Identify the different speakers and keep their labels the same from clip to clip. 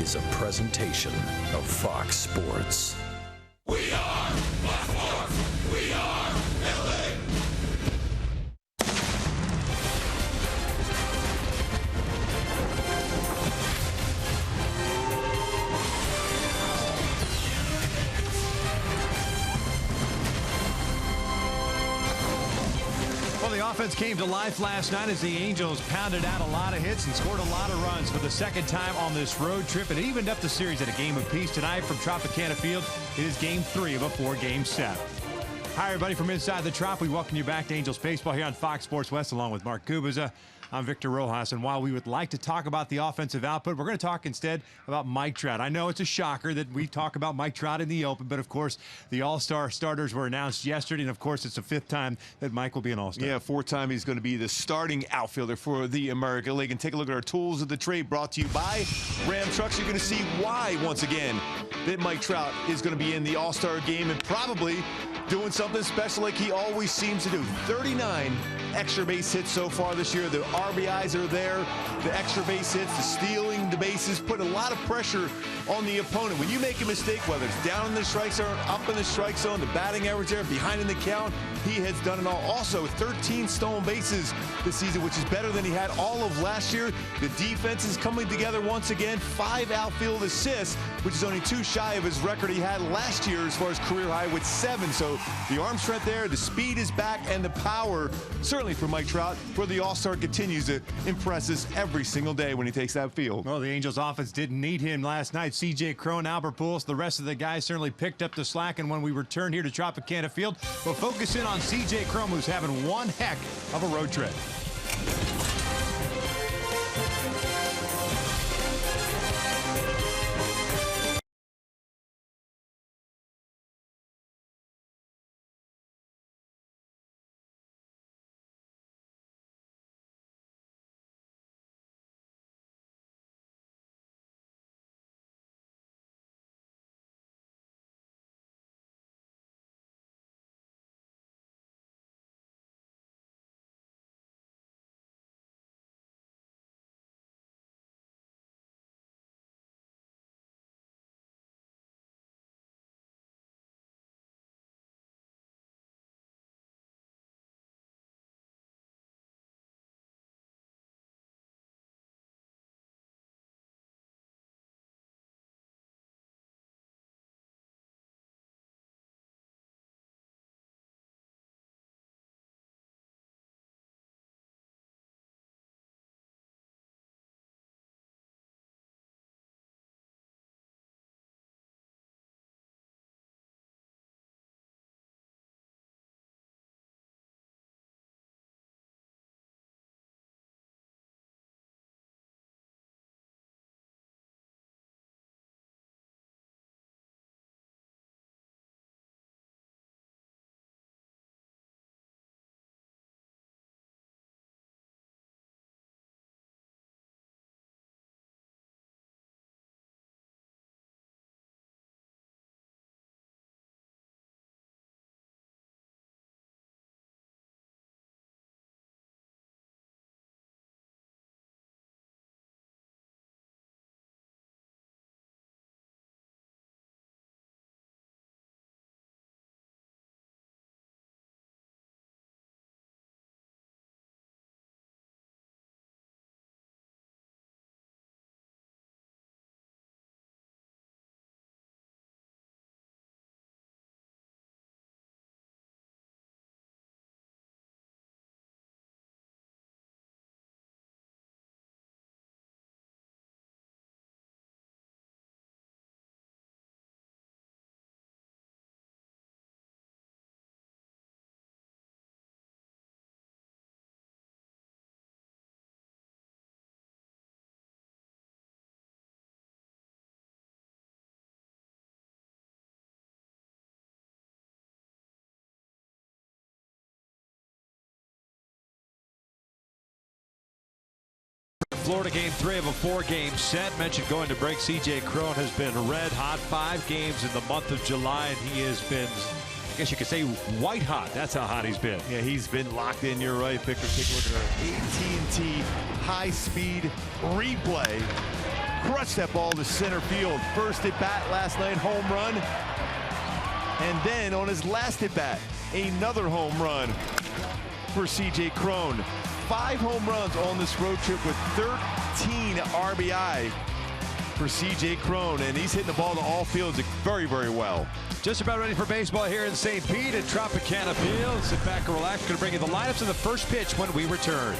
Speaker 1: is a presentation of Fox Sports.
Speaker 2: We are Fox Sports. We are LA.
Speaker 3: Well, the offense came to life last night as the Angels pounded out a lot of hits and scored a lot of runs for the second time on this road trip. It evened up the series at a game apiece tonight from Tropicana Field. It is game 3 of a 4-game set. Hi, everybody from inside the Trop. We welcome you back to Angels Baseball here on Fox Sports West along with Mark Kubiza. I'm Victor Rojas, and while we would like to talk about the offensive output, we're going to talk instead about Mike Trout. I know it's a shocker that we talk about Mike Trout in the open, but of course, the All-Star starters were announced yesterday, and of course, it's the 5th time that Mike will be an All-Star.
Speaker 4: Yeah, 4th time he's going to be the starting outfielder for the American League. And take a look at our tools of the trade brought to you by Ram Trucks. You're going to see why, once again, that Mike Trout is going to be in the All-Star game and probably doing something special like he always seems to do. 39 extra base hits so far this year. The RBIs are there, the extra base hits, the stealing the bases, put a lot of pressure on the opponent. When you make a mistake, whether it's down in the strike zone, up in the strike zone, the batting average there, behind in the count, he has done it all. Also, 13 stolen bases this season, which is better than he had all of last year. The defense is coming together once again. 5 outfield assists, which is only 2 shy of his record he had last year as far as career high with 7. So the arm strength there, the speed is back, and the power, certainly for Mike Trout, for the All-Star continues to impress us every single day when he takes that field.
Speaker 3: Well, the Angels offense didn't need him last night. C.J. Cron, Albert Pujols, the rest of the guys certainly picked up the slack, and when we return here to Tropicana Field, we'll focus in on C.J. Cron, who's having one heck of a road trip. Florida game 3 of a 4-game set. Mentioned going to break. C.J. Cron has been red hot. 5 games in the month of July, and he has been, I guess you could say, white hot. That's how hot he's been.
Speaker 4: Yeah, he's been locked in. You're right, Victor. Take a look at our AT&T high-speed replay crushed that ball to center field. First at bat last night, home run. And then on his last at bat, another home run for C.J. Cron. 5 home runs on this road trip with 13 RBI for C.J. Cron, and he's hitting the ball to all fields very, very well.
Speaker 3: Just about ready for baseball here in St. Pete at Tropicana Field. Sit back and relax. Going to bring you the lineups of the first pitch when we return.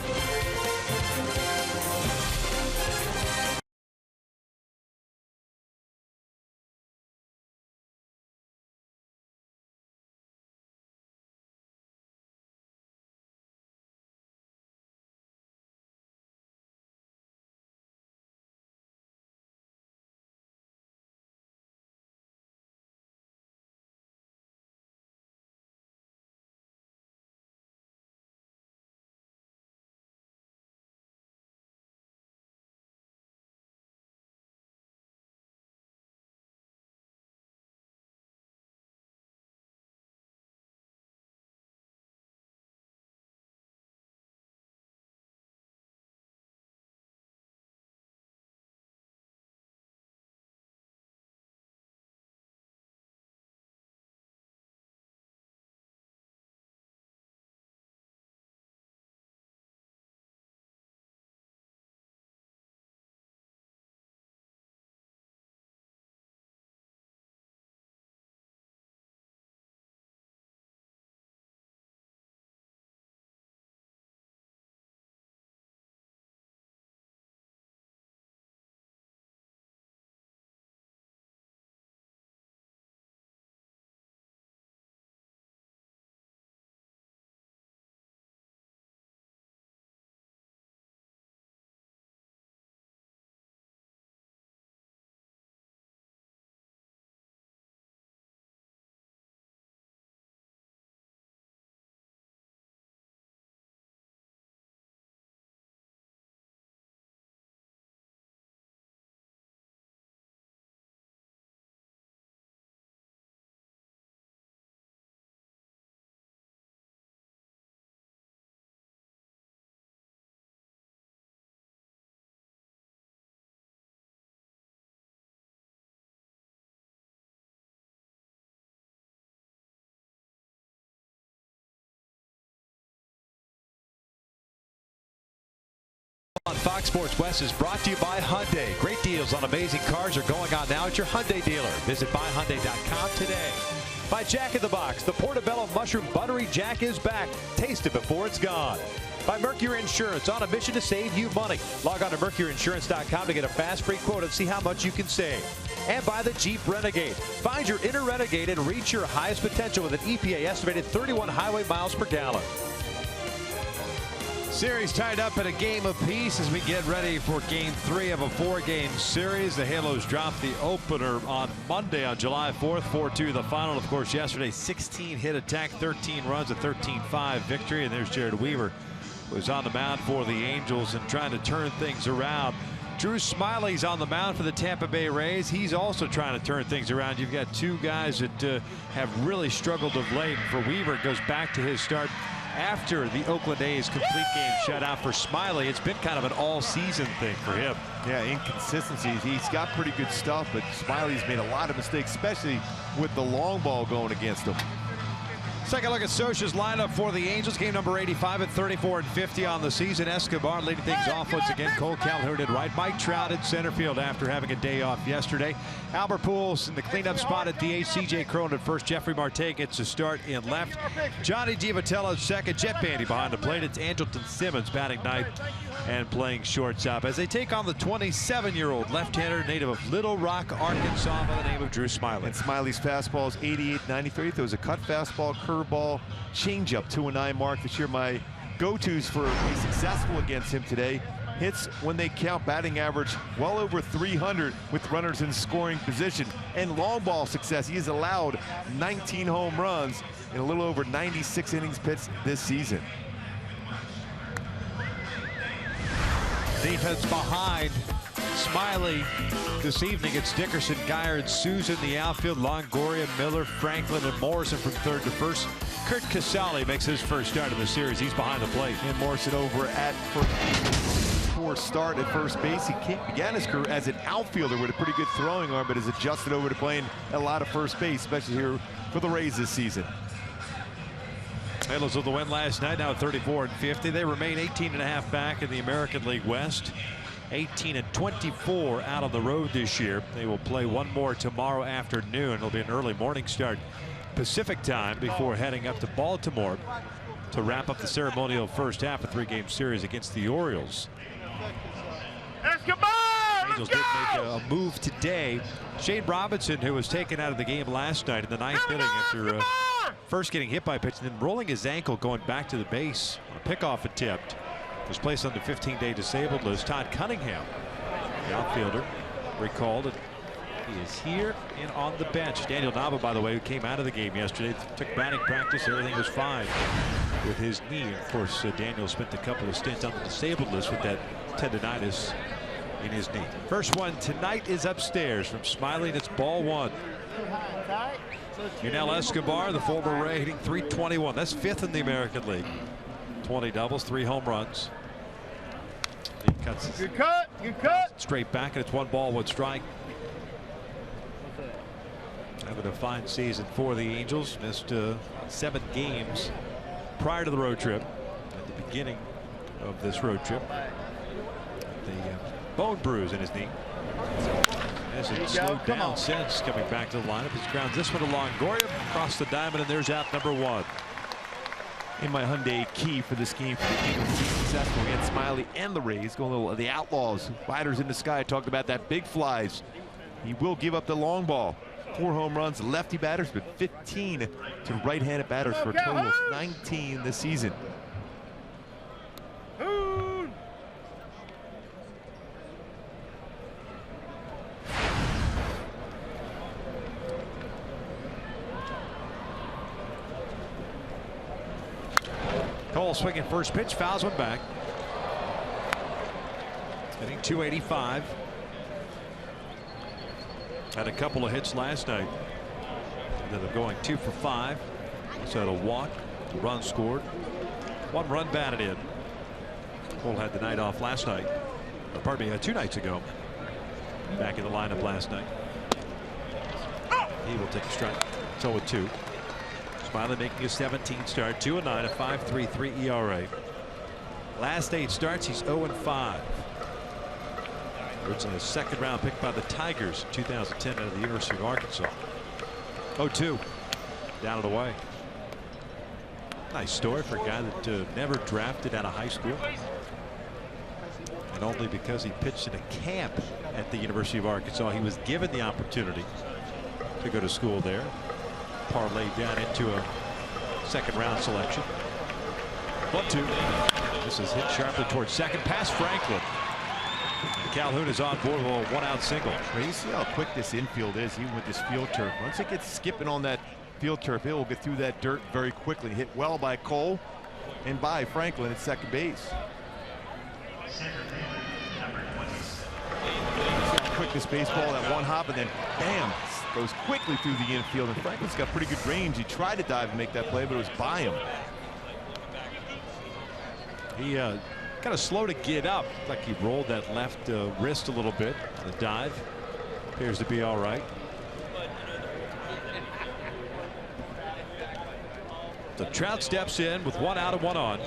Speaker 3: On Fox Sports West is brought to you by Hyundai. Great deals on amazing cars are going on now at your Hyundai dealer. Visit buyhyundai.com today. By Jack in the Box, the Portobello Mushroom Buttery Jack is back. Taste it before it's gone. By Mercury Insurance, on a mission to save you money. Log on to mercuryinsurance.com to get a fast free quote and see how much you can save. And by the Jeep Renegade. Find your inner Renegade and reach your highest potential with an EPA estimated 31 highway miles per gallon. Series tied up at a game apiece as we get ready for Game 3 of a 4-game series. The Halos dropped the opener on Monday on July 4th, 4-2 the final. Of course, yesterday, 16-hit attack, 13 runs, a 13-5 victory. And there's Jared Weaver, who was on the mound for the Angels and trying to turn things around. Drew Smyly's on the mound for the Tampa Bay Rays. He's also trying to turn things around. You've got two guys that have really struggled of late. For Weaver, it goes back to his start after the Oakland A's complete game shutout. For Smyly, it's been kind of an all-season thing for him.
Speaker 4: Yeah, inconsistencies. He's got pretty good stuff, but Smyly's made a lot of mistakes, especially with the long ball going against him.
Speaker 3: Second look at Scioscia's lineup for the Angels. Game number 85 at 34-50 on the season. Escobar leading things off once again. Cole Calhoun at right. Mike Trout at center field after having a day off yesterday. Albert Pujols in the cleanup spot at DH. C.J. Cron at first. Jeffrey Marte gets a start in left. Johnny DiVitello at second. Jet Bandy behind the plate. It's Andrelton Simmons batting ninth and playing shortstop as they take on the 27-year-old left-hander native of Little Rock, Arkansas, by the name of Drew Smyly. And
Speaker 4: Smyly's fastball is 88-93. There was a cut fastball, curveball, changeup, 2-9 mark this year. My go-tos for be successful against him today. Hits when they count, batting average well over 300 with runners in scoring position, and long ball success. He has allowed 19 home runs in a little over 96 innings pitched this season.
Speaker 3: Defense behind Smyly this evening. It's Dickerson, Geyer, Souza in the outfield. Longoria, Miller, Franklin, and Morrison from third to first. Kurt Casale makes his first start of the series. He's behind the plate.
Speaker 4: And Morrison over at first. sophomore start at first base. He began his career as an outfielder with a pretty good throwing arm, but has adjusted over to playing a lot of first base, especially here for the Rays this season.
Speaker 3: Halos with the win last night, now 34-50. They remain 18.5 back in the American League West. 18-24 out on the road this year. They will play one more tomorrow afternoon. It'll be an early morning start Pacific time before heading up to Baltimore to wrap up the ceremonial first half of a 3-game series against the Orioles. Angels did make a move today. Shane Robinson, who was taken out of the game last night in the 9th inning after first getting hit by a pitch and then rolling his ankle going back to the base on a pickoff attempt, was placed on the 15-day disabled list. Todd Cunningham, the outfielder, recalled, and he is here and on the bench. Daniel Nava, by the way, who came out of the game yesterday, took batting practice. Everything was fine with his knee. And of course, Daniel spent a couple of stints on the disabled list with that tendonitis in his knee. First one tonight is upstairs from Smiley, and it's ball 1. Yunel Escobar, the former Ray, hitting .321. That's 5th in the American League. 20 doubles, 3 home runs. He cuts
Speaker 5: good cut.
Speaker 3: Straight back, and it's 1 ball, 1 strike. Having a fine season for the Angels. Missed 7 games prior to the road trip. At the beginning of this road trip, the bone bruise in his knee. Hasn't slowed down since coming back to the lineup. He grounds this one to Longoria across the diamond, and there's out number 1.
Speaker 4: In my Hyundai, key for this game for the Eagles to be successful against Smiley and the Rays. Going a little the Outlaws, fighters in the sky. Talked about that big flies. He will give up the long ball. 4 home runs, lefty batters, but 15 to right-handed batters for a total of 19 this season.
Speaker 3: Cole swinging first pitch, fouls one back. Hitting .285. Had a couple of hits last night. Ended up going 2 for 5. Also had a walk, a run scored, 1 run batted in. Cole had the night off last night. Or pardon me, 2 nights ago. Back in the lineup last night. He will take a strike. 0-2. Smiley making a 17 start, 2-9, a 5.33 ERA. Last 8 starts, he's 0-5. Originally a 2nd round pick by the Tigers in 2010 out of the University of Arkansas. 0-2, down and away. Nice story for a guy that never drafted out of high school. And only because he pitched in a camp at the University of Arkansas, he was given the opportunity to go to school there. Parlayed down into a 2nd round selection. 1-2. This is hit sharply towards second, past Franklin. And Calhoun is on board with a 1-out single.
Speaker 4: You see how quick this infield is, even with this field turf. Once it gets skipping on that field turf, it will get through that dirt very quickly. Hit well by Cole and by Franklin at second base. See how quick this baseball, that 1 hop, and then bam, goes quickly through the infield. And Franklin's got pretty good range. He tried to dive and make that play, but it was by him.
Speaker 3: He kind of slow to get up. Like he rolled that left wrist a little bit. The dive appears to be all right. So Trout steps in with 1 out and 1 on.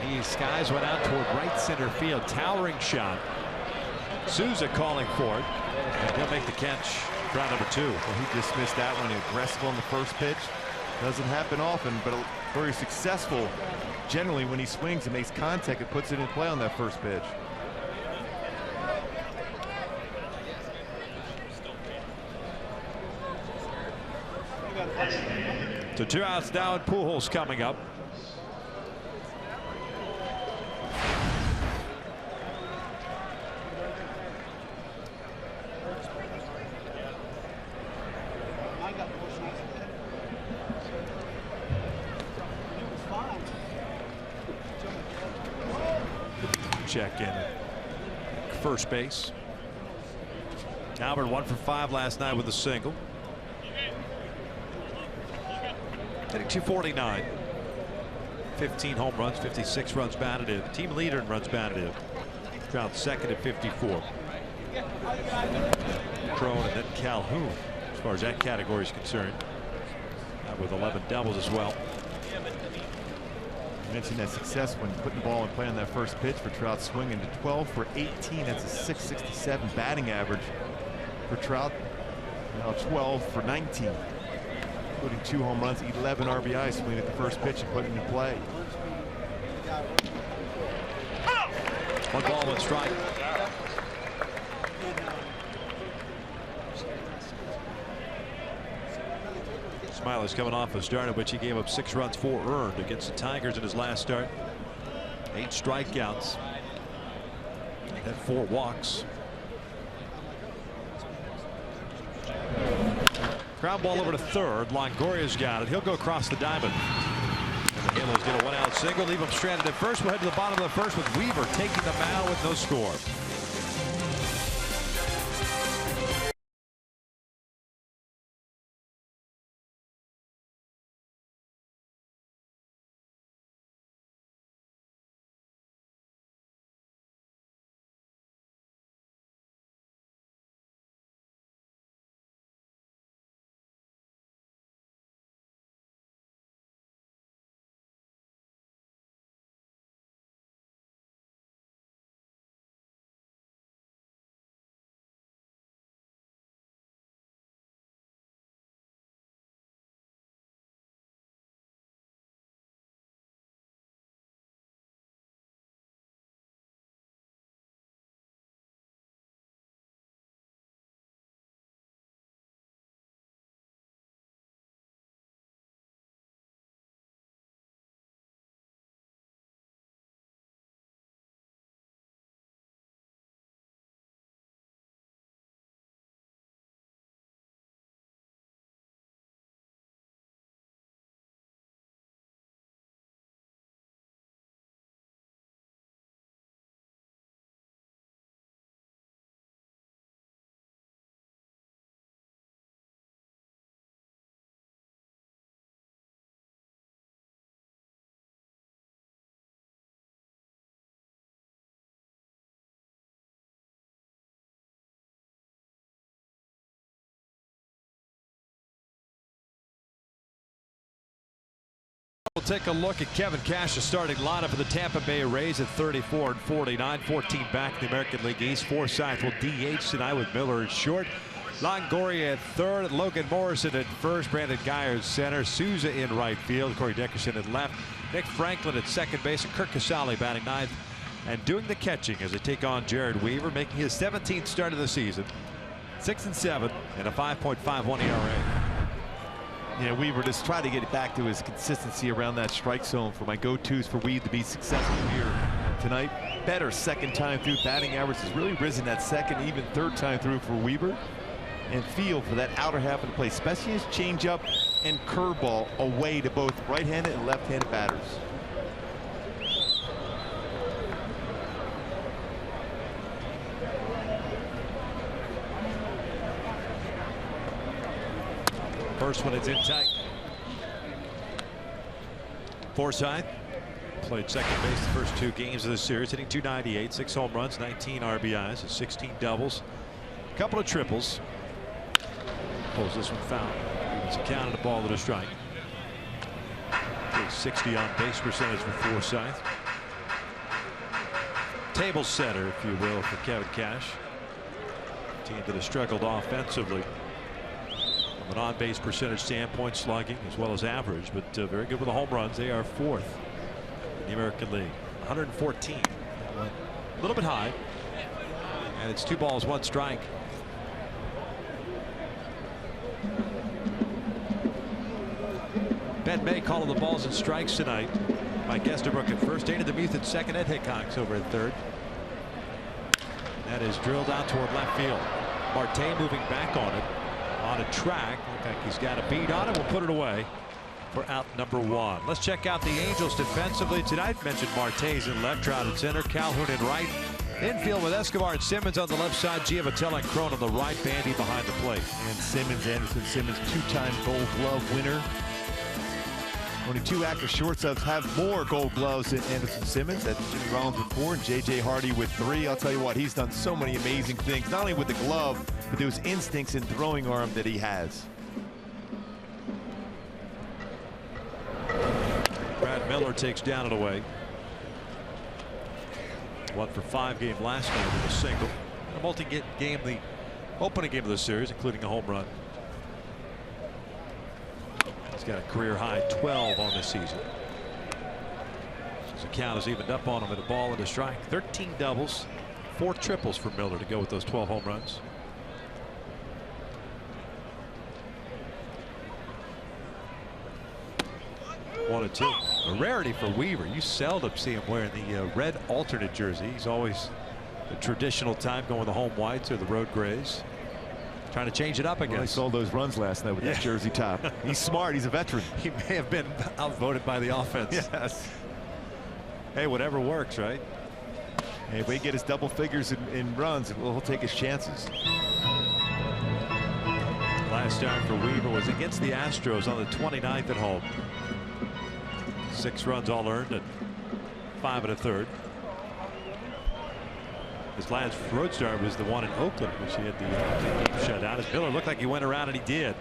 Speaker 3: He skies one out toward right center field. Towering shot. Souza calling for it. And he'll make the catch. Round number 2.
Speaker 4: Well, he dismissed that one. Aggressive on the first pitch. Doesn't happen often, but very successful. Generally, when he swings and makes contact, it puts it in play on that first pitch.
Speaker 3: So 2 outs now, and Pujols coming up. Check in first base. Albert 1 for 5 last night with a single. Hitting .249. 15 home runs, 56 runs batted in. Team leader in runs batted in. Trout second at 54. Cron and then Calhoun, as far as that category is concerned, with 11 doubles as well.
Speaker 4: You mentioned that success when putting the ball in play on that first pitch for Trout, swinging to 12 for 18. That's a 667 batting average for Trout. Now 12 for 19, including 2 home runs, 11 RBIs, swinging at the first pitch and putting it in play.
Speaker 3: 1 ball, 1 strike. Smiley's coming off a start in which he gave up 6 runs, 4 earned against the Tigers in his last start. 8 strikeouts. Had 4 walks. Ground ball over to third. Longoria's got it. He'll go across the diamond. And the Halos get a 1-out single, leave him stranded at first. We'll head to the bottom of the first with Weaver taking the mound with no score. We'll take a look at Kevin Cash's starting lineup for the Tampa Bay Rays at 34 and 49, 14 back in the American League East. Forsythe will DH tonight with Miller at short. Longoria at third, Logan Morrison at first, Brandon Guyer at center, Souza in right field, Corey Dickerson at left, Nick Franklin at second base, and Kirk Casale batting ninth and doing the catching as they take on Jared Weaver, making his 17th start of the season. 6-7 and a 5.51 ERA.
Speaker 4: Yeah, Weaver just tried to get it back to his consistency around that strike zone for my go-tos for Weaver to be successful here tonight. Better second time through. Batting average has really risen that second, even third time through for Weaver. And feel for that outer half of the play, especially his changeup and curveball away to both right-handed and left-handed batters.
Speaker 3: First one, it's in tight. Forsythe played second base the first 2 games of the series, hitting .298, 6 home runs, 19 RBIs, 16 doubles, a couple of triples. Pulls this one foul. It's a count and a ball to a strike. 60 on base percentage for Forsythe. Table setter, if you will, for Kevin Cash. Team that has struggled offensively. From an on-base percentage standpoint, slugging as well as average, but very good with the home runs. They are 4th in the American League. 114. A little bit high. And it's 2 balls, 1 strike. Ben May calling the balls and strikes tonight. Mike Estabrook at first, Dana DeMuth at second, Ed Hickox over at third. That is drilled out toward left field. Marte moving back on it. On a track. Looks like he's got a beat on it. We'll put it away for out number 1. Let's check out the Angels defensively tonight. Mentioned Marte's in left, Trout at center, Calhoun in right. Infield with Escobar and Simmons on the left side, Giavotella and Cron on the right, Bandy behind the plate.
Speaker 4: And Simmons, Anderson Simmons, 2-time Gold Glove winner. Only 2 active shortstops have more Gold Gloves than Anderson Simmons. That's Jimmy Rollins with 4 and J.J. Hardy with 3. I'll tell you what, he's done so many amazing things, not only with the glove, but those instincts and throwing arm that he has.
Speaker 5: Brad Miller takes down and away. 1 for 5 game last night with a single. A multi-game the opening game of the series, including a home run. He's got a career high 12 on this season. So the count is evened up on him with a ball and a strike. 13 doubles, 4 triples for Miller to go with those 12 home runs. 1-2. A rarity for Weaver. You seldom see him wearing the red alternate jersey. He's always the traditional time going with the home whites or the road grays. Trying to change it up again.
Speaker 4: Well, I saw those runs last night with that jersey top. He's smart. He's a veteran.
Speaker 5: He may have been outvoted by the offense.
Speaker 4: Yes.
Speaker 5: Hey, whatever works, right?
Speaker 4: Hey, if we get his double figures in runs, well, he'll take his chances.
Speaker 5: Last start for Weaver was against the Astros on the 29th at home. 6 runs all earned at 5 1/3. His last road start was the one in Oakland, which he had the game shut out. As Miller looked like he went around, and he did.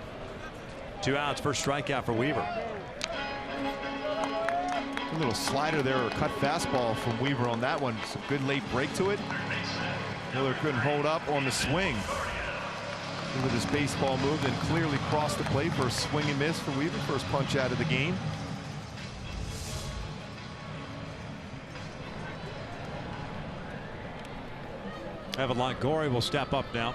Speaker 5: 2 outs, first strikeout for Weaver.
Speaker 4: A little slider there, or a cut fastball from Weaver on that one. Some good late break to it. Miller couldn't hold up on the swing. With his baseball move, then clearly crossed the plate for a swing and miss for Weaver. First punch out of the game.
Speaker 5: Evan Longoria will step up now.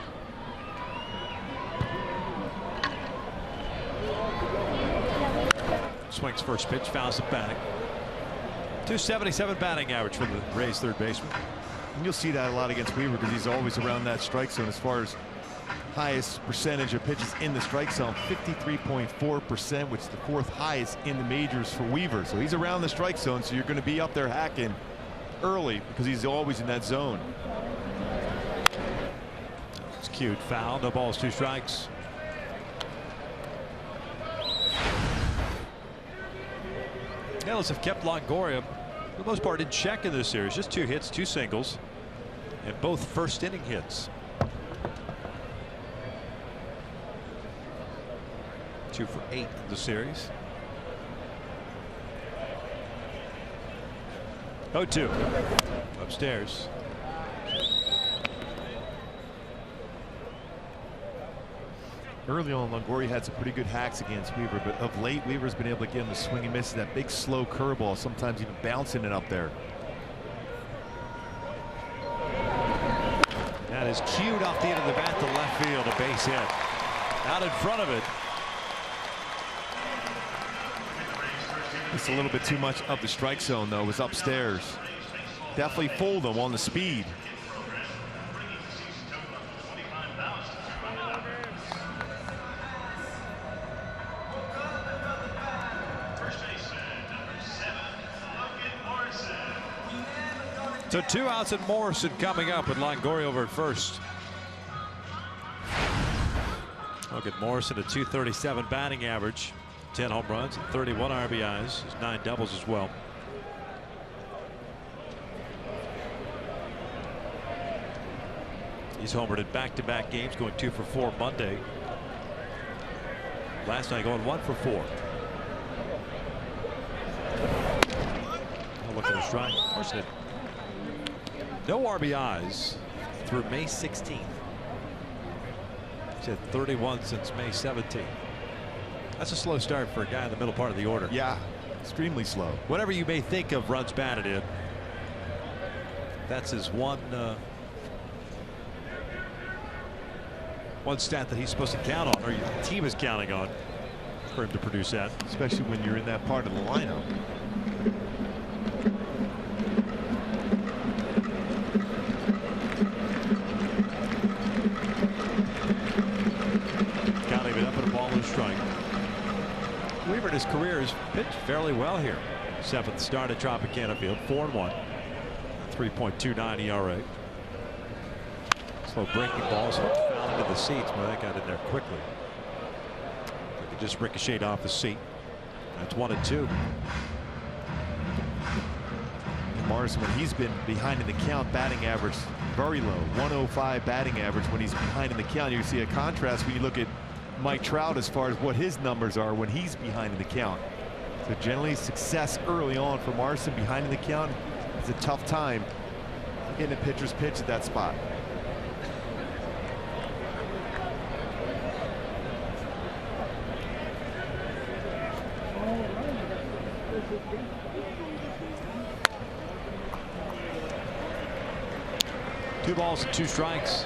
Speaker 5: Swings first pitch, fouls it back. .277 batting average for the Rays third baseman.
Speaker 4: And you'll see that a lot against Weaver because he's always around that strike zone as far as highest percentage of pitches in the strike zone, 53.4%, which is the 4th highest in the majors for Weaver. So he's around the strike zone, so you're going to be up there hacking early because he's always in that zone.
Speaker 5: It's cued foul, no balls, 2 strikes. Nails have kept Longoria for the most part in check in this series. Just 2 hits, 2 singles, and both first inning hits. 2 for 8 in the series. 0-2 upstairs.
Speaker 4: Early on, Longoria had some pretty good hacks against Weaver, but of late, Weaver's been able to get him to swing and miss that big slow curveball, sometimes even bouncing it up there.
Speaker 5: That is cued off the end of the bat to left field, a base hit. Out in front of it.
Speaker 4: It's a little bit too much of the strike zone, though. It was upstairs. Definitely fooled him on the speed.
Speaker 5: So 2 outs and Morrison coming up with Longoria over at first. Look at Morrison, a .237 batting average, 10 home runs and 31 RBIs, 9 doubles as well. He's homered in back-to-back games, going 2 for 4 Monday. Last night going 1 for 4. Oh, look at the strike. Morrison had no RBIs through May 16th. He's had 31 since May 17th. That's a slow start for a guy in the middle part of the order.
Speaker 4: Yeah, extremely slow.
Speaker 5: Whatever you may think of runs batted in, that's his one stat that he's supposed to count on, or your team is counting on, for him to produce that.
Speaker 4: Especially when you're in that part of the lineup.
Speaker 5: Counting it up at a ball and a strike. Weaver in his career has pitched fairly well here. 7th start at Tropicana Field, 4-1, 3.29 ERA. Slow breaking balls foul into the seats, but that got in there quickly. It just ricocheted off the seat. That's 1-2.
Speaker 4: Morrison, when he's been behind in the count, batting average very low, 105 batting average when he's behind in the count. You see a contrast when you look at Mike Trout as far as what his numbers are when he's behind in the count. So generally success early on for Morrison behind in the count. It's a tough time getting a pitcher's pitch at that spot.
Speaker 5: Two balls and 2 strikes.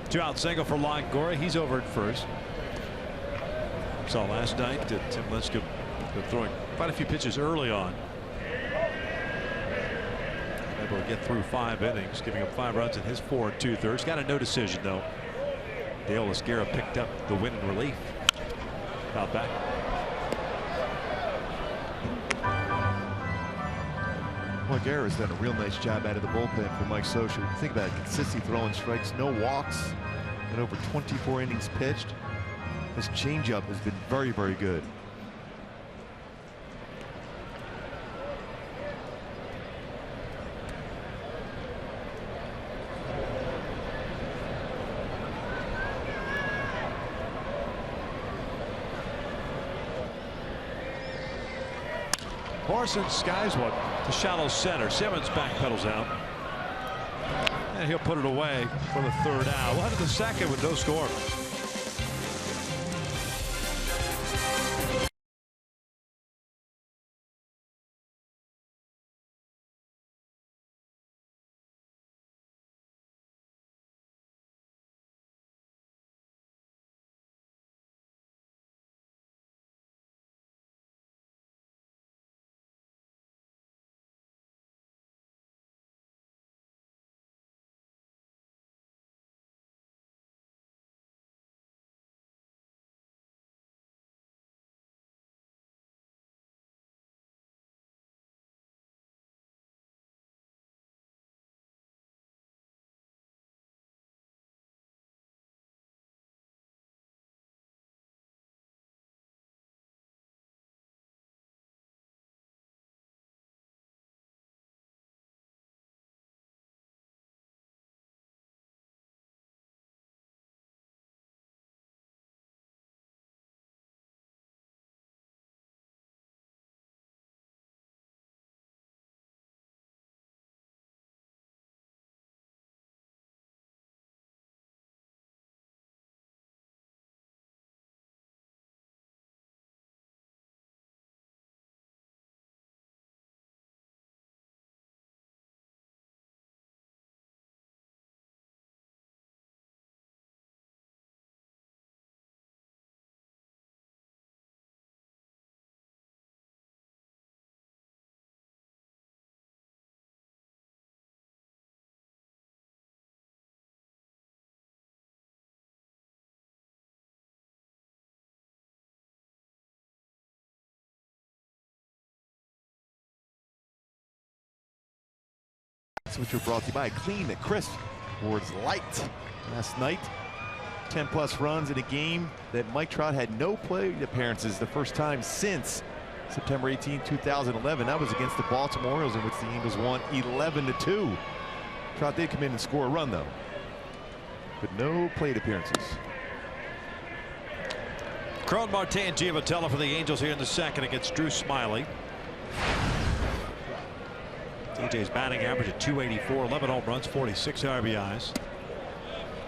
Speaker 5: Two-out single for Longoria. He's over at first. Saw last night that Tim Lincecum throwing quite a few pitches early on. Able to get through 5 innings, giving up 5 runs in his 4 2/3. Got a no decision though. Dale Esguerra picked up the win in relief. Fouled back.
Speaker 4: Well, Guerra's done a real nice job out of the bullpen for Mike Scioscia. Think about it, consistently throwing strikes, no walks, and over 24 innings pitched. His changeup has been very, very good.
Speaker 5: Morrison skies one to shallow center. Simmons backpedals out. And he'll put it away for the 3rd out. We'll head to the 2nd with no score.
Speaker 4: Which were brought to you by Clean, Crisp, Ward's Light. Last night, 10+ runs in a game that Mike Trout had no plate appearances the first time since September 18, 2011. That was against the Baltimore Orioles, in which the Angels won 11-2. Trout did come in and score a run though, but no plate appearances.
Speaker 5: Cron, Marte, and Giavotella for the Angels here in the 2nd against Drew Smyly. CJ's batting average at .284, 11 home runs, 46 RBIs.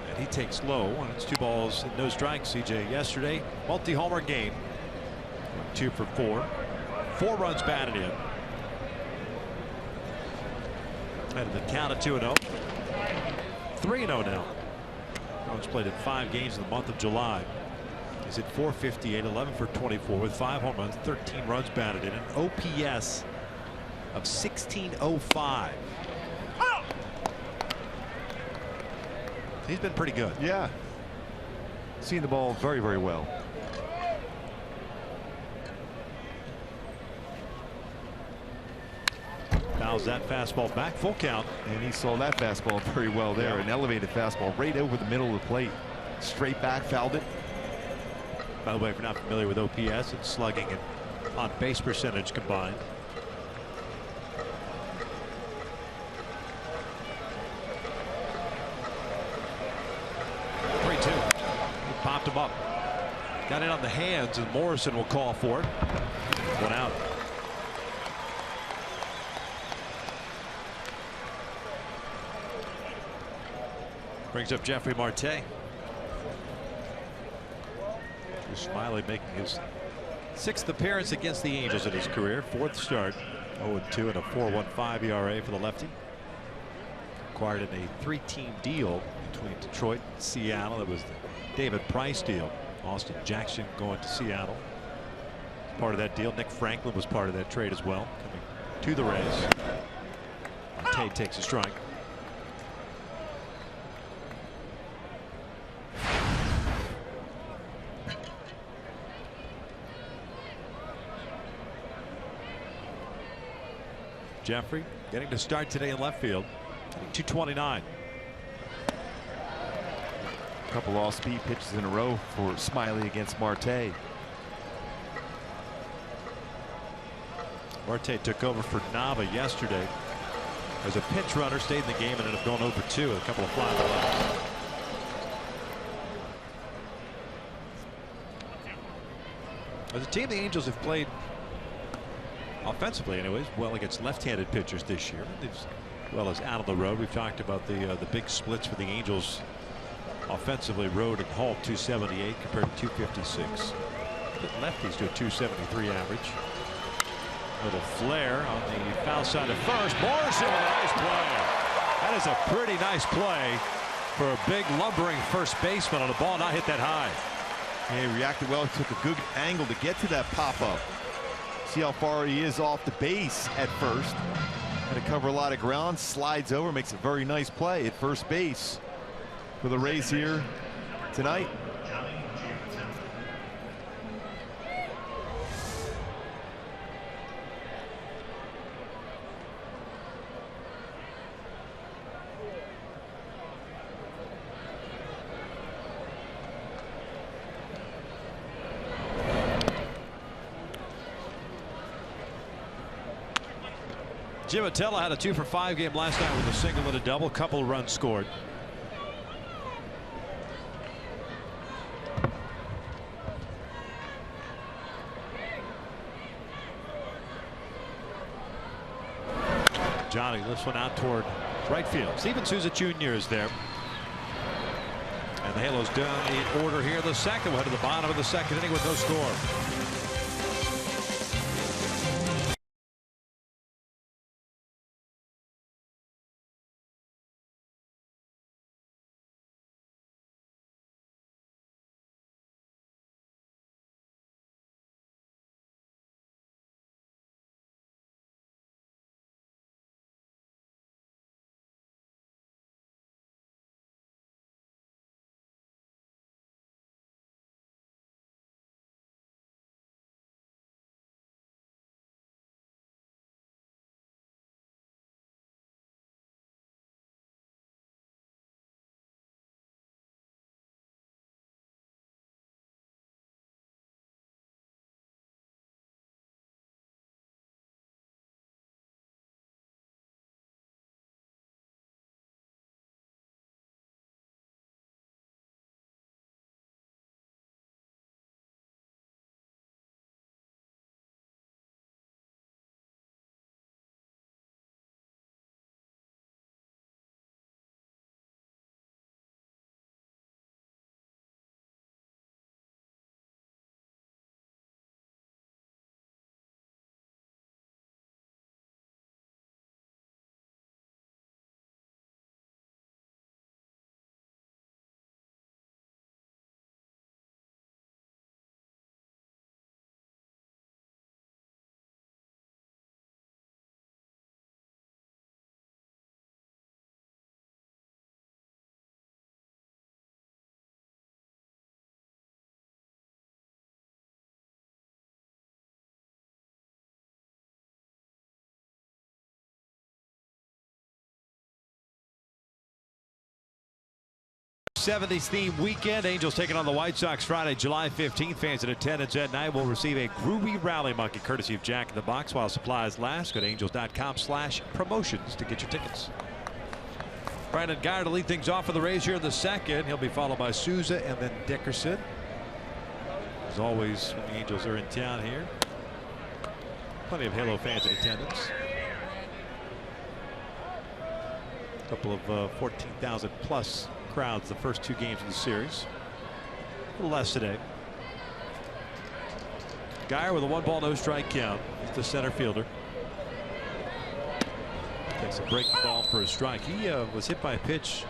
Speaker 5: And he takes low, and it's 2 balls and no strikes. CJ yesterday, multi-homer game. 2 for 4. 4 runs batted in. Head of the count at 2-0. 3-0 now. Cron's played in 5 games in the month of July. He's at .458, 11 for 24 with 5 home runs, 13 runs batted in, an OPS of 1605. Oh! He's been pretty good.
Speaker 4: Yeah. Seeing the ball very, very well.
Speaker 5: Fouls that fastball back, full count.
Speaker 4: And he saw that fastball very well there.
Speaker 5: Yeah.
Speaker 4: An elevated fastball right over the middle of the plate. Straight back, fouled it.
Speaker 5: By the way, if you're not familiar with OPS, it's slugging and on base percentage combined. He popped him up. Got it on the hands, and Morrison will call for it. 1 out. Brings up Jeffrey Marte. Smiley making his 6th appearance against the Angels in his career. 4th start. 0-2 and a 4.15 ERA for the lefty. Acquired in a 3-team deal between Detroit and Seattle. It was the David Price deal. Austin Jackson going to Seattle. Part of that deal. Nick Franklin was part of that trade as well. Coming to the Rays. Marte takes a strike. Jeffrey getting to start today in left field. 229.
Speaker 4: A couple off-speed pitches in a row for Smiley against Marte.
Speaker 5: Marte took over for Nava yesterday as a pinch runner, stayed in the game, and ended up going over 2 with a couple of fly balls. As a team, the Angels have played offensively, anyways, well against left-handed pitchers this year, as well as out on the road. We've talked about the big splits for the Angels offensively. Road and home 278 compared to 256. Lefties to a 273 average. Little flare on the foul side of first. Morrison with a nice play. That is a pretty nice play for a big lumbering first baseman on a ball not hit that high.
Speaker 4: Yeah, he reacted well. He took a good angle to get to that pop-up. See how far he is off the base at first. Had to cover a lot of ground. Slides over, makes a very nice play at first base for the Rays here tonight.
Speaker 5: Jim Attella had a 2-for-5 game last night with a single and a double. Couple runs scored. Johnny lifts one out toward right field. Steven Souza Jr. is there. And the Halos done in order here. The second one to the bottom of the second inning with no score. 70s theme weekend. Angels taking on the White Sox Friday, July 15th. Fans in attendance at night will receive a groovy rally monkey courtesy of Jack in the Box while supplies last. Go to angels.com/promotions to get your tickets. Brandon Guyer to lead things off for the Rays here in the second. He'll be followed by Souza and then Dickerson. As always, when the Angels are in town here, plenty of Halo fans in attendance. A couple of 14,000 plus crowds the first two games of the series. A little less today. Guyer with a 1-ball, no strike count. He's the center fielder. Takes a breaking ball for a strike. He was hit by a pitch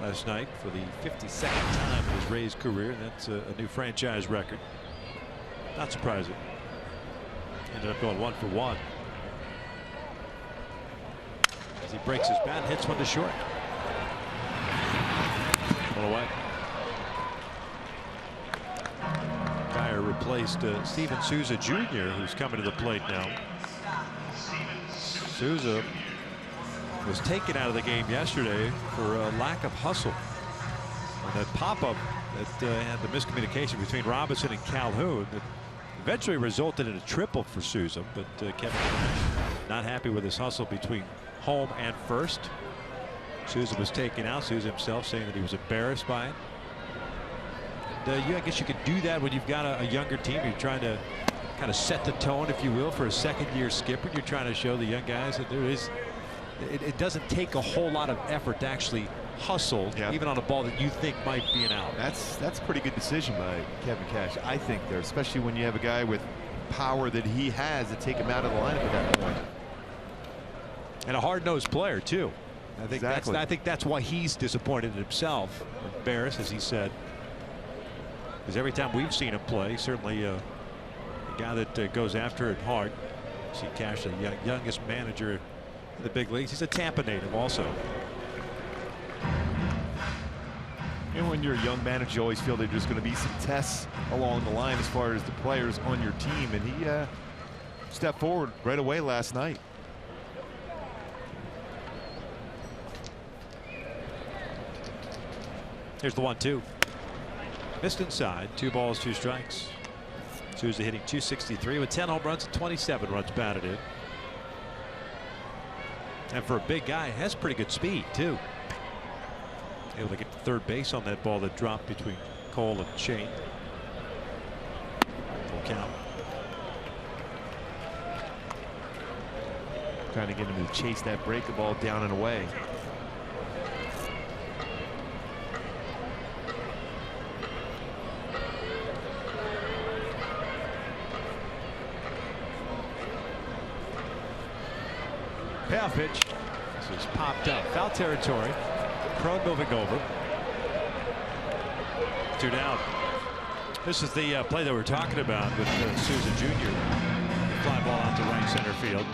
Speaker 5: last night for the 52nd time in his Rays career, and that's a new franchise record. Not surprising. Ended up going 1 for 1. As he breaks his bat and hits one to short. One away. Guyer replaced Steven Souza Jr., who's coming to the plate now. Souza was taken out of the game yesterday for a lack of hustle. And that pop-up that had the miscommunication between Robinson and Calhoun that eventually resulted in a triple for Souza, but Kevin Cash not happy with his hustle between home and first. Souza was taken out. Souza himself saying that he was embarrassed by it. And, I guess you could do that when you've got a younger team. You're trying to kind of set the tone, if you will, for a second-year skipper. You're trying to show the young guys that there is. It doesn't take a whole lot of effort to actually hustle, even on a ball that you think might be an out.
Speaker 4: That's a pretty good decision by Kevin Cash, I think, there, especially when you have a guy with power that he has to take him out of the lineup at that point.
Speaker 5: And a hard-nosed player too. I think
Speaker 4: exactly.
Speaker 5: I think that's why he's disappointed in himself, embarrassed, as he said. Because every time we've seen him play, certainly a guy that goes after it hard. See Cash, the youngest manager in the big leagues. He's a Tampa native also.
Speaker 4: And when you're a young manager, you always feel there's going to be some tests along the line as far as the players on your team. And he stepped forward right away last night.
Speaker 5: Here's the 1-2. Missed inside. 2 balls, 2 strikes. Souza hitting .263 with 10 home runs and 27 runs batted in. And for a big guy, has pretty good speed too. Able to get to third base on that ball that dropped between Cole and Shane. Full count.
Speaker 4: Trying to get him to chase that breaker ball down and away.
Speaker 5: Payoff pitch. This is popped up. Foul territory. Cron moving over. 2 down. This is the play that we're talking about with Souza Jr. Fly ball out to right center field.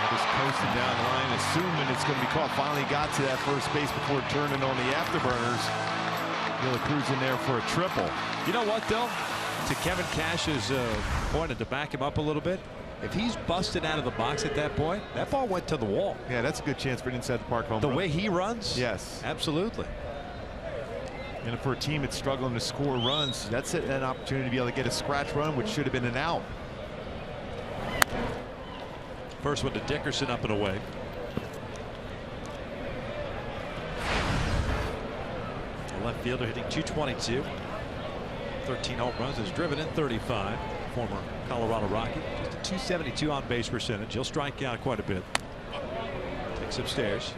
Speaker 4: Just coasting down the line, assuming it's going to be caught. Finally got to that first base before turning on the afterburners. De La Cruz in there for a triple.
Speaker 5: You know what, though? To Kevin Cash's point, and to back him up a little bit, if he's busted out of the box at that point, that ball went to the wall.
Speaker 4: Yeah, that's a good chance for an inside the park home run.
Speaker 5: The way he runs?
Speaker 4: Yes.
Speaker 5: Absolutely.
Speaker 4: And for a team that's struggling to score runs, that's an opportunity to be able to get a scratch run, which should have been an out.
Speaker 5: First one to Dickerson, up and away. The left fielder hitting .222. 13 home runs, has driven in 35. Former Colorado Rocky. Just a .272 on base percentage. He'll strike out quite a bit. Takes upstairs.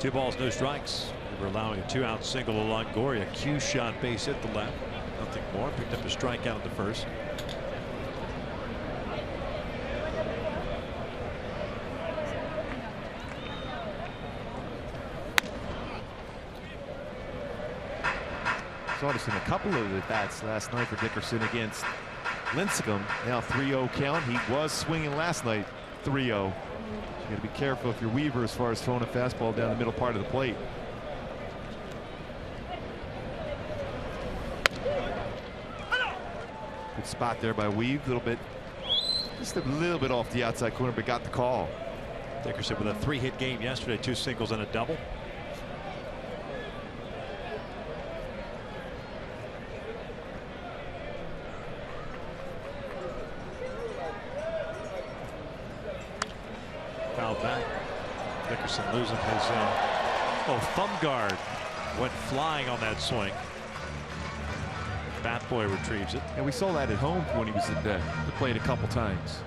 Speaker 5: 2 balls, no strikes. We're allowing a 2-out single to Longoria. Q shot base hit the left. Nothing more. Picked up a strikeout in the first.
Speaker 4: Saw this in a couple of the bats last night for Dickerson against Lincecum. Now 3-0 count. He was swinging last night 3-0. You got to be careful if you're Weaver as far as throwing a fastball down the middle part of the plate. Good spot there by Weave. Just a little bit off the outside corner, but got the call.
Speaker 5: Dickerson with a 3-hit game yesterday, 2 singles and a double. Foul back. Dickerson losing his thumb guard. Went flying on that swing. Bat Boy retrieves it.
Speaker 4: And we saw that at home when he was at the plate a couple times.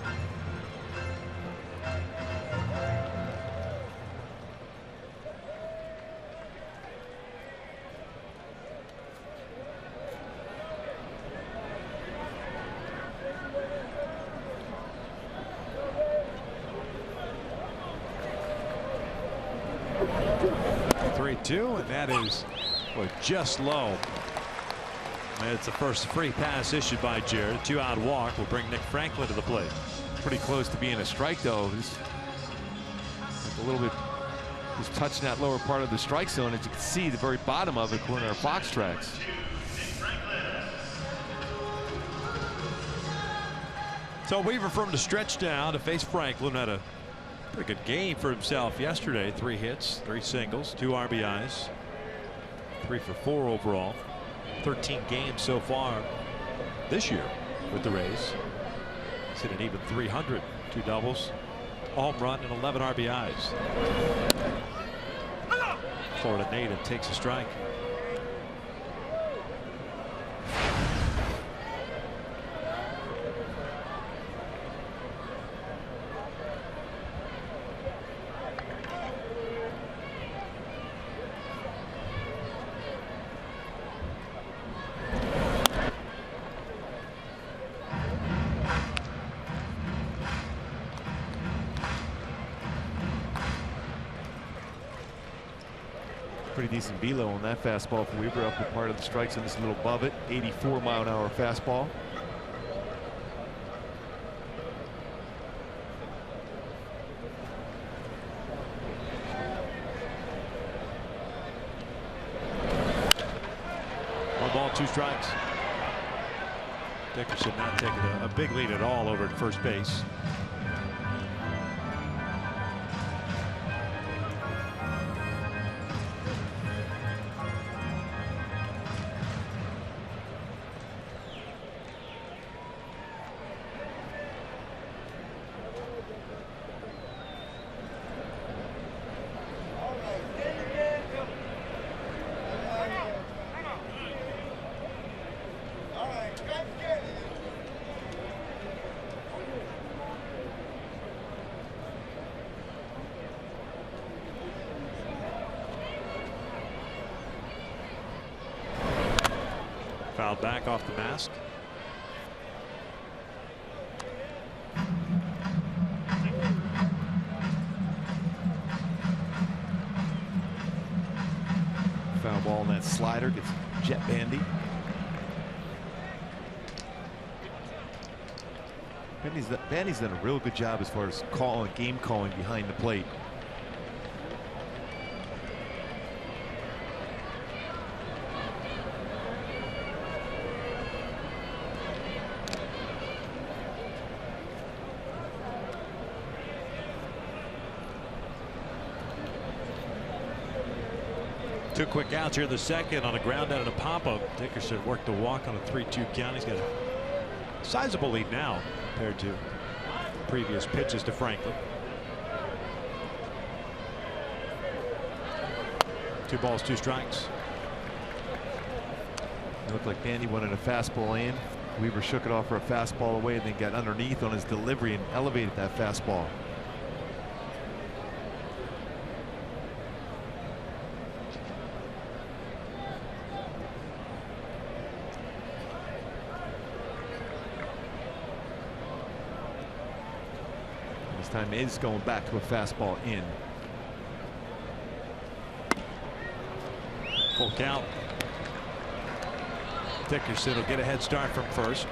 Speaker 5: And that is just low. And it's the first free pass issued by Jared. 2-out walk will bring Nick Franklin to the plate.
Speaker 4: Pretty close to being a strike, though. Just a little bit, just touching that lower part of the strike zone. As you can see, the very bottom of it, corner of Fox tracks.
Speaker 5: So Weaver from the stretch down to face Franklin. Had a pretty good game for himself yesterday. 3 hits, 3 singles, 2 RBIs, 3 for 4 overall. 13 games so far this year with the Rays. He's hit an even 300, 2 doubles, a home run, and 11 RBIs. Florida native takes a strike.
Speaker 4: Pretty decent velo on that fastball for Weaver, up to part of the strike zone, just a little above it. 84-mile-an-hour fastball.
Speaker 5: One ball, 2 strikes. Dickerson not taking a big lead at all over at first base. Fouled back off the mask.
Speaker 4: Foul ball on that slider, gets jet bandy. Bandy's done a real good job as far as game calling behind the plate.
Speaker 5: Two quick outs here in the second on a ground out and a pop-up. Dickerson worked the walk on a 3-2 count. He's got a sizable lead now compared to previous pitches to Franklin. 2 balls, 2 strikes.
Speaker 4: It looked like Bandy wanted a fastball in. Weaver shook it off for a fastball away and then got underneath on his delivery and elevated that fastball. This time is going back to a fastball in.
Speaker 5: Full count. Dickerson will get a head start from first.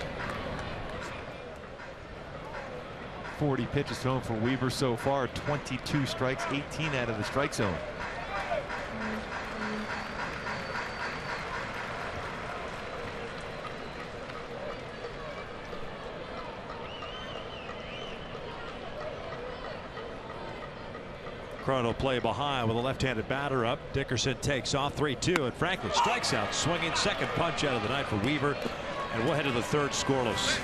Speaker 4: 40 pitches thrown for Weaver so far, 22 strikes, 18 out of the strike zone.
Speaker 5: Cron will play behind with a left-handed batter up. Dickerson takes off 3-2, and Franklin strikes out, swinging. Second punch out of the night for Weaver, and we'll head to the third scoreless.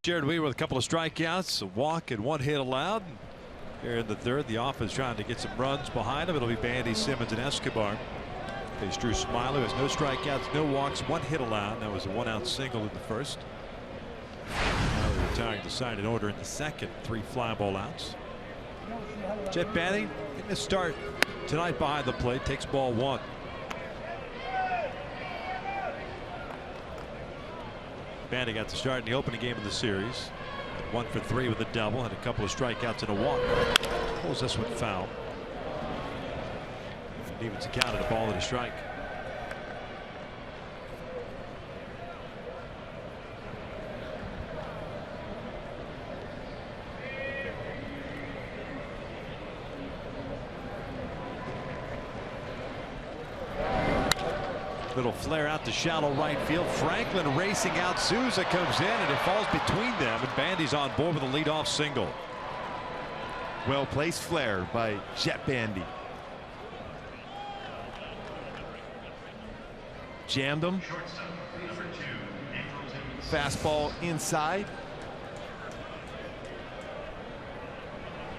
Speaker 5: Jared Weaver with a couple of strikeouts, a walk, and one hit allowed. Here in the third, the offense trying to get some runs behind him. It'll be Bandy, Simmons, and Escobar. Face Drew Smyly has no strikeouts, no walks, one hit allowed. That was a one-out single in the first. Now they're retiring the side in order in the second. 3 fly ball outs. Jett Bandy getting a start tonight behind the plate. Takes ball 1. Bandy got the start in the opening game of the series. 1 for 3 with a double and a couple of strikeouts and a walk. Pulls this one foul. Evens the count at a ball and a strike. Little flare out to shallow right field. Franklin racing out. Souza comes in and it falls between them, and Bandy's on board with a leadoff single.
Speaker 4: Well placed flare by Jett Bandy. Jammed him. Fastball inside.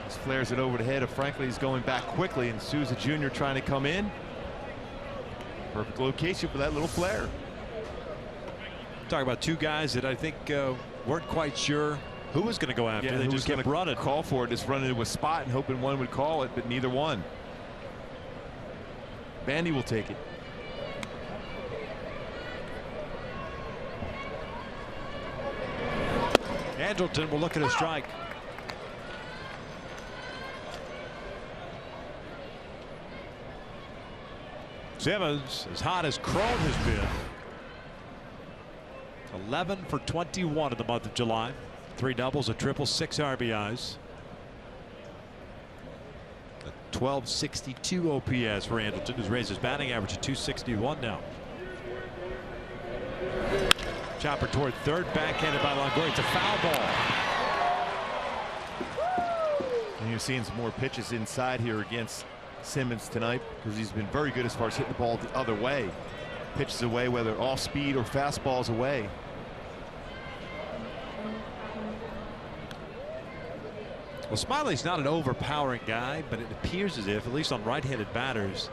Speaker 4: This flares it over the head of Franklin. He's going back quickly, and Souza Jr. trying to come in. Perfect location for that little flare.
Speaker 5: Talk about two guys that I think weren't quite sure who was going to go after.
Speaker 4: Yeah,
Speaker 5: they just kept running.
Speaker 4: Call for it, just running into a spot and hoping one would call it, but neither one. Bandy will take it.
Speaker 5: Andrelton will look at a strike. Simmons, as hot as Cron has been. 11 for 21 in the month of July. 3 doubles, a triple, 6 RBIs. A 1262 OPS for Andrelton, who's raised his batting average to 261 now. Chopper toward third, backhanded by Longoria. It's a foul ball.
Speaker 4: And you're seeing some more pitches inside here against Simmons tonight, because he's been very good as far as hitting the ball the other way. Pitches away, whether off speed or fastballs away.
Speaker 5: Well, Smiley's not an overpowering guy, but it appears as if, at least on right-handed batters,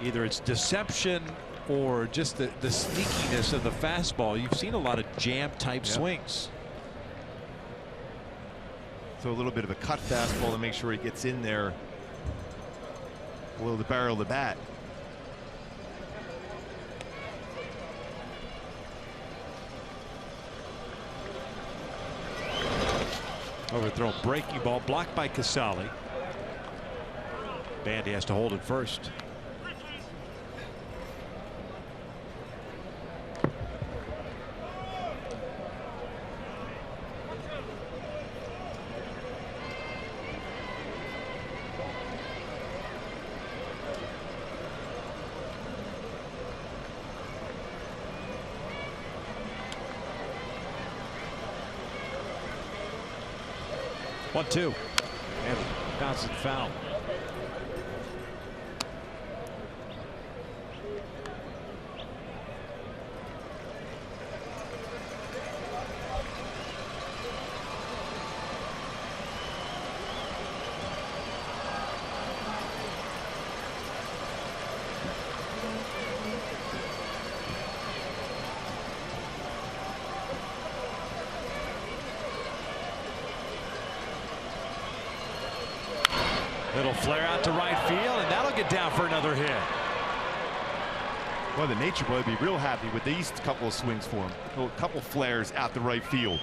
Speaker 5: either it's deception or just the sneakiness of the fastball. You've seen a lot of jam-type swings.
Speaker 4: So a little bit of a cut fastball to make sure he gets in there below the barrel of the bat.
Speaker 5: Overthrown breaking ball blocked by Casali. Bandy has to hold it first. One, two, and bouncing foul. Little flare out to right field, and that'll get down for another hit.
Speaker 4: Well, the Nature Boy would be real happy with these couple of swings for him. A couple flares out the right field.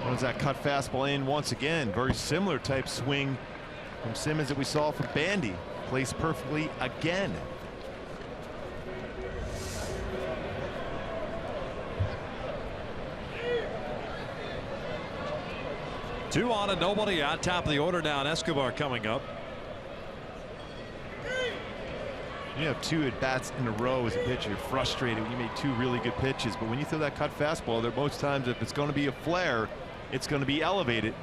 Speaker 4: Runs that cut fastball in once again. Very similar type swing from Simmons that we saw from Bandy. Placed perfectly again.
Speaker 5: Two on and nobody out. Top of the order now. Escobar coming up.
Speaker 4: You have two at bats in a row as a pitcher. You're frustrated when you made two really good pitches, but when you throw that cut fastball, there most times if it's going to be a flare, it's going to be elevated.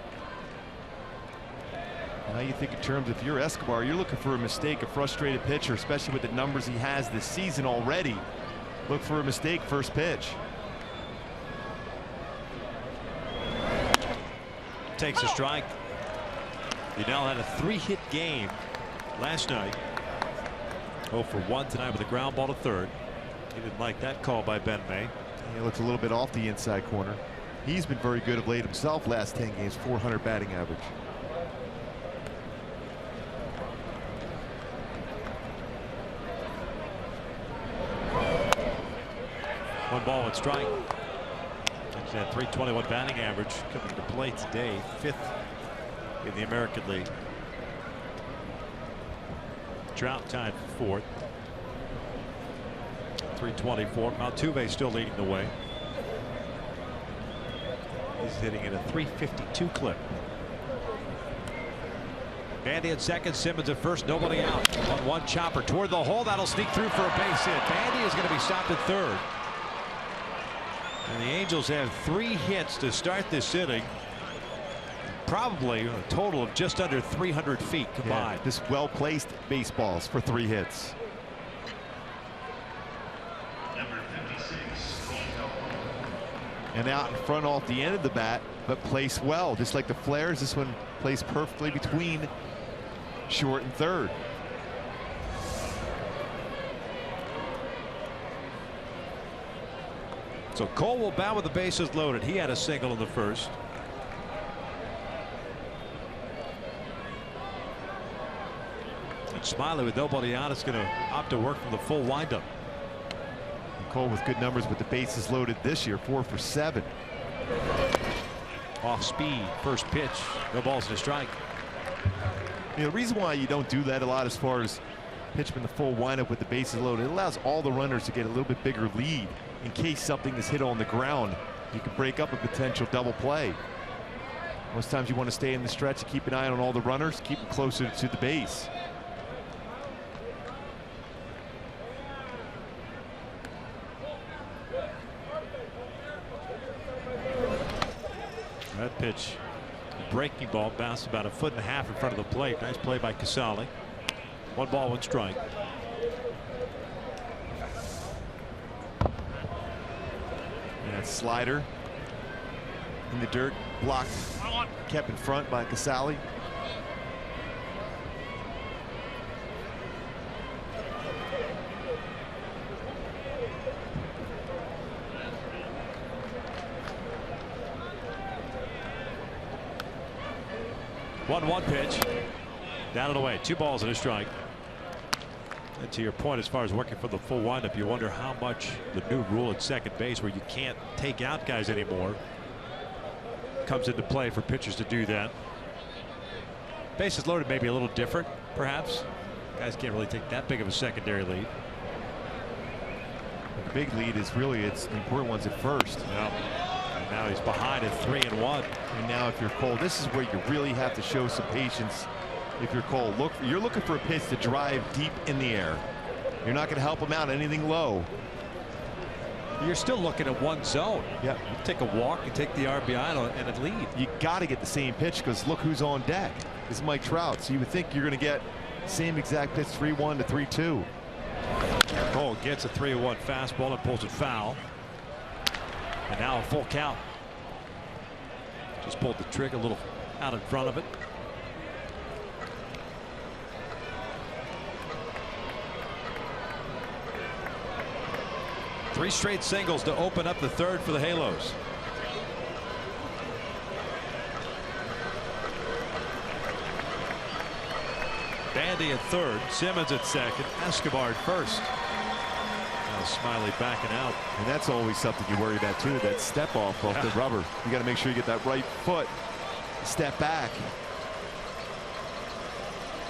Speaker 4: Now you think in terms of your Escobar, you're looking for a mistake, a frustrated pitcher, especially with the numbers he has this season already. Look for a mistake first pitch.
Speaker 5: Takes a strike. Yunel had a 3-hit game last night. 0 for 1 tonight with a ground ball to third. He didn't like that call by Ben May.
Speaker 4: He looks a little bit off the inside corner. He's been very good of late himself. Last 10 games, 400 batting average.
Speaker 5: One ball and strike. He's had 321 batting average coming to play today, 5th in the American League. Trout tied for 4th. 324. Altuve still leading the way. He's hitting at a 352 clip. Bandy at second, Simmons at first, nobody out. 1-1 chopper toward the hole. That'll sneak through for a base hit. Bandy is going to be stopped at third. And the Angels have 3 hits to start this inning. Probably a total of just under 300 feet combined.
Speaker 4: Yeah, just well-placed baseballs for 3 hits.
Speaker 2: Number 56,
Speaker 4: And out in front off the end of the bat, but placed well. Just like the flares, this one placed perfectly between short and third.
Speaker 5: So Cole will bat with the bases loaded. He had a single in the first. And Smiley with nobody out is going to opt to work from the full windup.
Speaker 4: Cole with good numbers with the bases loaded this year, 4 for 7.
Speaker 5: Off speed, first pitch, no balls and a strike.
Speaker 4: You know, the reason why you don't do that a lot as far as pitch from the full windup with the bases loaded, it allows all the runners to get a little bit bigger lead in case something is hit on the ground. You can break up a potential double play. Most times you want to stay in the stretch and keep an eye on all the runners, keep them closer to the base.
Speaker 5: That pitch, breaking ball, bounced about 1.5 feet in front of the plate. Nice play by Casali. 1 ball, 1 strike.
Speaker 4: And that slider in the dirt, blocked, kept in front by Casali.
Speaker 5: One pitch. Down and away. 2 balls and a strike. And to your point, as far as working for the full windup, you wonder how much the new rule at second base, where you can't take out guys anymore, comes into play for pitchers to do that. Bases loaded may be a little different, perhaps. Guys can't really take that big of a secondary lead.
Speaker 4: The big lead is really the important ones at first.
Speaker 5: Yeah. And now he's behind at 3-1.
Speaker 4: And now if you're Cole, this is where you really have to show some patience. If you're Cole, you're looking for a pitch to drive deep in the air. You're not going to help him out anything low.
Speaker 5: You're still looking at one zone.
Speaker 4: Yeah.
Speaker 5: You take a walk, you take the RBI and a lead.
Speaker 4: You got to get the same pitch, because look who's on deck. It's Mike Trout. So you would think you're going to get same exact pitch, 3-1 to 3-2.
Speaker 5: Cole gets a 3-1 fastball and pulls it foul. And now a full count. Just pulled the trigger a little out in front of it. Three straight singles to open up the third for the Halos. Bandy at third, Simmons at second, Escobar at first. Now Smiley backing out.
Speaker 4: And that's always something you worry about too, that step off the rubber. You got to make sure you get that right foot, step back.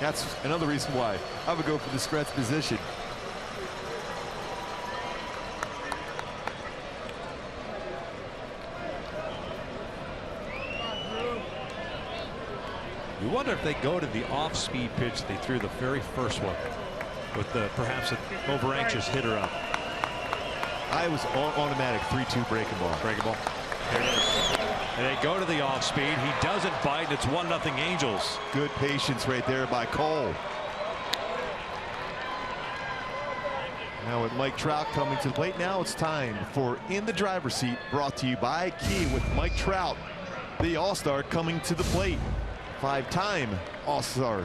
Speaker 4: That's another reason why I would go for the stretch position.
Speaker 5: You wonder if they go to the off-speed pitch they threw the very first one, with perhaps an over-anxious hitter up.
Speaker 4: I was automatic 3-2 breaking ball.
Speaker 5: Breaking ball. There it is. And they go to the off-speed. He doesn't bite, and it's 1-0 Angels.
Speaker 4: Good patience right there by Cole. Now with Mike Trout coming to the plate, now it's time for In the Driver's Seat, brought to you by Key, with Mike Trout, the All-Star, coming to the plate. Five-time All-Star.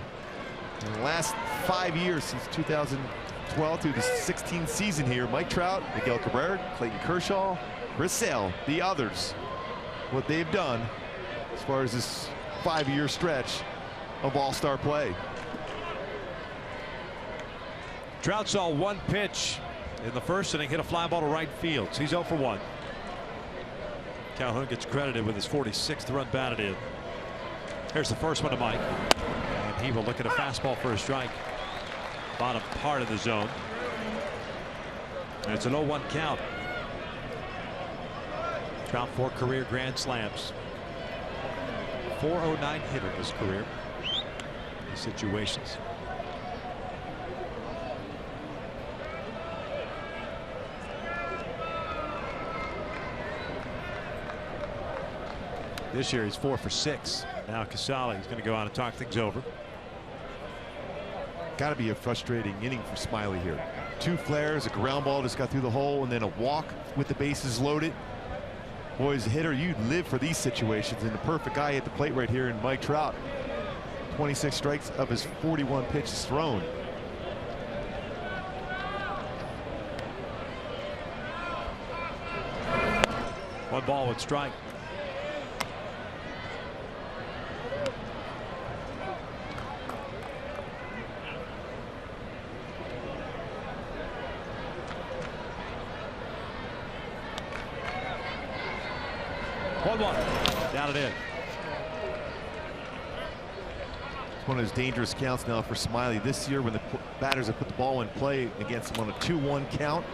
Speaker 4: In the last 5 years, since 2012 through the 16th season here, Mike Trout, Miguel Cabrera, Clayton Kershaw, Chris Sale, the others, what they've done as far as this 5-year stretch of All-Star play.
Speaker 5: Trout saw one pitch in the first inning, hit a fly ball to right field. So he's 0 for 1. Calhoun gets credited with his 46th run batted in. Here's the first one to Mike, and he will look at a fastball for a strike. Bottom part of the zone. And it's an 0-1 count. Trout 4 career grand slams. 409 hitter in his career. These situations. This year he's 4 for 6. Now Casale is going to go out and talk things over.
Speaker 4: Got to be a frustrating inning for Smiley here. 2 flares, a ground ball just got through the hole, and then a walk with the bases loaded. Boy, as a hitter, you live for these situations, and the perfect guy at the plate right here in Mike Trout. 26 strikes of his 41 pitches thrown.
Speaker 5: One ball would strike. Down and in.
Speaker 4: It's one of those dangerous counts now for Smiley this year, when the batters have put the ball in play against him on a 2-1 count.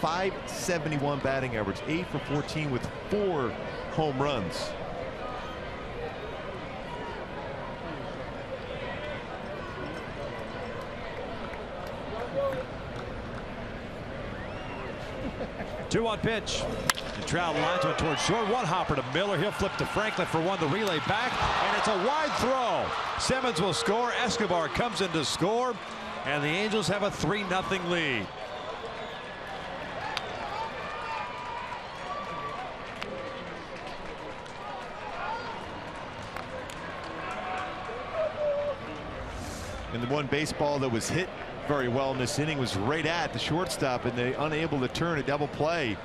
Speaker 4: 571 batting average, 8 for 14 with 4 home runs.
Speaker 5: Two-one pitch. And Trout lines one towards short. One hopper to Miller. He'll flip to Franklin for one. The relay back, and it's a wide throw. Simmons will score. Escobar comes in to score, and the Angels have a 3-0 lead.
Speaker 4: And the one baseball that was hit very well in this inning was right at the shortstop, and they unable to turn a double play.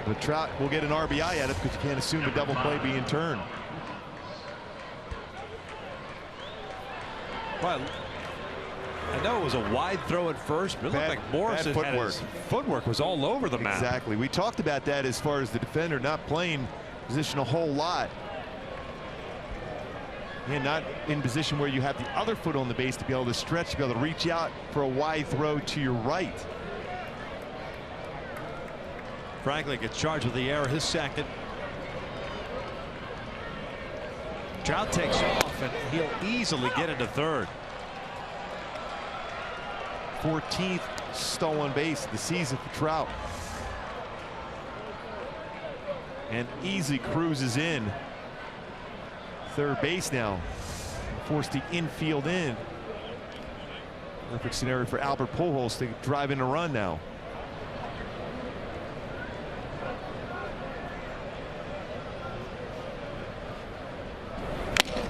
Speaker 4: But Trout will get an RBI at it, because you can't assume a double play being turned.
Speaker 5: Well, I know it was a wide throw at first, but it looked like Morrison had his footwork was all over the map.
Speaker 4: Exactly. We talked about that as far as the defender not playing position a whole lot. And not in position where you have the other foot on the base to be able to stretch, to be able to reach out for a wide throw to your right.
Speaker 5: Franklin gets charged with the error, his second. Trout takes off, and he'll easily get into third.
Speaker 4: 14th stolen base of the season for Trout. And easily cruises in third base now. Forced the infield in. Perfect scenario for Albert Pujols to drive in a run now.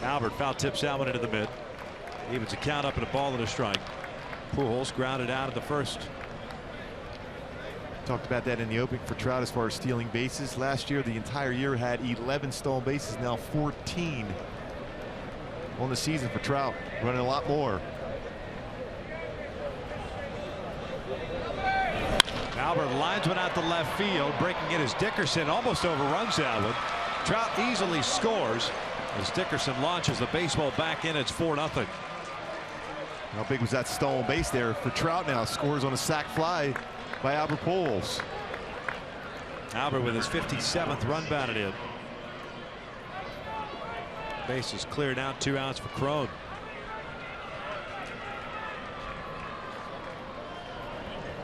Speaker 5: Albert foul tips that one into the mid. Evens a count up and a ball and a strike. Pujols grounded out at the first.
Speaker 4: Talked about that in the opening for Trout as far as stealing bases. Last year, the entire year had 11 stolen bases, now 14 on the season for Trout, running a lot more.
Speaker 5: Albert lines one out to left field, breaking it as Dickerson almost overruns that one. Trout easily scores as Dickerson launches the baseball back in. It's 4-0.
Speaker 4: How big was that stolen base there for Trout now? Scores on a sac fly by Albert Pujols.
Speaker 5: Albert with his 57th run batted in. Base is cleared out, 2 outs for Cron.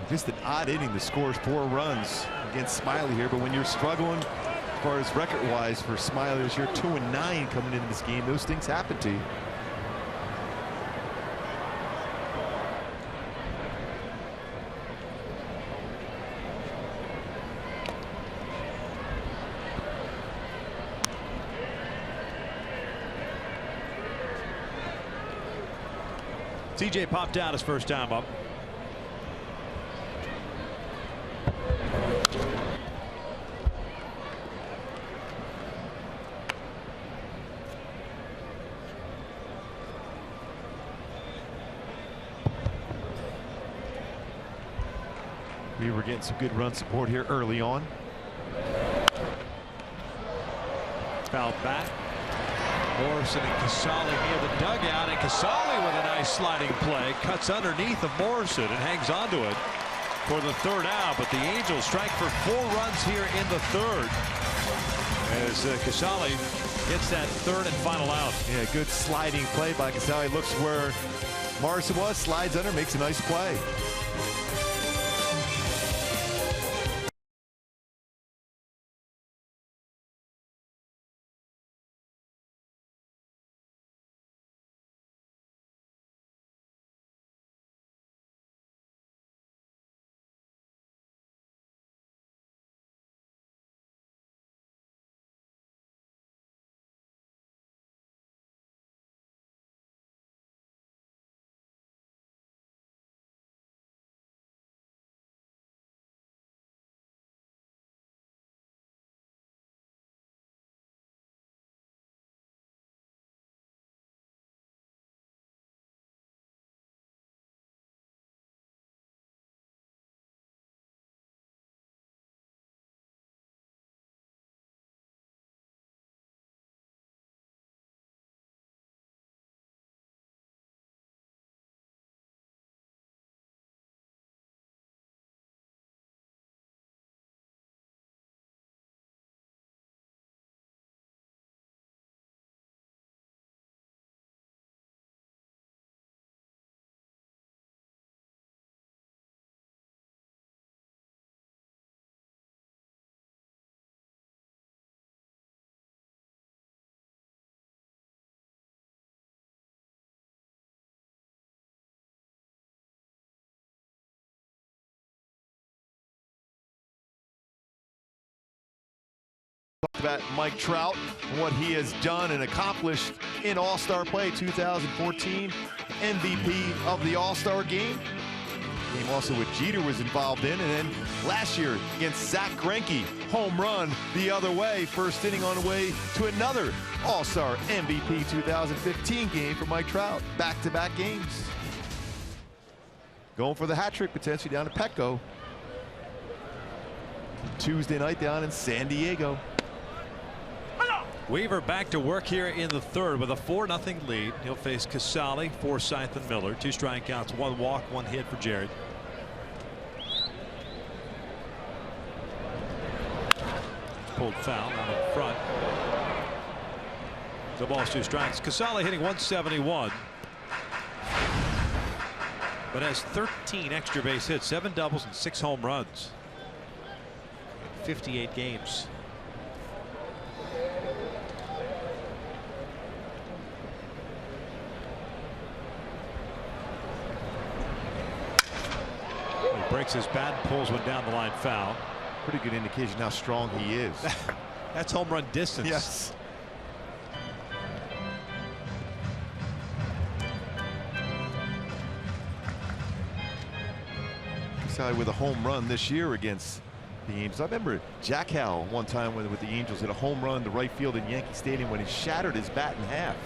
Speaker 4: Just an odd inning to score 4 runs against Smiley here, but when you're struggling as far as record-wise for Smiley this year, 2-9 coming into this game, those things happen to you.
Speaker 5: TJ popped out his first time up.
Speaker 4: We were getting some good run support here early on.
Speaker 5: Fouled back. Morrison and Casali near the dugout, and Casali with a nice sliding play cuts underneath of Morrison and hangs onto it for the third out. But the Angels strike for 4 runs here in the third as Casali gets that third and final out.
Speaker 4: Yeah, good sliding play by Casali. Looks where Morrison was, slides under, makes a nice play. About Mike Trout and what he has done and accomplished in All-Star play 2014, MVP of the All-Star game. Game also what Jeter was involved in, and then last year against Zach Greinke, home run the other way, first inning on the way to another All-Star MVP 2015 game for Mike Trout. Back-to-back games.
Speaker 6: going for the hat trick potentially down at Petco. Tuesday night down in San Diego.
Speaker 5: Weaver back to work here in the third with a 4-0 lead. He'll face Casale, Forsythe, and Miller. 2 strikeouts, 1 walk, 1 hit for Jared. Pulled foul out in front. The ball's 2 strikes. Casale hitting 171. But has 13 extra base hits, 7 doubles and 6 home runs. 58 games. He breaks his bat and pulls one down the line foul.
Speaker 6: Pretty good indication how strong he is.
Speaker 5: That's home run distance.
Speaker 6: Yes. Casale with a home run this year against the Angels. I remember Jack Howell one time with the Angels hit a home run to right field in Yankee Stadium when he shattered his bat in half.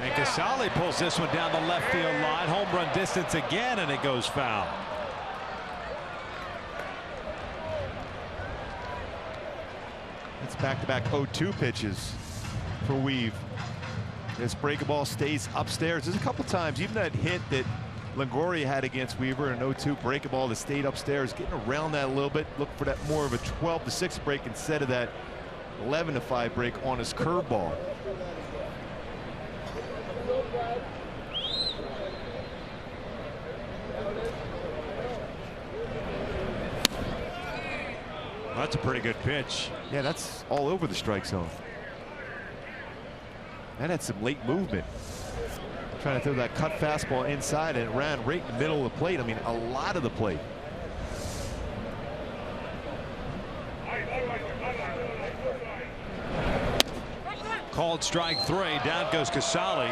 Speaker 5: And Casale pulls this one down the left field line. Home run distance again, and it goes foul.
Speaker 6: It's back-to-back 0-2 pitches for Weave. This breaking ball stays upstairs. There's a couple times, even that hit that Longoria had against Weaver, an 0-2 breaking ball that stayed upstairs, getting around that a little bit, looking for that more of a 12-6 break instead of that 11-5 break on his curveball.
Speaker 5: That's a pretty good pitch.
Speaker 6: Yeah, that's all over the strike zone. That had some late movement. Trying to throw that cut fastball inside, and it ran right in the middle of the plate. I mean, a lot of the plate.
Speaker 5: Called strike 3. Down goes Casale.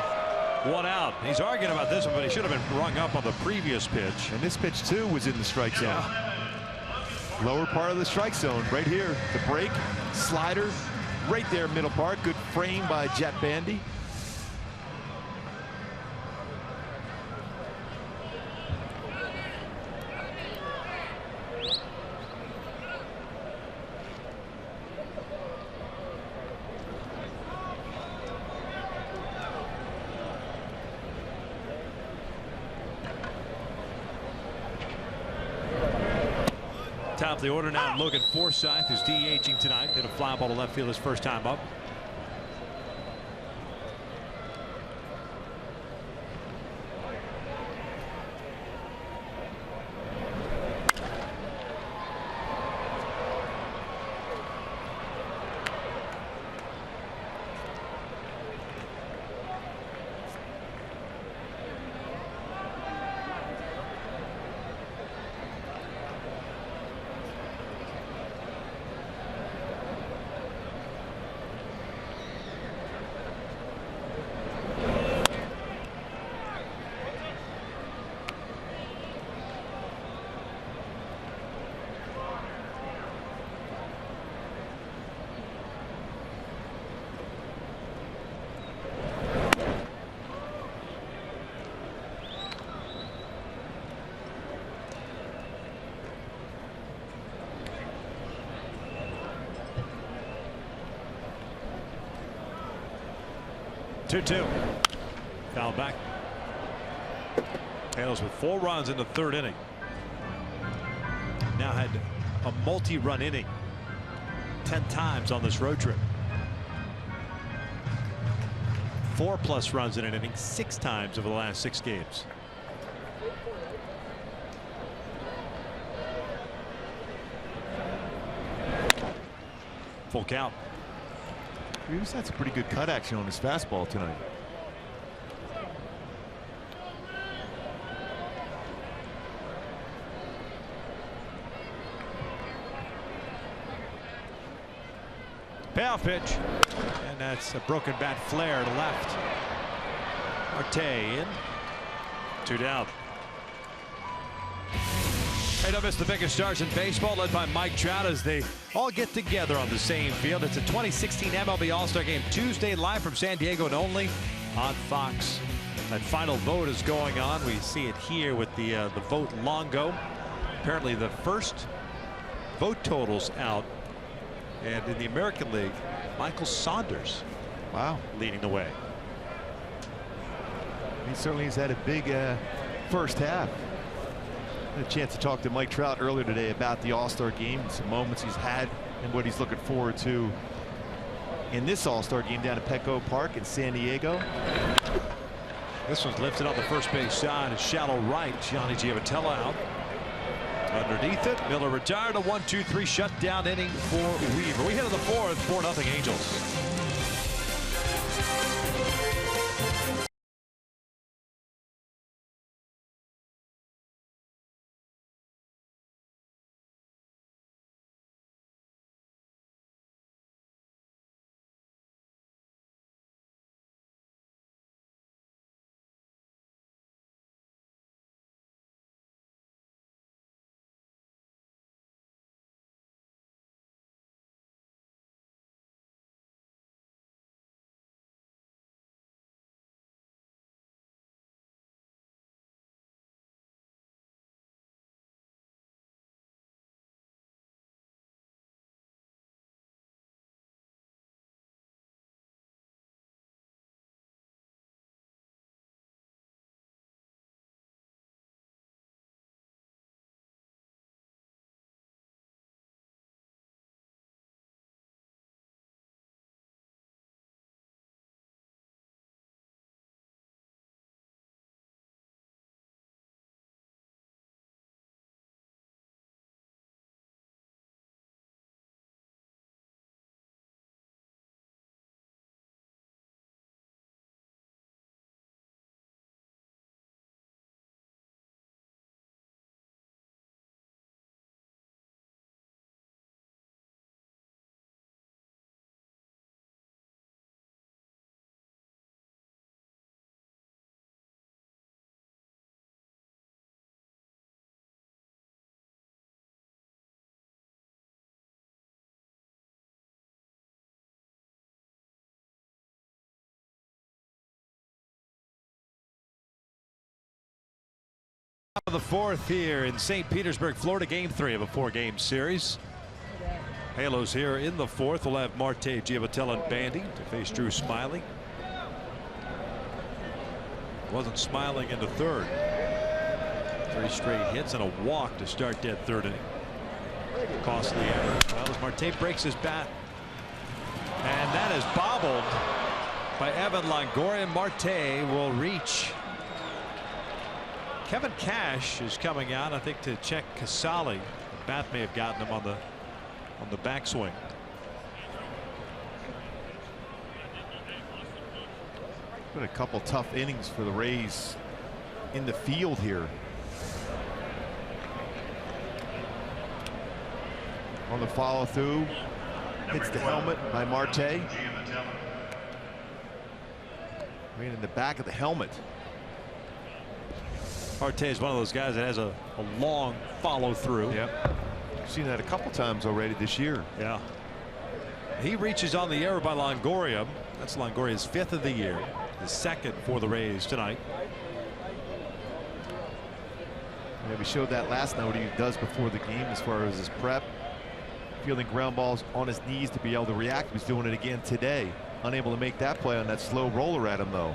Speaker 5: 1 out. He's arguing about this one, but he should have been rung up on the previous pitch.
Speaker 6: And this pitch, too, was in the strike zone. Lower part of the strike zone right here. The break, slider, right there, middle part. Good frame by Jet Bandy.
Speaker 5: Top of the order now, Logan Forsythe, who's DHing tonight. Hit a fly ball to left field his first time up. Two. Foul back. Halos with 4 runs in the 3rd inning. Now had a multi-run inning 10 times on this road trip. 4+ runs in an inning 6 times over the last 6 games. Full count.
Speaker 6: Reeves had some pretty good cut action on his fastball tonight.
Speaker 5: Payoff pitch, and that's a broken bat flare to left. Marte in, 2 down. Hey, don't miss the biggest stars in baseball, led by Mike Trout, as they all get together on the same field. It's a 2016 MLB All-Star Game Tuesday, live from San Diego, and only on Fox. That final vote is going on. We see it here with the vote Longo. Apparently the first vote totals out, and in the American League, Michael Saunders,
Speaker 6: wow,
Speaker 5: leading the way.
Speaker 6: He certainly has had a big first half. I had a chance to talk to Mike Trout earlier today about the All-Star game and some moments he's had and what he's looking forward to in this All-Star game down at Petco Park in San Diego.
Speaker 5: This one's lifted on the first base side. It's shallow right. Johnny Giavotella out. Underneath it, Miller retired. A 1-2-3 shutdown inning for Weaver. We head to the fourth, 4-0 Angels. Of the fourth here in St. Petersburg, Florida, game 3 of a 4-game series. Halos here in the fourth. We'll have Marte, Giavotella, and Bandy to face Drew Smyly. Wasn't Smiling in the third. 3 straight hits and a walk to start that third inning. Costly error. Well, as Marte breaks his bat, and that is bobbled by Evan Longoria. Marte will reach. Kevin Cash is coming out, I think, to check Casali. The bat may have gotten him on the backswing.
Speaker 6: Been a couple tough innings for the Rays in the field here. On the follow through, hits the helmet by Marte. Right in the back of the helmet.
Speaker 5: Marte is one of those guys that has a long follow through.
Speaker 6: Yep. I've seen that a couple times already this year.
Speaker 5: Yeah. He reaches on the error by Longoria. That's Longoria's 5th of the year. The 2nd for the Rays tonight.
Speaker 6: Yeah, we showed that last night what he does before the game as far as his prep. Fielding ground balls on his knees to be able to react. He's doing it again today. Unable to make that play on that slow roller at him though.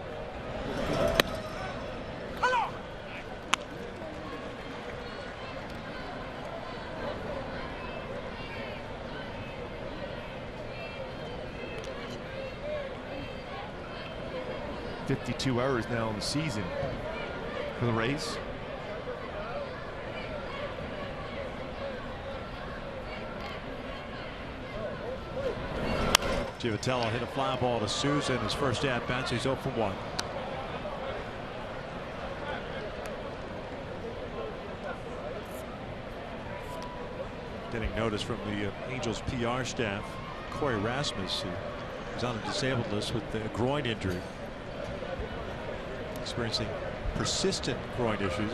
Speaker 6: .52 errors now in the season for the Rays.
Speaker 5: Giavotella hit a fly ball to Souza in his first at-bat. He's 0 for 1. Getting notice from the Angels PR staff. Corey Rasmus, who is on the disabled list with the groin injury. Experiencing persistent groin issues.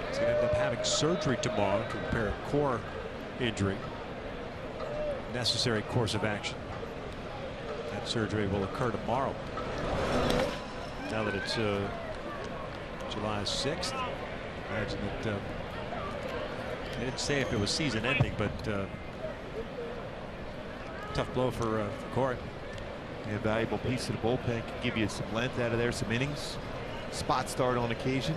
Speaker 5: He's going to end up having surgery tomorrow to repair a core injury. Necessary course of action. That surgery will occur tomorrow. Now that it's July 6th, imagine that they didn't say if it was season ending, but tough blow for Court.
Speaker 6: A valuable piece of the bullpen can give you some length out of there, some innings, spot start on occasion.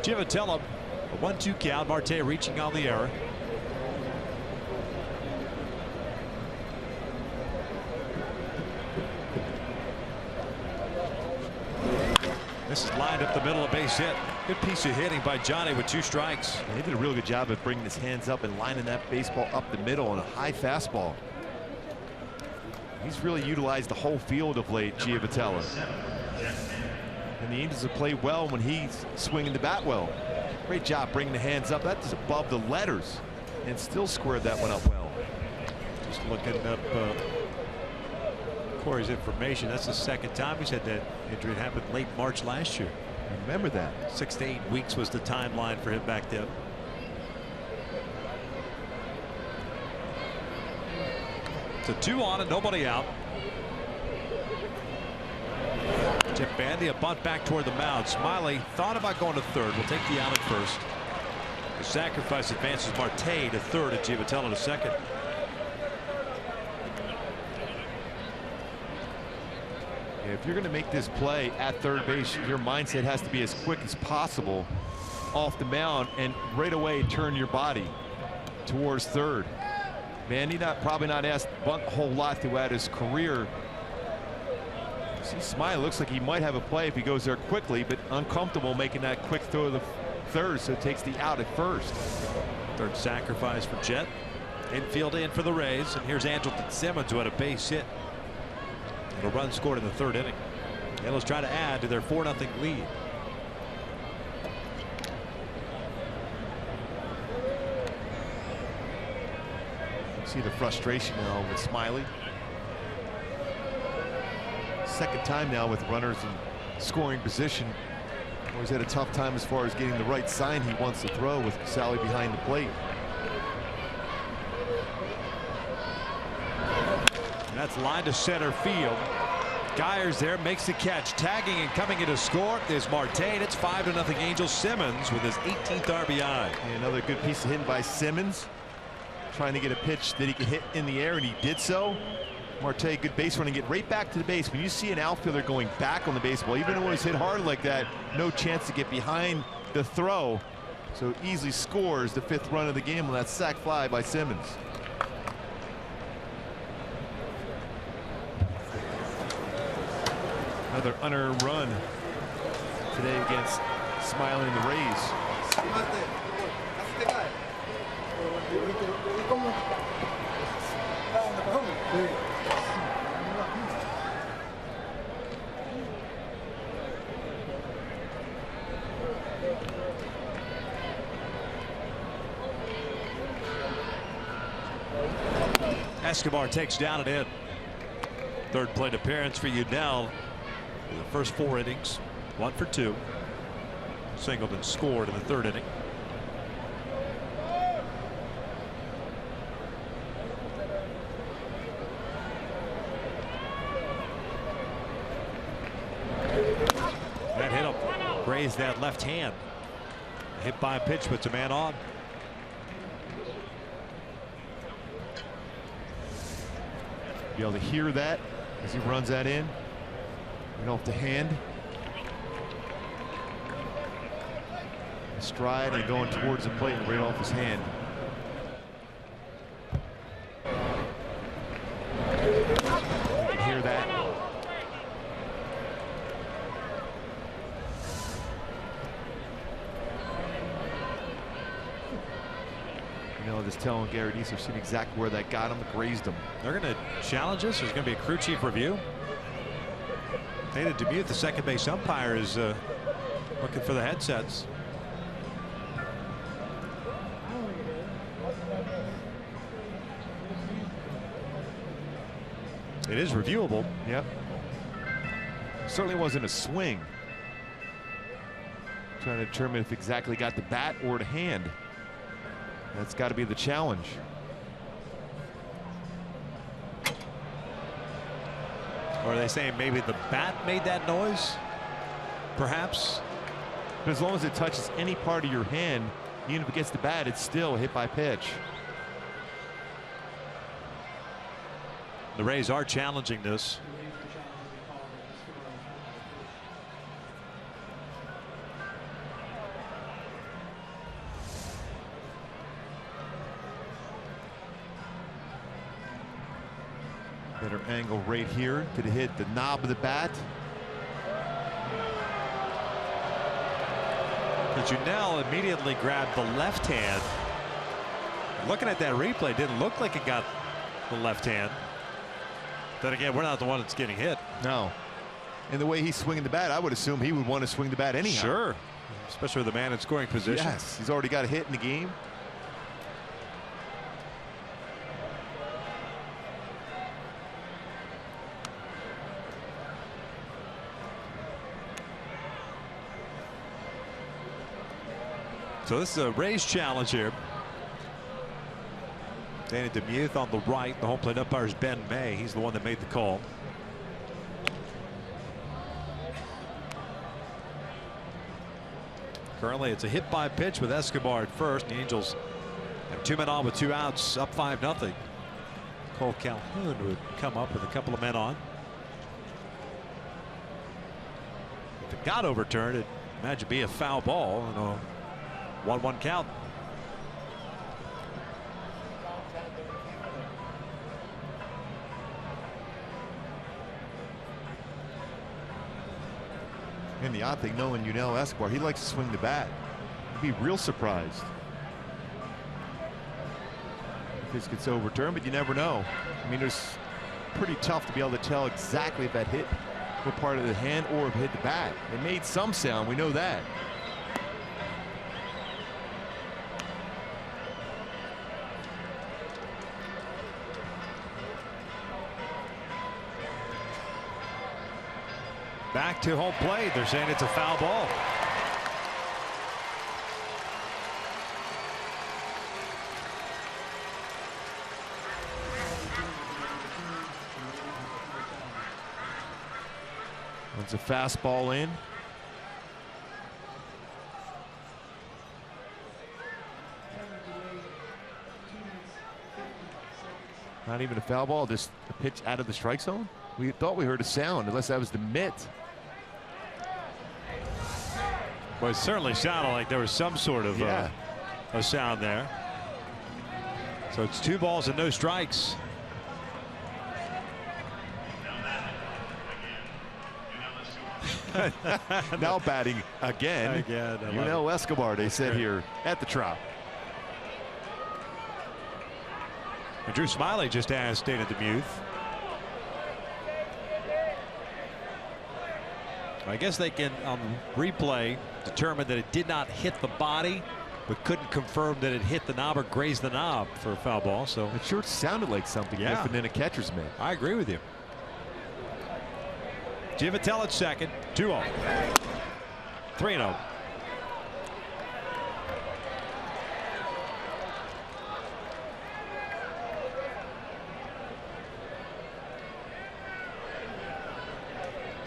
Speaker 5: Givatello, a 1-2 count. Marte reaching on the error. This is lined up the middle, a base hit. Good piece of hitting by Johnny with 2 strikes.
Speaker 6: He did a real good job of bringing his hands up and lining that baseball up the middle on a high fastball. He's really utilized the whole field of late, Givatello. And the Angels have played well when he's swinging the bat well. Great job bringing the hands up. That's above the letters and still squared that one up well.
Speaker 5: Just looking up Corey's information. That's the second time he's had that injury. It happened late March last year.
Speaker 6: Remember that.
Speaker 5: 6 to 8 weeks was the timeline for him back then. So 2 on and nobody out. Jeff Bandy, a bunt back toward the mound. Smiley thought about going to third. We'll take the out at first. The sacrifice advances Marte to third and Givatello to second.
Speaker 6: Yeah, if you're going to make this play at third base, your mindset has to be as quick as possible off the mound and right away turn your body towards third. Bandy probably not asked bunt a whole lot throughout his career. See, Smiley looks like he might have a play if he goes there quickly, but uncomfortable making that quick throw to the third, so it takes the out at first.
Speaker 5: Third sacrifice for Jet. Infield in for the Rays, and here's Andrelton Simmons, who had a base hit. And a run scored in the 3rd inning. Yellows try to add to their 4-0 lead.
Speaker 6: See the frustration now with Smiley. Second time now with runners in scoring position. Always had a tough time as far as getting the right sign he wants to throw with Sally behind the plate.
Speaker 5: And that's lined to center field. Geyers there, makes the catch. Tagging and coming in to score is Marte. It's 5-0 Angels. Simmons with his 18th RBI.
Speaker 6: And another good piece of hitting by Simmons. Trying to get a pitch that he could hit in the air, and he did so. Marte, good base running, get right back to the base. When you see an outfielder going back on the baseball, even when it's hit hard like that, no chance to get behind the throw. So easily scores the 5th run of the game on that sac fly by Simmons. Another unearned run today against Smiley and the Rays.
Speaker 5: Escobar takes down and in. 3rd plate appearance for Udell in the first 4 innings. 1 for 2. Singleton scored in the 3rd inning. That hit him. Grazed that left hand. Hit by a pitch, puts a man on.
Speaker 6: Be able to hear that as he runs that in. Right off the hand. Stride and going towards the plate and right off his hand. You can hear that. You know, this telling Gary Deeser seen exactly where that got him, grazed him.
Speaker 5: They're going to challenge us. There's going to be a crew chief review. Dana Demuth, the second base umpire, is looking for the headsets. It is reviewable.
Speaker 6: Yep. Certainly wasn't a swing. Trying to determine if exactly got the bat or the hand. That's got to be the challenge.
Speaker 5: Or are they saying maybe the bat made that noise? Perhaps.
Speaker 6: But as long as it touches any part of your hand, even if it gets the bat, it's still a hit by pitch.
Speaker 5: The Rays are challenging this.
Speaker 6: Better angle right here. Did it hit the knob of the bat?
Speaker 5: But Junell immediately grabbed the left hand. Looking at that replay, it didn't look like it got the left hand. Then again, we're not the one that's getting hit.
Speaker 6: No. And the way he's swinging the bat, I would assume he would want to swing the bat anyhow.
Speaker 5: Sure. Especially with the man in scoring position.
Speaker 6: Yes, he's already got a hit in the game.
Speaker 5: So this is a Rays challenge here. Danny Demuth on the right. The home plate umpire is Ben May. He's the one that made the call. Currently it's a hit by pitch with Escobar at first. The Angels have 2 men on with 2 outs, up 5-0. Cole Calhoun would come up with a couple of men on. If it got overturned, it'd imagine be a foul ball and a 1-1 count.
Speaker 6: And the odd thing, knowing Junell Escobar, he likes to swing the bat. I'd be real surprised if this gets overturned, but you never know. I mean, it's pretty tough to be able to tell exactly if that hit what part of the hand or if it hit the bat. It made some sound, we know that.
Speaker 5: Back to home plate. They're saying it's a foul ball.
Speaker 6: It's a fastball in. Not even a foul ball, just a pitch out of the strike zone. We thought we heard a sound, unless that was the mitt.
Speaker 5: Well, it certainly sounded like there was some sort of a sound there. So it's 2 balls and no strikes.
Speaker 6: Now batting again. Junell Escobar, they said here at the Trop.
Speaker 5: And Drew Smiley just asked Dana Demuth. I guess they can, on replay, determine that it did not hit the body, but couldn't confirm that it hit the knob or grazed the knob for a foul ball. So
Speaker 6: it sure sounded like something different than a catcher's mitt.
Speaker 5: I agree with you. Givatelj second, 2-0. 3-0.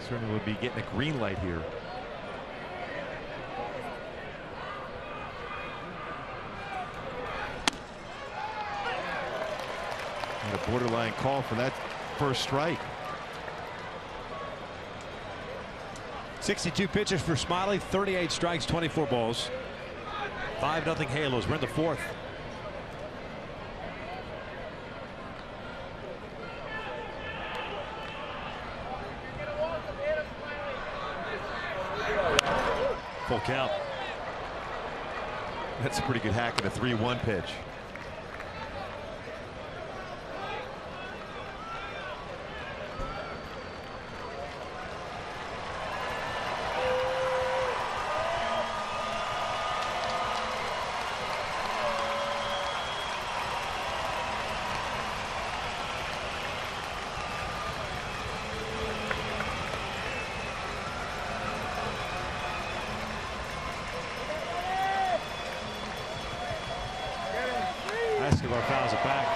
Speaker 6: Certainly would be getting a green light here. And a borderline call for that first strike.
Speaker 5: 62 pitches for Smiley, 38 strikes, 24 balls. 5-0 Halos. We're in the 4th. Full count.
Speaker 6: That's a pretty good hack at a 3-1 pitch.
Speaker 5: Escobar fouls it back.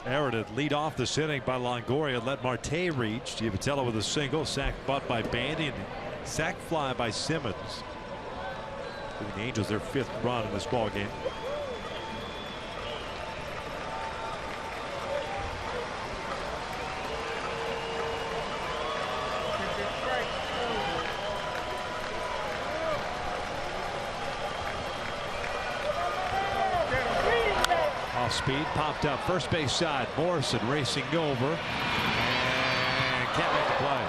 Speaker 5: Error to lead off this inning by Longoria. Let Marte reach. Giavitello with a single. Sac bunt by Bandy. And sac fly by Simmons. Giving the Angels their 5th run in this ball game. Off speed, popped up first base side. Morrison racing over and can't make the play.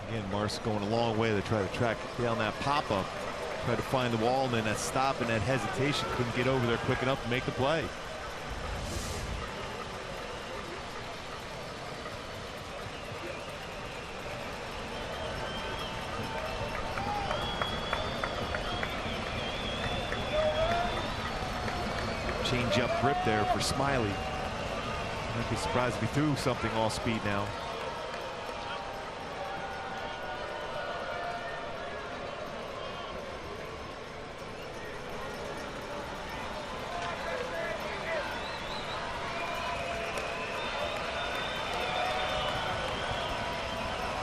Speaker 6: Again, Morris going a long way to try to track down that pop-up. Try to find the wall, and then that stop and that hesitation. Couldn't get over there quick enough to make the play. Change up grip there for Smiley. I'd be surprised if he threw something all speed now.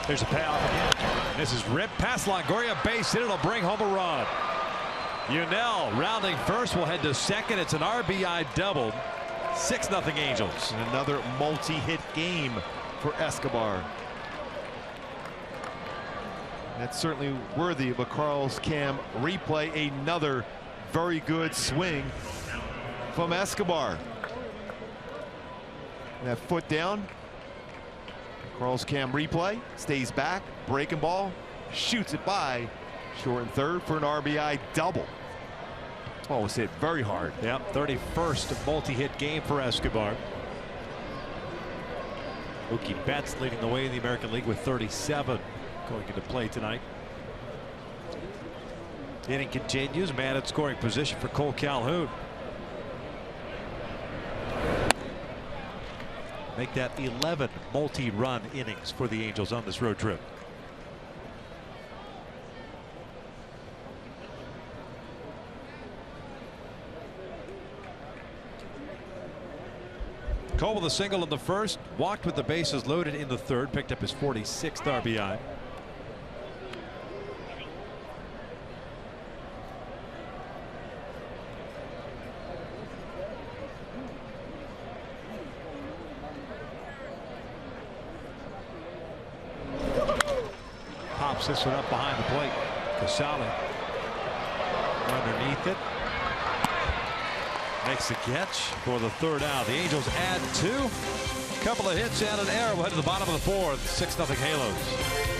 Speaker 5: There's a payoff again. This is ripped past Longoria, base hit. It'll bring home a run. Yunel rounding first, will head to second. It's an RBI double. 6-0 Angels.
Speaker 6: And another multi-hit game for Escobar. That's certainly worthy of a Carlos Cam replay. Another very good swing from Escobar. That foot down. Carlos Cam replay, stays back, breaking ball, shoots it by short and third for an RBI double. Oh, was hit very hard.
Speaker 5: Yep, 31st multi-hit game for Escobar. Mookie Betts leading the way in the American League with 37 going into play tonight. Inning continues, man at scoring position for Cole Calhoun. Make that 11 multi-run innings for the Angels on this road trip. Cole with a single in the first, walked with the bases loaded in the third, picked up his 46th RBI. Pops this one up behind the plate. Casale underneath it. Makes the catch for the third out. The Angels add 2. Couple of hits and an error. We'll head to the bottom of the 4th. 6-0 Halos.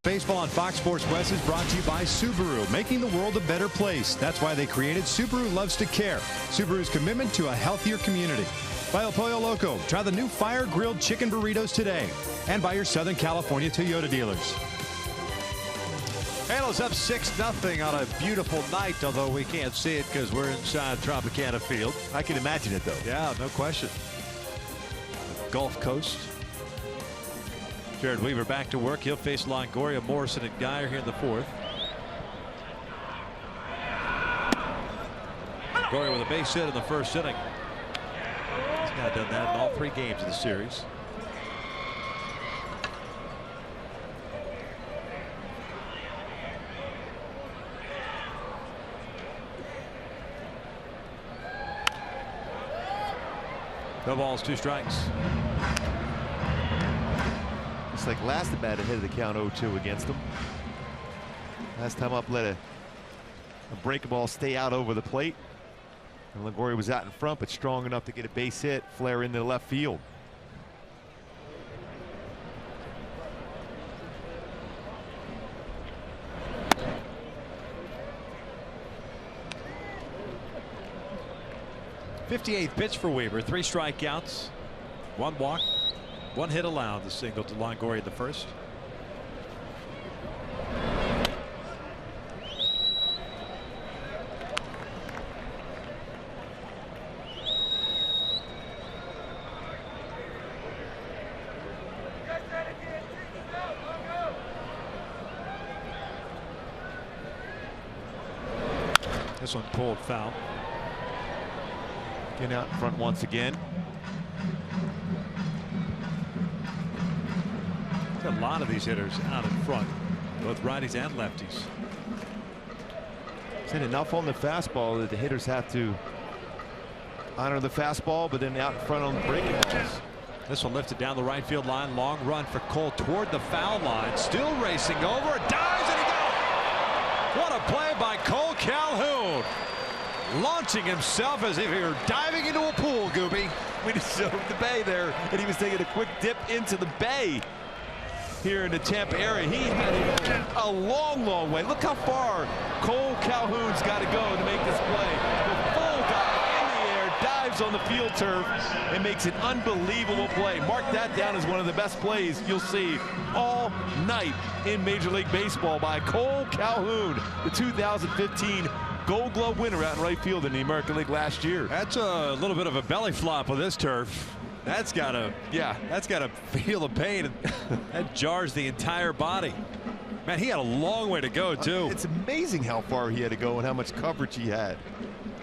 Speaker 3: Baseball on Fox Sports West is brought to you by Subaru, making the world a better place. That's why they created Subaru Loves to Care, Subaru's commitment to a healthier community. By El Pollo Loco, try the new fire-grilled chicken burritos today. And by your Southern California Toyota dealers.
Speaker 5: Halos up 6-0 on a beautiful night, although we can't see it because we're inside Tropicana Field.
Speaker 6: I can imagine it, though.
Speaker 5: Yeah, no question. Gulf Coast. Jared Weaver back to work. He'll face Longoria, Morrison, and Geyer here in the fourth. Longoria with a base hit in the first inning. He's now done that in all 3 games of the series. No balls, 2 strikes.
Speaker 6: It's like last at bat ahead of the count 0-2 against him. Last time up, let a breaking ball stay out over the plate. And Longoria was out in front, but strong enough to get a base hit, flare into the left field.
Speaker 5: '58th pitch for Weaver. 3 strikeouts, 1 walk, 1 hit allowed. The single to Longoria in the first. This one pulled foul.
Speaker 6: Getting out in front once again.
Speaker 5: A lot of these hitters out in front, both righties and lefties.
Speaker 6: It's enough on the fastball that the hitters have to honor the fastball, but then out in front on the breaking balls.
Speaker 5: This one lifted down the right field line. Long run for Cole toward the foul line. Still racing over. Dives and he goes. What a play by Cole Calhoun. Launching himself as if he were diving into a pool, Gooby.
Speaker 6: We just showed the bay there, and he was taking a quick dip into the bay here in the Tampa area. He had to go a long, long way. Look how far Cole Calhoun's got to go to make this play. The full dive in the air, dives on the field turf, and makes an unbelievable play. Mark that down as one of the best plays you'll see all night in Major League Baseball by Cole Calhoun, the 2015 Gold Glove winner out in right field in the American League last year.
Speaker 5: That's a little bit of a belly flop on this turf. That's gotta feel the pain. That jars the entire body. Man, he had a long way to go too.
Speaker 6: It's amazing how far he had to go and how much coverage he had.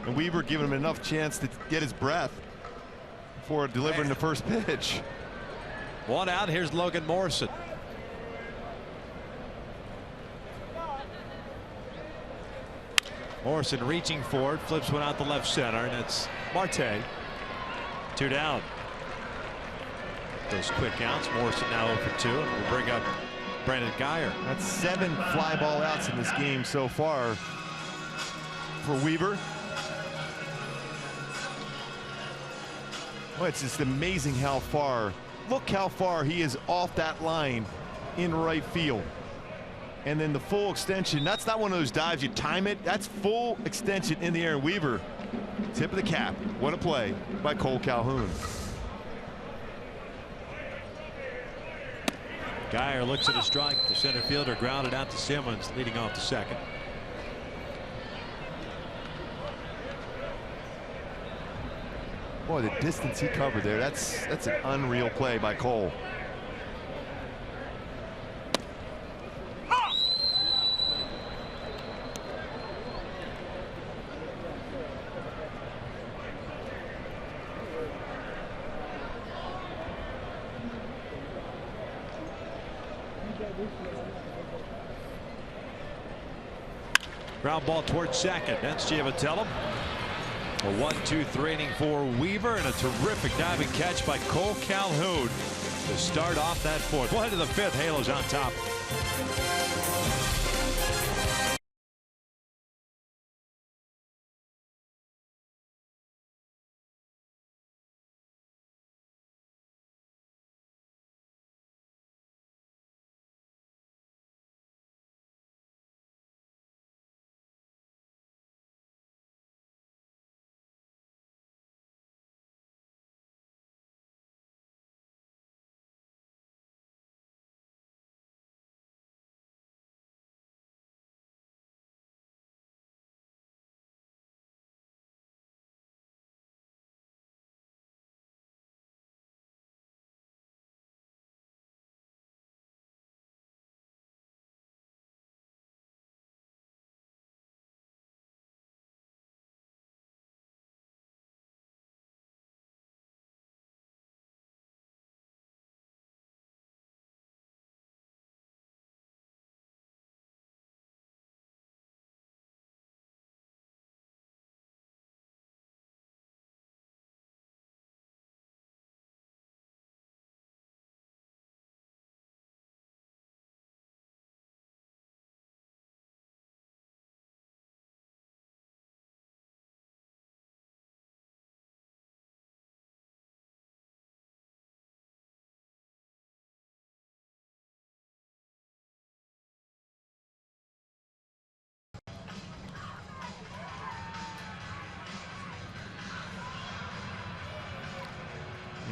Speaker 6: And Weaver giving him enough chance to get his breath before delivering the first pitch.
Speaker 5: 1 out. Here's Logan Morrison. Morrison reaching for it, flips one out the left center, and it's Marte. 2 down. Those quick outs. Morrison now 0 for 2, and we'll bring up Brandon Geyer.
Speaker 6: That's 7 fly ball outs in this game so far for Weaver. Well, it's just amazing how far. Look how far he is off that line in right field. And then the full extension. That's not one of those dives you time it. That's full extension in the air. And Weaver, tip of the cap. What a play by Cole Calhoun.
Speaker 5: Geyer looks at a strike. The center fielder grounded out to Simmons, leading off to second.
Speaker 6: Boy, the distance he covered there, that's an unreal play by Cole.
Speaker 5: Ground ball towards second. That's Giavatello. A 1-2-3 inning for Weaver, and a terrific diving catch by Cole Calhoun to start off that fourth. We'll head to the fifth. Halos on top.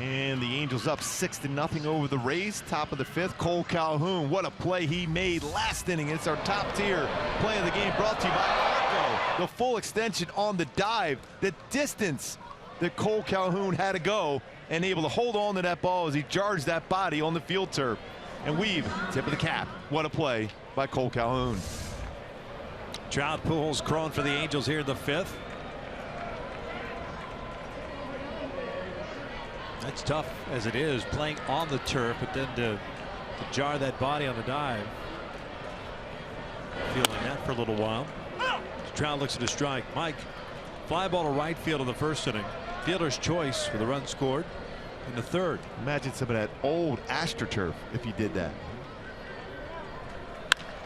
Speaker 6: And the Angels up 6-0 over the Rays. Top of the 5th. Cole Calhoun, what a play he made last inning. It's our top tier play of the game, brought to you by Arco. The full extension on the dive. The distance that Cole Calhoun had to go, and able to hold on to that ball as he charged that body on the field turf. And Weave, tip of the cap. What a play by Cole Calhoun.
Speaker 5: Trout, Pujols, Cron for the Angels here in the 5th. That's tough as it is, playing on the turf, but then to jar that body on the dive. Feeling that for a little while. Trout looks at a strike. Mike, fly ball to right field in the 1st inning. Fielder's choice with a run scored in the 3rd.
Speaker 6: Imagine some of that old AstroTurf if you did that.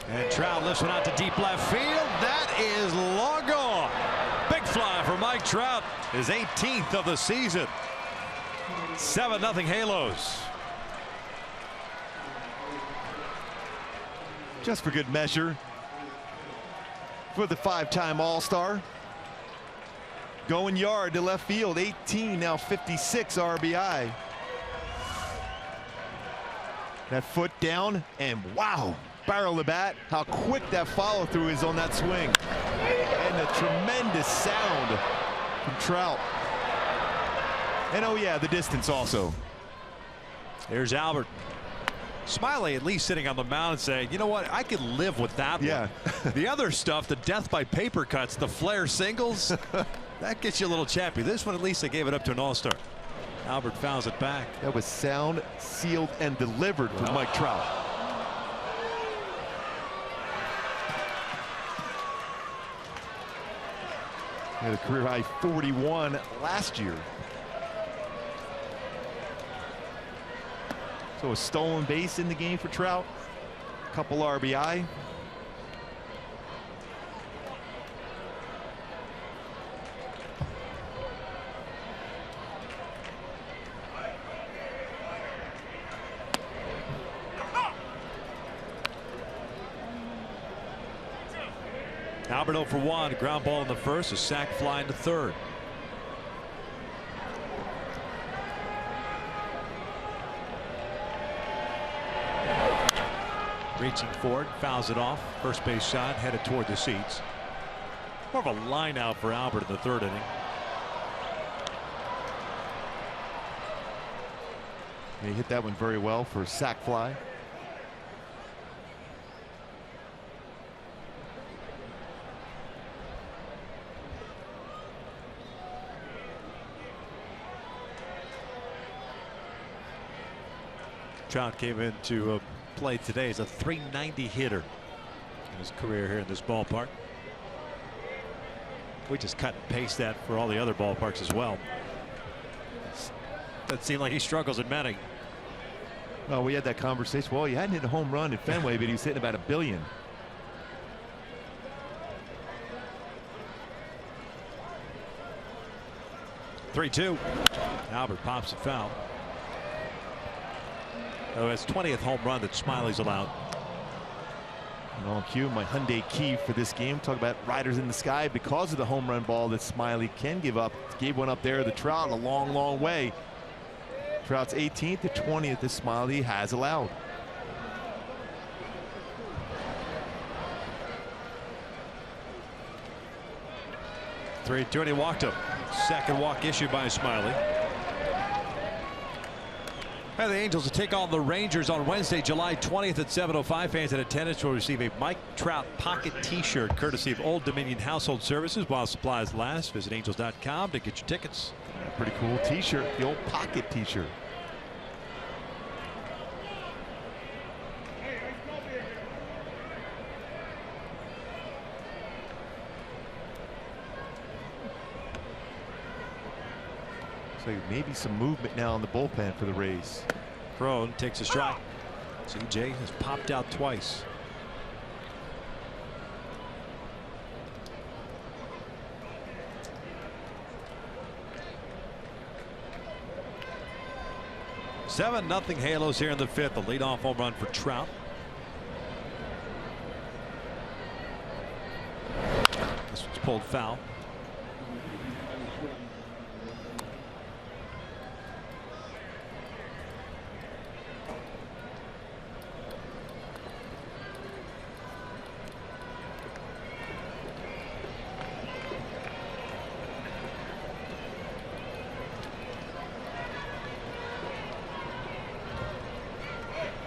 Speaker 5: And Trout lifts one out to deep left field. That is long gone. Big fly for Mike Trout, his 18th of the season. 7-0 Halos.
Speaker 6: Just for good measure, for the 5-time All-Star, going yard to left field, 18, now 56 RBI. That foot down, and wow, barrel the bat. How quick that follow through is on that swing, and a tremendous sound from Trout. And oh yeah, the distance also.
Speaker 5: Here's Albert. Smiley at least sitting on the mound and saying, you know what, I can live with that
Speaker 6: one.
Speaker 5: The other stuff, the death by paper cuts, the flare singles, that gets you a little chappy. This one, at least they gave it up to an All-Star. Albert fouls it back.
Speaker 6: That was sound, sealed, and delivered for Mike Trout. He had a career high 41 last year. So a stolen base in the game for Trout. A couple RBI.
Speaker 5: Albert 0 for 1, ground ball in the 1st, a sac fly in the 3rd. Reaching forward, fouls it off. First base shot headed toward the seats. More of a line out for Albert in the 3rd inning.
Speaker 6: He hit that one very well for a sac fly.
Speaker 5: Trout came into play today as a .390 hitter in his career here in this ballpark. We just cut and paste that for all the other ballparks as well. Doesn't seem like he struggles at many.
Speaker 6: Well, we had that conversation. Well, he hadn't hit a home run in Fenway, but he was hitting about $1 billion.
Speaker 5: (3-2). Albert pops a foul. Oh, his 20th home run that Smiley's allowed.
Speaker 6: And on cue, my Hyundai Key for this game. Talk about riders in the sky because of the home run ball that Smiley can give up. Gave one up there to Trout a long, long way. Trout's 18th to 20th that Smiley has allowed.
Speaker 5: (3-2) and he walked him. Second walk issued by Smiley. And the Angels will take on the Rangers on Wednesday, July 20th at 7:05. Fans in attendance will receive a Mike Trout pocket T-shirt courtesy of Old Dominion Household Services while supplies last. Visit Angels.com to get your tickets.
Speaker 6: Yeah, pretty cool T-shirt, the old pocket T-shirt. So maybe some movement now in the bullpen for the Rays.
Speaker 5: Cron takes a strike. CJ has popped out twice. (7-0) Halos here in the 5th. The leadoff home run for Trout. This one's pulled foul.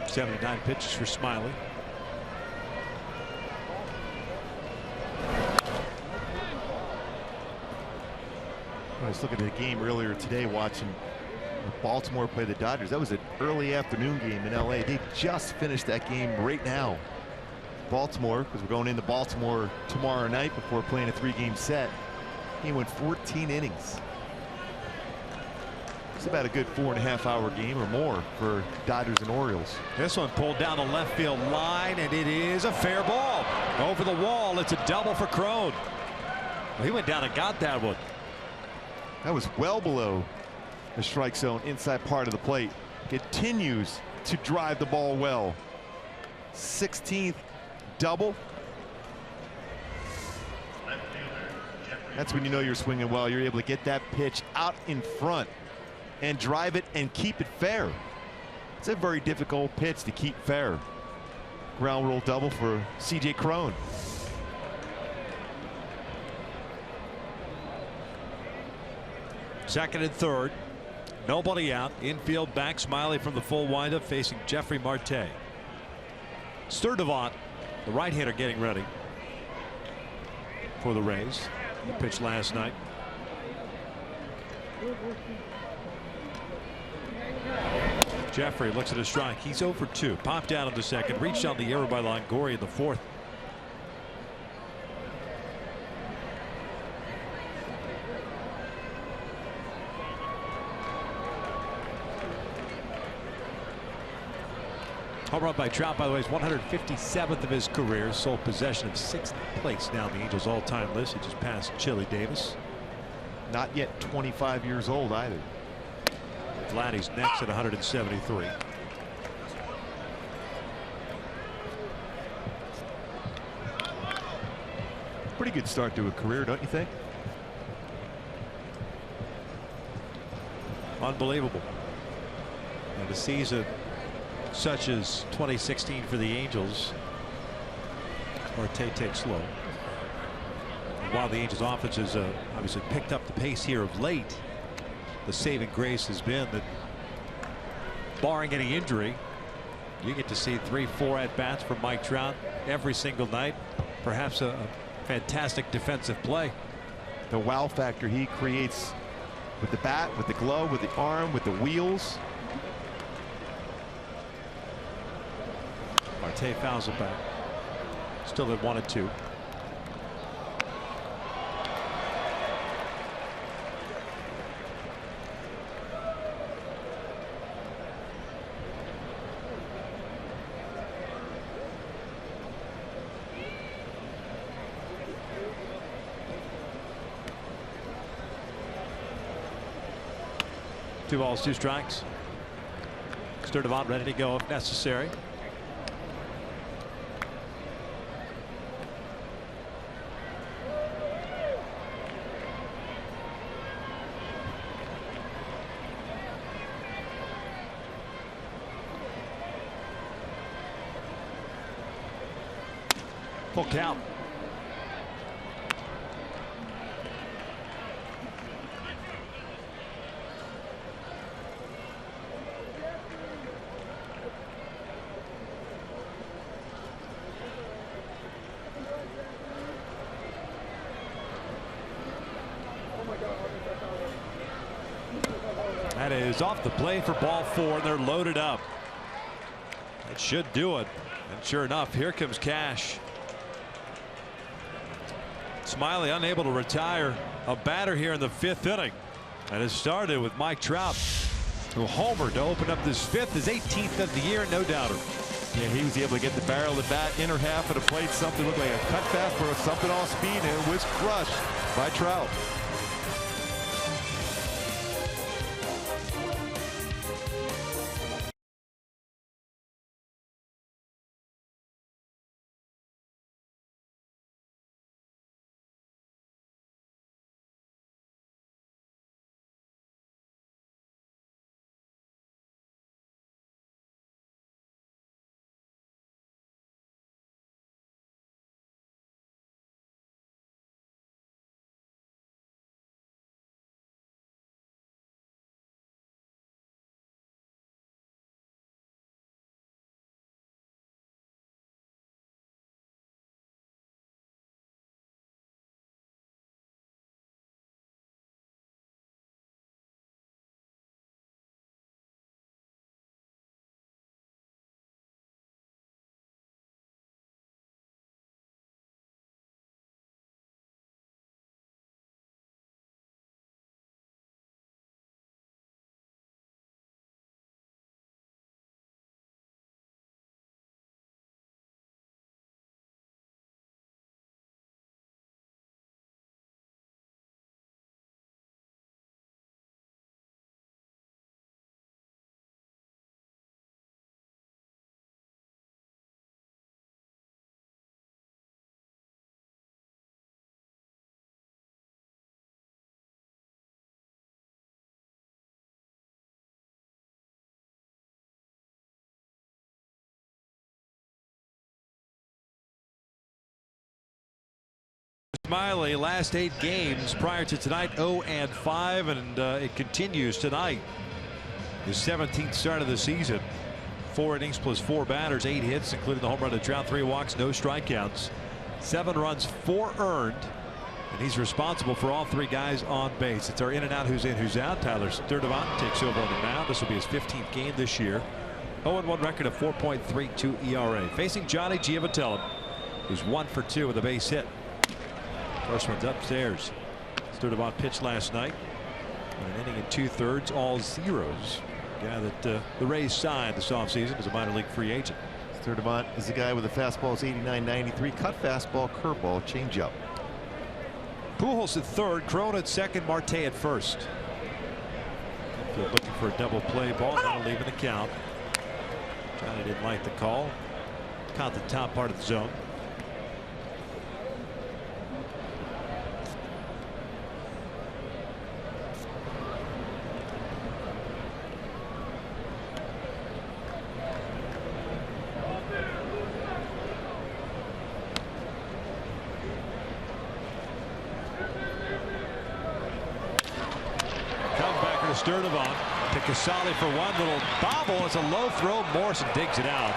Speaker 5: 79 pitches for Smiley.
Speaker 6: I was looking at a game earlier today watching Baltimore play the Dodgers. That was an early afternoon game in LA. They just finished that game right now. Baltimore, because we're going into Baltimore tomorrow night before playing a 3-game set. He went 14 innings. It's about a good 4.5-hour game or more for Dodgers and Orioles.
Speaker 5: This one pulled down the left field line, and it is a fair ball. Over the wall, it's a double for Crone. Well, he went down and got that one.
Speaker 6: That was well below the strike zone inside part of the plate. Continues to drive the ball well. 16th double. That's when you know you're swinging well. You're able to get that pitch out in front and drive it and keep it fair. It's a very difficult pitch to keep fair. Ground rule double for C.J. Cron.
Speaker 5: Second and third. Nobody out. Infield back. Smiley from the full windup facing Jeffrey Marte. Sturdivant, the right-hander, getting ready for the Rays. He pitched last night. Jeffrey looks at a strike. He's 0 for 2. Popped out on the second. Reached on the error by Longoria in the fourth. Home run by Trout, by the way, is 157th of his career. Sole possession of 6th place now on the Angels all-time list. He just passed Chili Davis.
Speaker 6: Not yet 25 years old either.
Speaker 5: Vladdy's next at 173.
Speaker 6: Pretty good start to a career, don't you think?
Speaker 5: Unbelievable. And a season such as 2016 for the Angels, Marte takes slow. And while the Angels offense has obviously picked up the pace here of late, the saving grace has been that, barring any injury, you get to see 3-4 at-bats from Mike Trout every single night. Perhaps a fantastic defensive play.
Speaker 6: The wow factor he creates with the bat, with the glove, with the arm, with the wheels.
Speaker 5: Marte fouls it back. Still at 1-2. Two balls, two strikes. Sturdivant ready to go if necessary. Full count. That is off the play for ball 4. They're loaded up. That should do it. And sure enough, here comes Cash. Smiley unable to retire a batter here in the 5th inning. And it started with Mike Trout, who homered to open up this 5th, his 18th of the year, no doubter.
Speaker 6: Yeah, he was able to get the barrel of the bat, inner half of the plate, something looked like a cut fastball, something off speed, and it was crushed by Trout.
Speaker 5: Miley, last 8 games prior to tonight, 0-5, and it continues tonight. His 17th start of the season. 4 innings plus 4 batters, 8 hits, including the home run to Trout, 3 walks, no strikeouts, 7 runs, 4 earned, and he's responsible for all 3 guys on base. It's our in and out, who's in, who's out. Tyler Sturdivant takes over on the mound. This will be his 15th game this year. 0-1 record of 4.32 ERA. Facing Johnny Giavotella, who's 1 for 2 with a base hit. First one's upstairs. Sturdivant pitched last night. An inning and 2/3, all zeros. Guy that the Rays signed this offseason as a minor league free agent.
Speaker 6: Sturdivant is the guy with the fastballs 89-93, cut fastball, curveball, changeup.
Speaker 5: Pujols at third, Cron at second, Marte at first. Infield looking for a double play ball, now leaving the count. Johnny didn't like the call. Caught the top part of the zone. Sturdivant to Casali for one. Little bobble. It's a low throw. Morrison digs it out,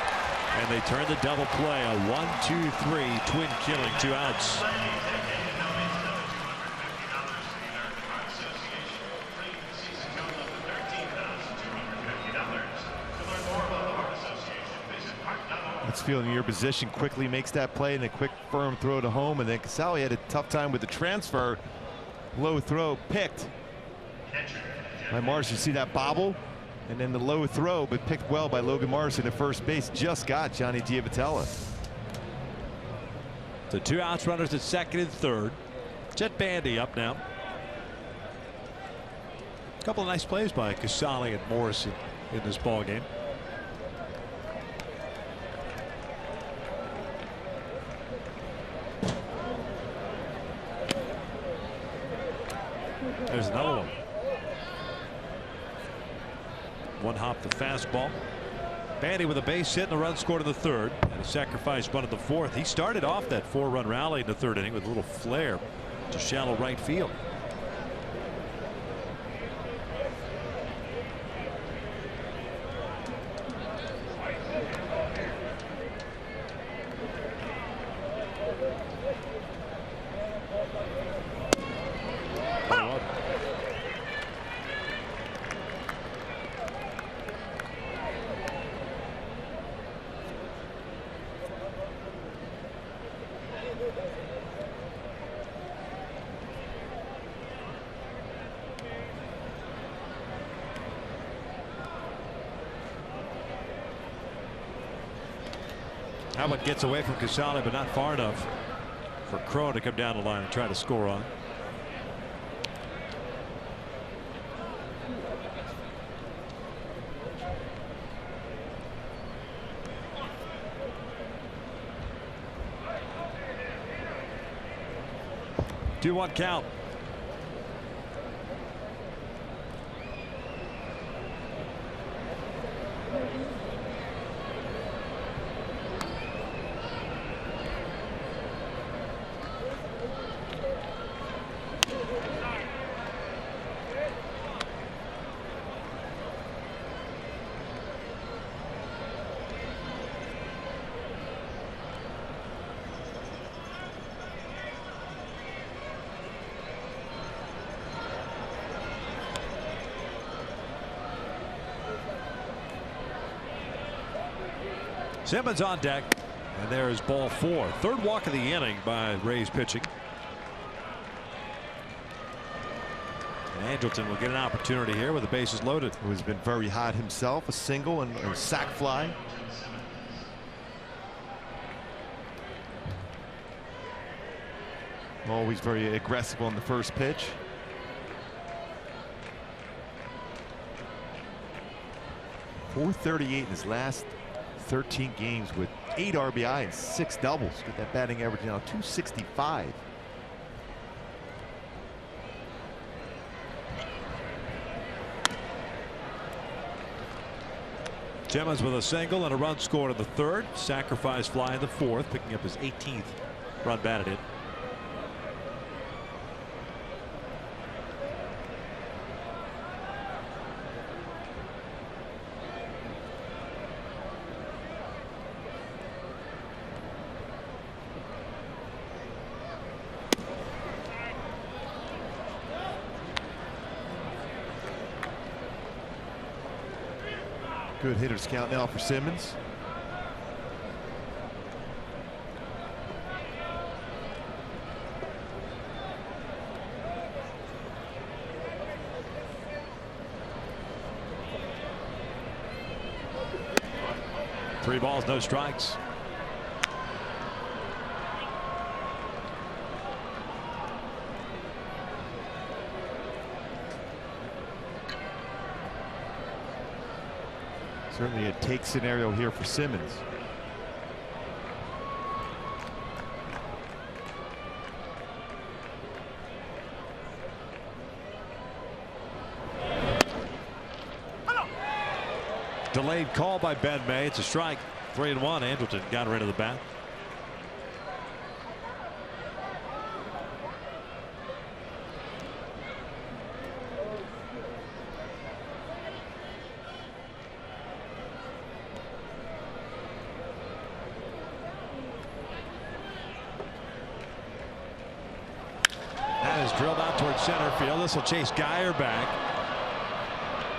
Speaker 5: and they turn the double play. A 1-2-3 twin killing, 2 outs.
Speaker 6: Let's feel in your position. Quickly makes that play and a quick firm throw to home, and then Casali had a tough time with the transfer. Low throw picked by Morrison. See that bobble, and then the low throw, but picked well by Logan Morrison at first base. Just got Johnny Giavotella.
Speaker 5: So 2 outs, runners at second and third. Jet Bandy up now. A couple of nice plays by Casali and Morrison in this ball game. There's another one. One hop the fastball. Bandy with a base hit and a run scored in the third, and a sacrifice run in the fourth. He started off that 4-run rally in the third inning with a little flare to shallow right field. Howard gets away from Casali, but not far enough for Cron to come down the line and try to score on. Two 1 count. Simmons on deck, and there is ball 4. Third walk of the inning by Rays pitching. And Andrelton will get an opportunity here with the bases loaded.
Speaker 6: Who has been very hot himself. A single and a sac fly. Always very aggressive on the first pitch. .438 in his last 13 games with 8 RBI and 6 doubles. Get that batting average now .265.
Speaker 5: Simmons with a single and a run scored in the third. Sacrifice fly in the fourth, picking up his 18th run batted in.
Speaker 6: Good hitter's count now for Simmons.
Speaker 5: Three balls, no strikes.
Speaker 6: Certainly a take scenario here for Simmons.
Speaker 5: Delayed call by Ben May. It's a strike. 3-1. Andrelton got rid of the bat. That is drilled out towards center field. This will chase Geyer back.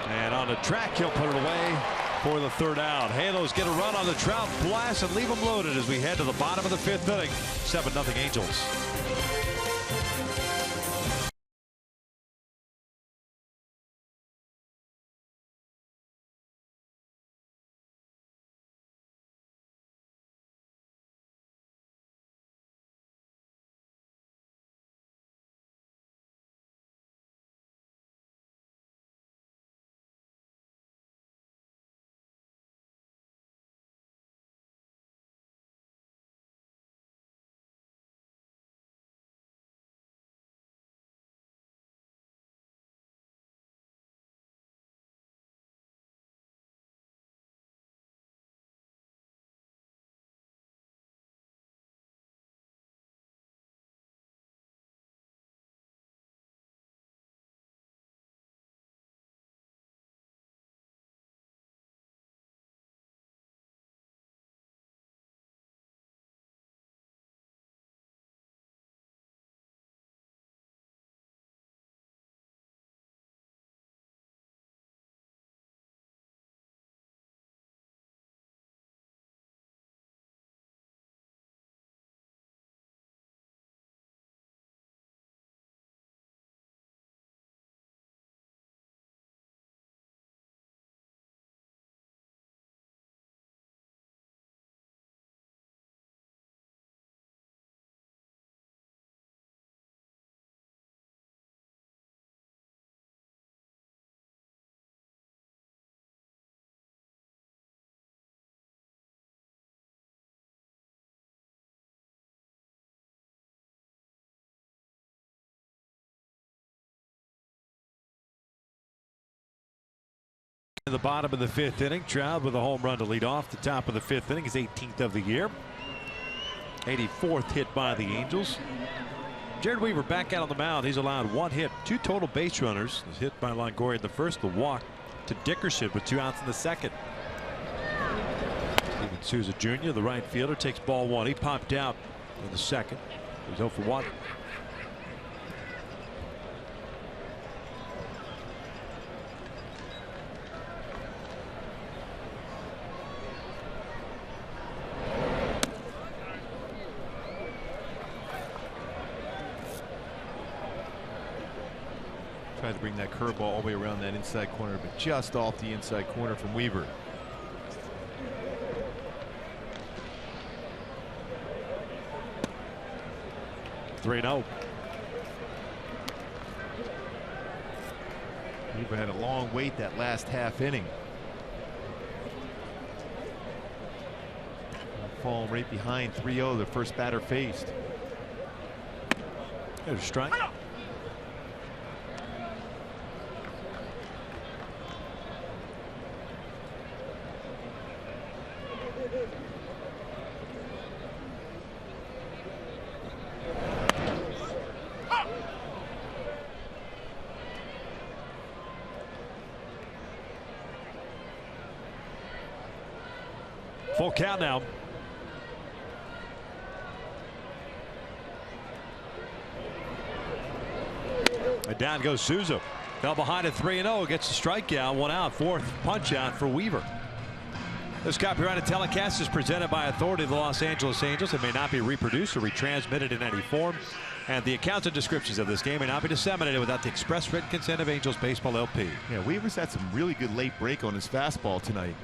Speaker 5: And on the track, he'll put it away for the third out. Halos get a run on the Trout blast and leave them loaded as we head to the bottom of the fifth inning. 7-0 Angels. In the bottom of the fifth inning, Trout with a home run to lead off the top of the fifth inning, his 18th of the year. 84th hit by the Angels. Jered Weaver back out on the mound. He's allowed one hit, two total base runners. His hit by Longoria in the first, the walk to Dickerson with 2 outs in the second. Steven Souza Jr., the right fielder, takes ball one. He popped out in the second. He's 0 for 1.
Speaker 6: Tried to bring that curveball all the way around that inside corner, but just off the inside corner from Weaver.
Speaker 5: (3-0).
Speaker 6: Weaver had a long wait that last half inning. Falling right behind 3-0, the first batter faced.
Speaker 5: There's a strike. Full count now. And down goes Souza. Fell behind at 3-0. Gets the strikeout. 1 out. Fourth punch out for Weaver. This copyrighted telecast is presented by authority of the Los Angeles Angels. It may not be reproduced or retransmitted in any form. And the accounts and descriptions of this game may not be disseminated without the express written consent of Angels Baseball LP.
Speaker 6: Yeah, Weaver's had some really good late break on his fastball tonight.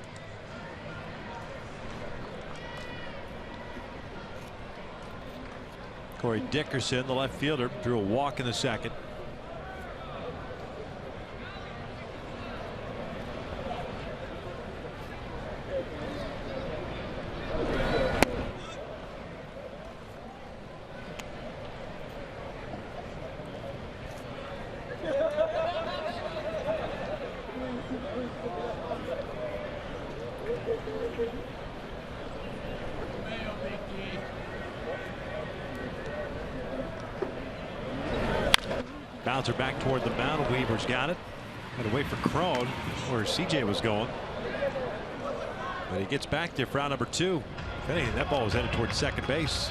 Speaker 5: Corey Dickerson, the left fielder, drew a walk in the second. Bouncer back toward the mound. Weaver's got it. Had to wait for Cron where CJ was going. But he gets back there for out number 2. If anything, that ball was headed toward second base.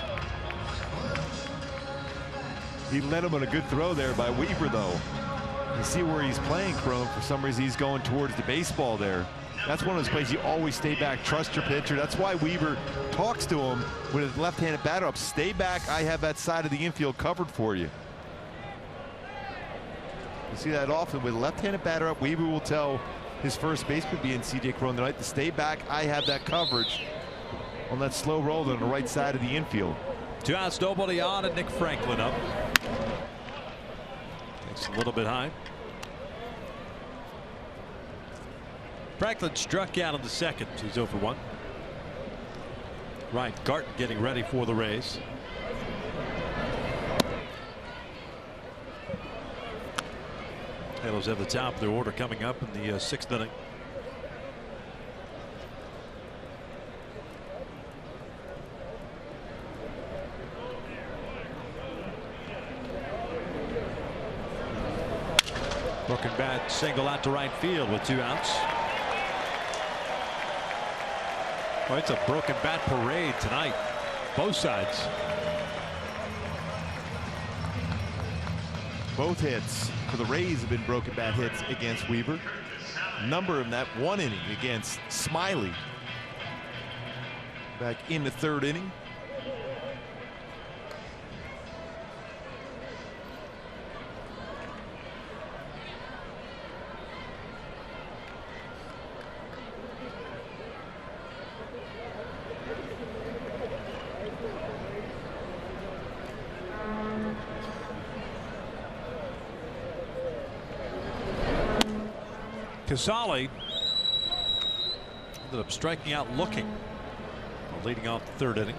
Speaker 6: He led him on a good throw there by Weaver, though. You see where he's playing, Cron. For some reason, he's going towards the baseball there. That's one of those plays you always stay back, trust your pitcher. That's why Weaver talks to him with his left-handed batter up. Stay back. I have that side of the infield covered for you. You see that often with left-handed batter up. Weaver will tell his first baseman, being CJ Cron tonight, to stay back. I have that coverage on that slow roll on the right side of the infield.
Speaker 5: 2 outs, nobody on, and Nick Franklin up. It's a little bit high. Franklin struck out on the second. He's 0 for 1. Ryan Garten getting ready for the Rays. Halos have the top of their order coming up in the 6th inning. Broken bat single out to right field with 2 outs. Oh, it's a broken bat parade tonight. Both sides.
Speaker 6: Both hits for the Rays have been broken bat hits against Weaver. Number of that 1 inning against Smiley. Back in the 3rd inning.
Speaker 5: Casale ended up striking out looking, leading off the 3rd inning.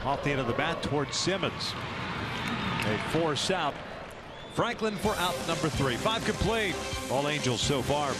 Speaker 5: Off the end of the bat towards Simmons. A force out. Franklin for out number 3. 5 complete. All Angels so far.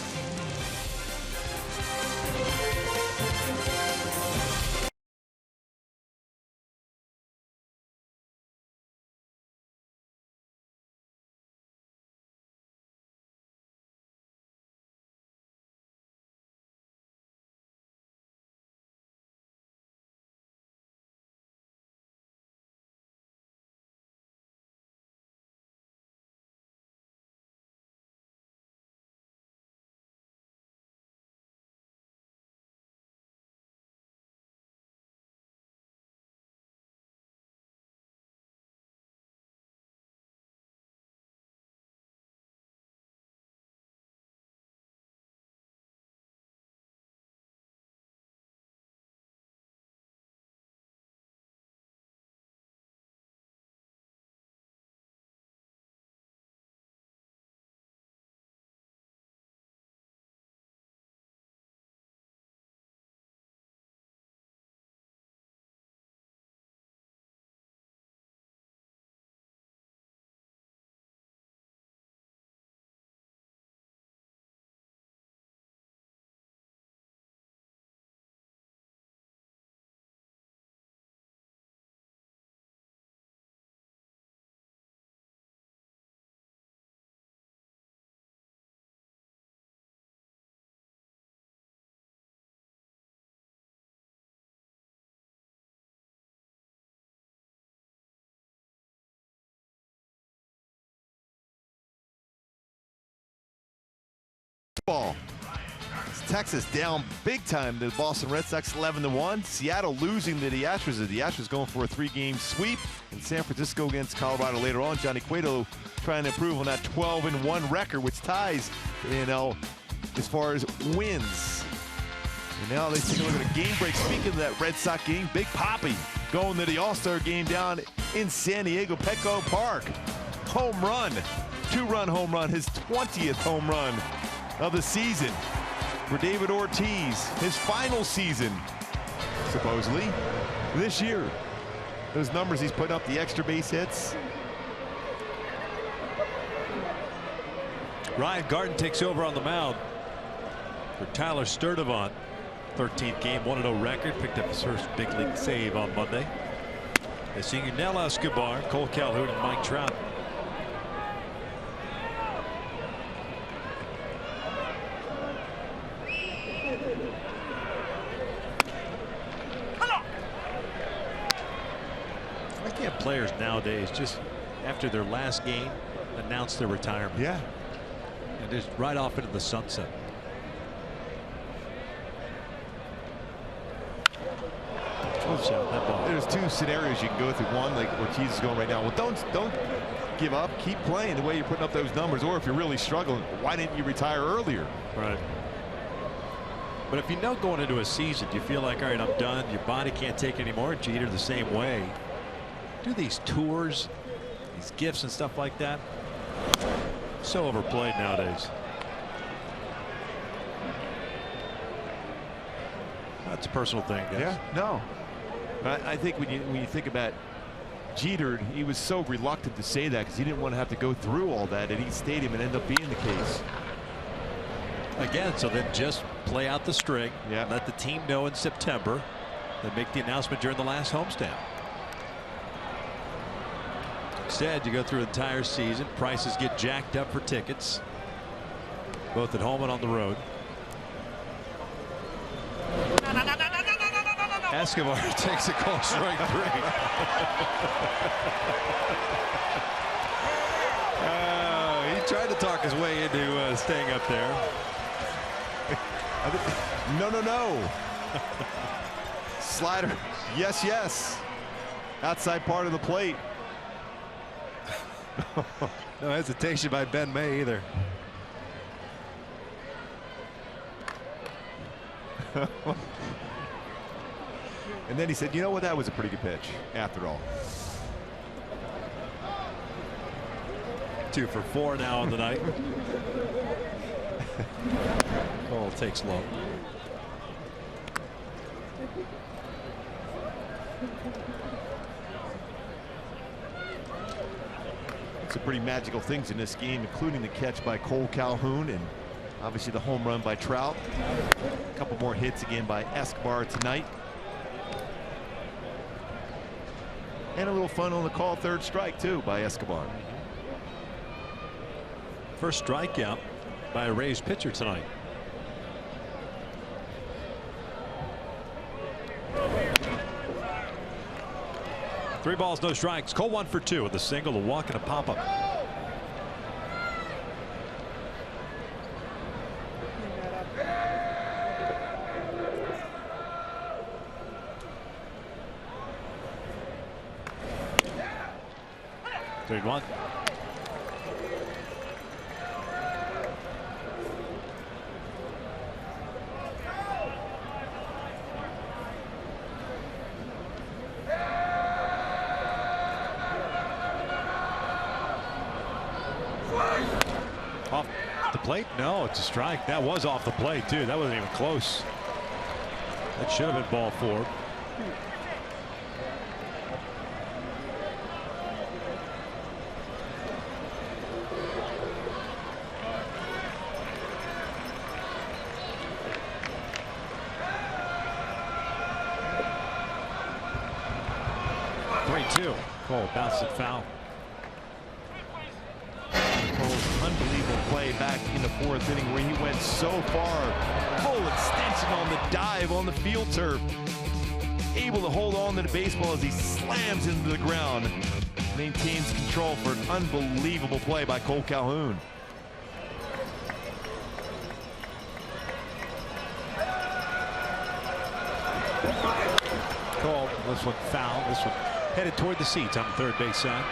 Speaker 6: Ball. Texas down big time to the Boston Red Sox 11-1. Seattle losing to the Astros. The Astros going for a 3-game sweep. In San Francisco against Colorado later on. Johnny Cueto trying to improve on that 12-1 record, which ties the NL as far as wins. And now they take a look at a game break. Speaking of that Red Sox game, Big Papi going to the All-Star game down in San Diego, Petco Park. Home run, 2-run home run, his 20th home run of the season for David Ortiz. His final season, supposedly, this year. Those numbers he's put up, the extra base hits.
Speaker 5: Ryan Garten takes over on the mound for Tyler Sturdivant. 13th game, 1-0 record. Picked up his first big league save on Monday. They see Yunel Escobar, Cole Calhoun, and Mike Trout. Why can't players nowadays just after their last game announce their retirement?
Speaker 6: Yeah.
Speaker 5: And just right off into the sunset.
Speaker 6: There's two scenarios you can go through. One, like Ortiz is going right now. Well, don't give up. Keep playing the way you're putting up those numbers. Or if you're really struggling, why didn't you retire earlier?
Speaker 5: Right. But if you know going into a season, you feel like, all right, I'm done. Your body can't take it anymore. Jeter the same way. Do these tours, these gifts and stuff like that. So overplayed nowadays. That's a personal thing, guys.
Speaker 6: Yeah, no. I think when you think about Jeter, he was so reluctant to say that because he didn't want to have to go through all that at East Stadium and end up being the case.
Speaker 5: Again, so then just play out the string.
Speaker 6: Yeah.
Speaker 5: Let the team know in September. Then make the announcement during the last homestand. Instead, you go through the entire season. Prices get jacked up for tickets, both at home and on the road. Escobar takes a call, strike 3. He tried to talk his way into staying up there.
Speaker 6: No. Slider. Yes. Outside part of the plate.
Speaker 5: No hesitation by Ben May either.
Speaker 6: And then he said, you know what, that was a pretty good pitch after all.
Speaker 5: 2 for 4 now on the night. Cole takes low.
Speaker 6: Some pretty magical things in this game, including the catch by Cole Calhoun and obviously the home run by Trout. A couple more hits again by Escobar tonight. And a little fun on the call, third strike too by Escobar.
Speaker 5: First strikeout by a Rays pitcher tonight. Three balls, no strikes. Cole 1 for 2 with a single, a walk, and a pop up. Third one. Off the plate? No, it's a strike. That was off the plate, too. That wasn't even close. That should have been ball 4. Cole bounced it foul.
Speaker 6: Cole's unbelievable play back in the 4th inning where he went so far. Full extension on the dive on the field turf. Able to hold on to the baseball as he slams into the ground. Maintains control for an unbelievable play by Cole Calhoun.
Speaker 5: Called this one foul. This one headed toward the seats on the third base side.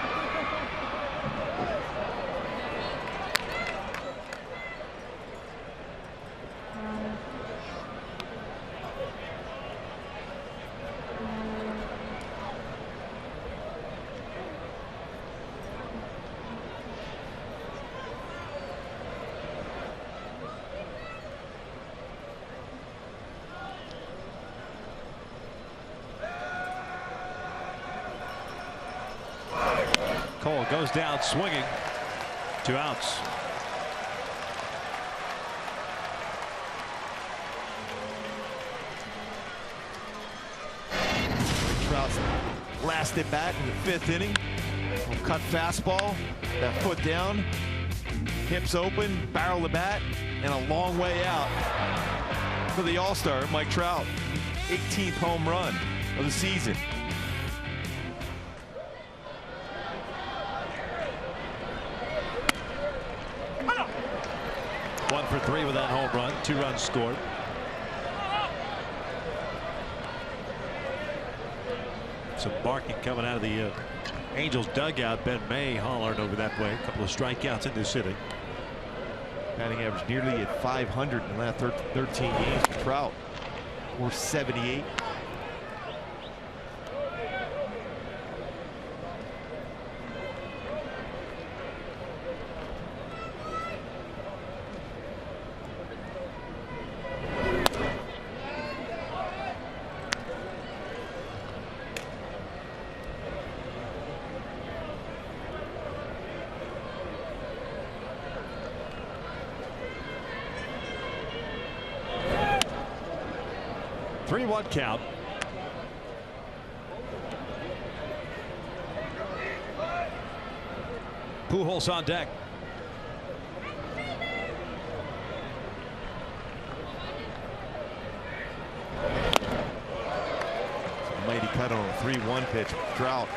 Speaker 5: Cole goes down swinging. 2 outs.
Speaker 6: Trout's last at bat in the 5th inning. Cut fastball, that foot down, hips open, barrel the bat, and a long way out for the All-Star, Mike Trout. 18th home run of the season.
Speaker 5: One for 3 with that home run. 2 runs scored. Some barking coming out of the Angels dugout. Ben May hollering over that way. A couple of strikeouts in this inning.
Speaker 6: Batting average nearly at 500 in the last 13 games for Trout. Or 78.
Speaker 5: One count. Pujols on deck.
Speaker 6: Mighty cut on a 3-1 pitch. Trout.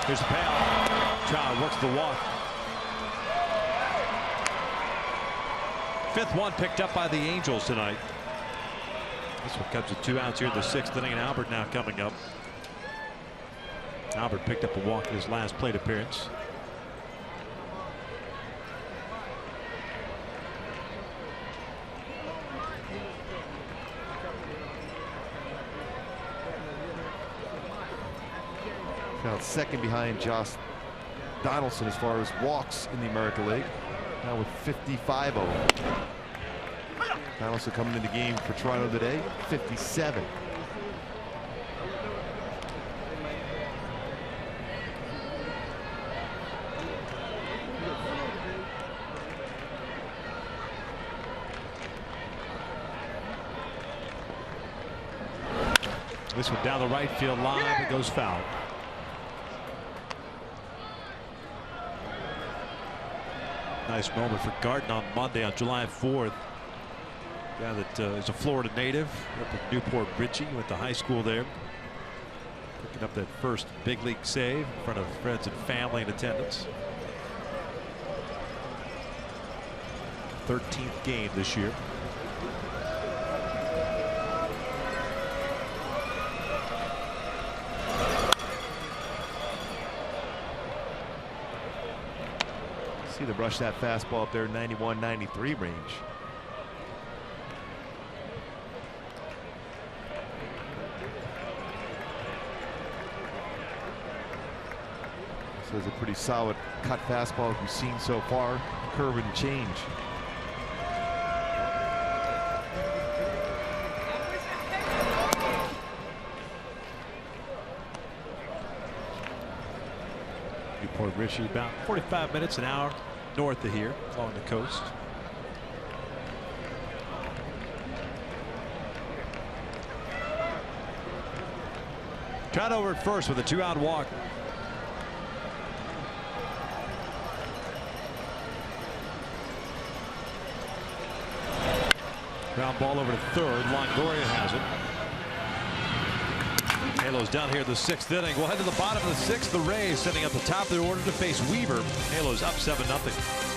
Speaker 5: Here's the payoff. Trout works the walk. 5th one picked up by the Angels tonight. This one comes with 2 outs here in the 6th inning, and Albert now coming up. Albert picked up a walk in his last plate appearance.
Speaker 6: Trout second behind Josh Donaldson as far as walks in the American League. Now with 55-0. Donaldson coming into the game for Toronto today, 57.
Speaker 5: This one down the right field line. It goes foul. Nice moment for Garden on Monday on July 4th. Guy that is a Florida native up at Newport Richie. Went to high school there. Picking up that first big league save in front of friends and family in attendance. 13th game this year.
Speaker 6: See the brush that fastball up there, 91-93 range. This is a pretty solid cut fastball we've seen so far. Curve and change.
Speaker 5: Newport Richie, about 45 minutes an hour north of here along the coast. Trout over at first with a 2-out walk. Ground ball over to third. Longoria has it. Halos down here in the 6th inning. We'll head to the bottom of the 6th. The Rays sitting at the top of their order to face Weaver. Halos up 7-0.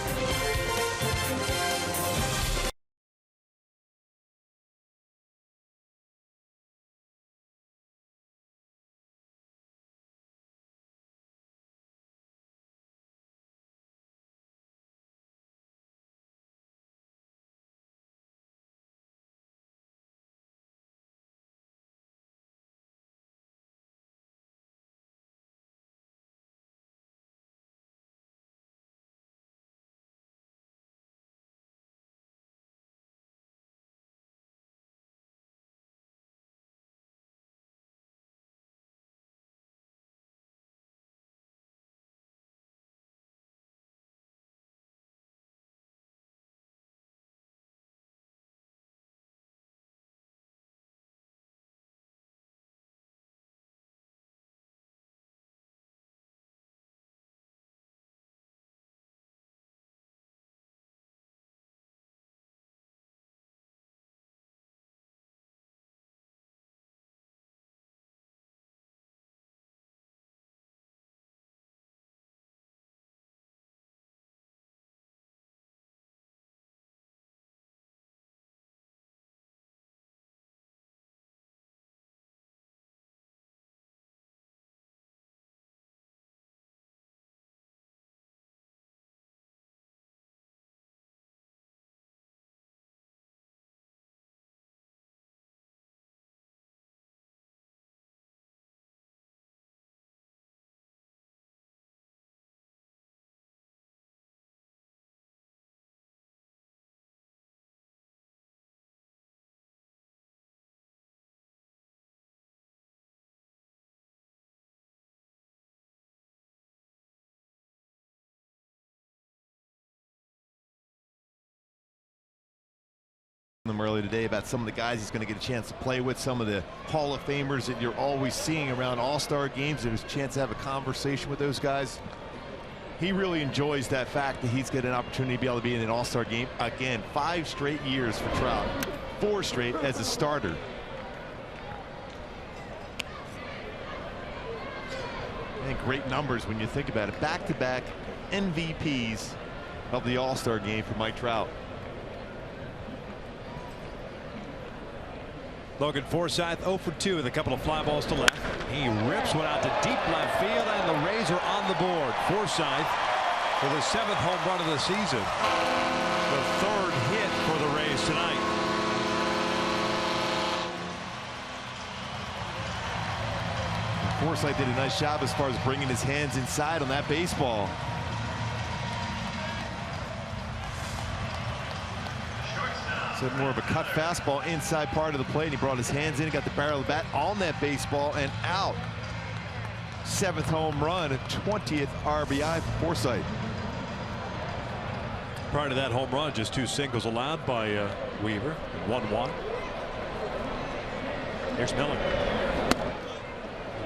Speaker 6: Them earlier today about some of the guys he's going to get a chance to play with, some of the Hall of Famers that you're always seeing around All-Star games. There's a chance to have a conversation with those guys. He really enjoys that fact that he's got an opportunity to be able to be in an All-Star game again. 5 straight years for Trout, 4 straight as a starter. And great numbers when you think about it. Back-to-back MVPs of the All-Star game for Mike Trout.
Speaker 5: Logan Forsythe 0 for 2 with a couple of fly balls to left. He rips one out to deep left field, and the Rays are on the board. Forsythe for the 7th home run of the season. The 3rd hit for the Rays tonight.
Speaker 6: Forsythe did a nice job as far as bringing his hands inside on that baseball. So more of a cut fastball inside part of the plate. He brought his hands in, got the barrel of the bat on that baseball and out. 7th home run, 20th RBI for Forsythe.
Speaker 5: Prior to that home run, just 2 singles allowed by Weaver. 1-1. Here's Miller.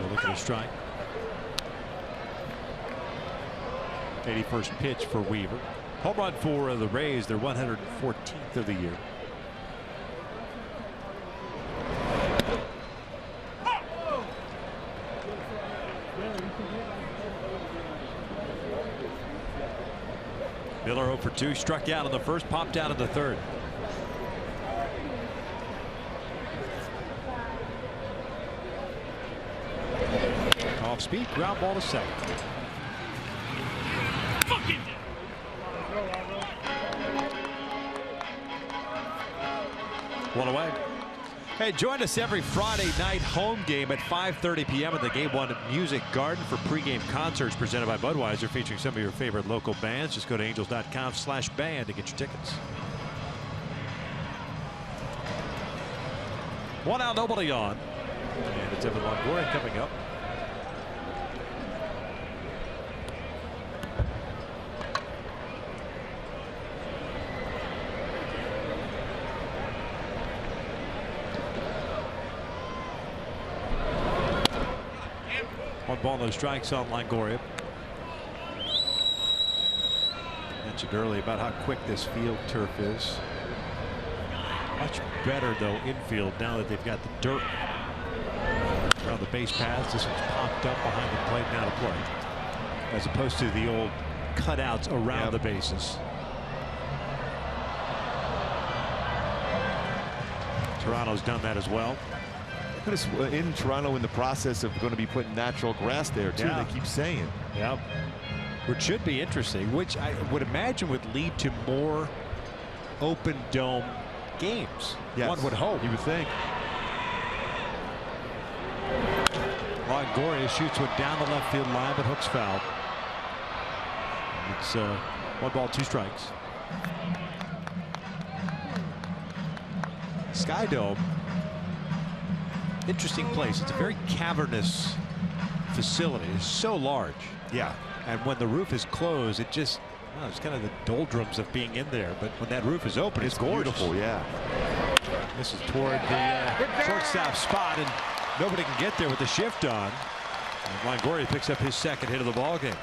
Speaker 5: Look at his strike. 81st pitch for Weaver. Home run for the Rays, their 114th of the year. Miller 0 for 2, struck out in the 1st, popped out in the 3rd. Off speed, ground ball to 2nd. One away. Hey, join us every Friday night home game at 5:30 p.m. at the Game One Music Garden for pregame concerts presented by Budweiser, featuring some of your favorite local bands. Just go to angels.com/band to get your tickets. 1 out, nobody on. And it's Evan Longoria coming up. One ball, no strikes on Longoria. Mentioned earlier about how quick this field turf is. Much better though infield now that they've got the dirt. around the base paths. This one's popped up behind the plate, now to play, as opposed to the old cutouts around the bases. Toronto's done that as well.
Speaker 6: In Toronto, in the process of going to be putting natural grass there too. They keep saying.
Speaker 5: Yeah. Which should be interesting, which I would imagine would lead to more open dome games.
Speaker 6: Yes.
Speaker 5: One would hope.
Speaker 6: You would think.
Speaker 5: Longoria shoots one down the left field line, but hooks foul. It's 1 ball, 2 strikes. Sky Dome, interesting place. It's a very cavernous facility. It's so large.
Speaker 6: Yeah.
Speaker 5: And when the roof is closed, it just, it's kind of the doldrums of being in there. But when that roof is open, it's gorgeous.
Speaker 6: Beautiful, yeah.
Speaker 5: This is toward the shortstop spot, and nobody can get there with the shift on. And Longoria picks up his second hit of the ball game.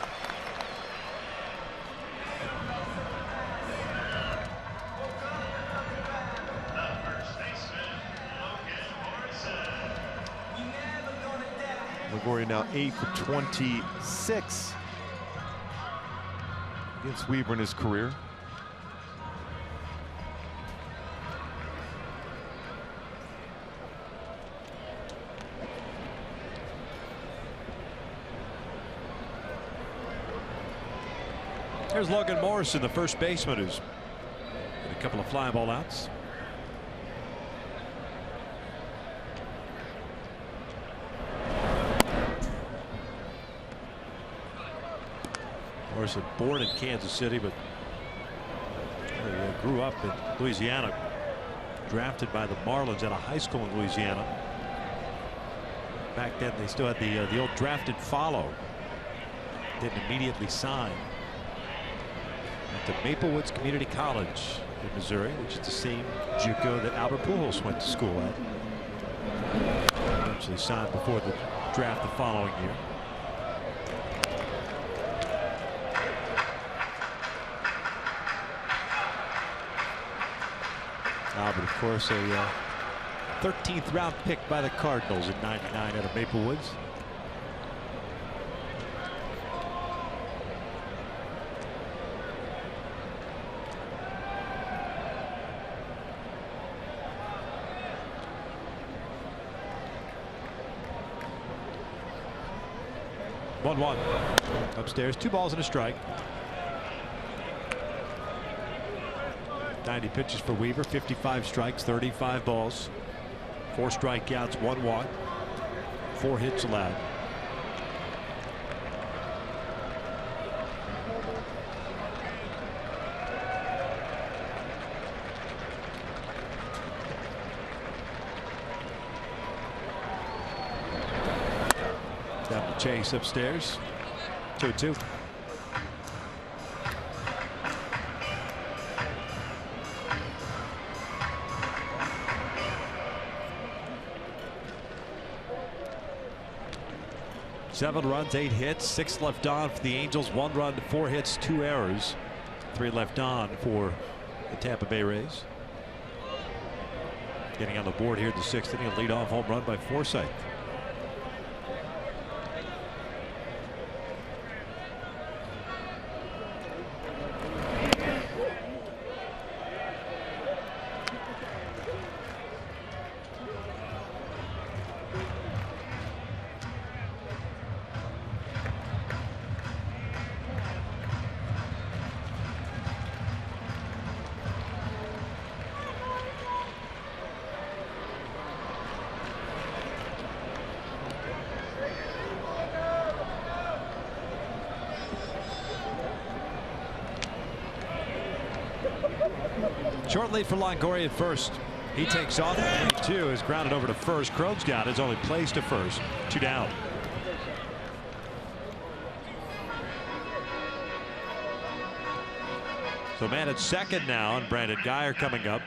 Speaker 6: Longoria now 8 for 26 against Weaver in his career.
Speaker 5: There's Logan Morrison, the first baseman, who's got a couple of fly ball outs. Morrison born in Kansas City, but grew up in Louisiana. Drafted by the Marlins at a high school in Louisiana. Back then, they still had the old drafted follow. Didn't immediately sign. Went to Maple Woods Community College in Missouri, which is the same JUCO that Albert Pujols went to school at. Eventually signed before the draft the following year. Albert, of course, a 13th round pick by the Cardinals in '99 out of Maple Woods. One upstairs, 2 balls and a strike. 90 pitches for Weaver, 55 strikes, 35 balls, 4 strikeouts, 1 walk, 4 hits allowed. Down to Chase upstairs, 2-2. Seven runs, 8 hits, 6 left on for the Angels. 1 run, 4 hits, 2 errors, 3 left on for the Tampa Bay Rays. Getting on the board here in the 6th inning, a leadoff home run by Forsythe. Short lead for Longoria at first. He takes off. 22 is grounded over to first. Crone's got his only place to first. 2 down. So man at second now, and Brandon Guyer coming up.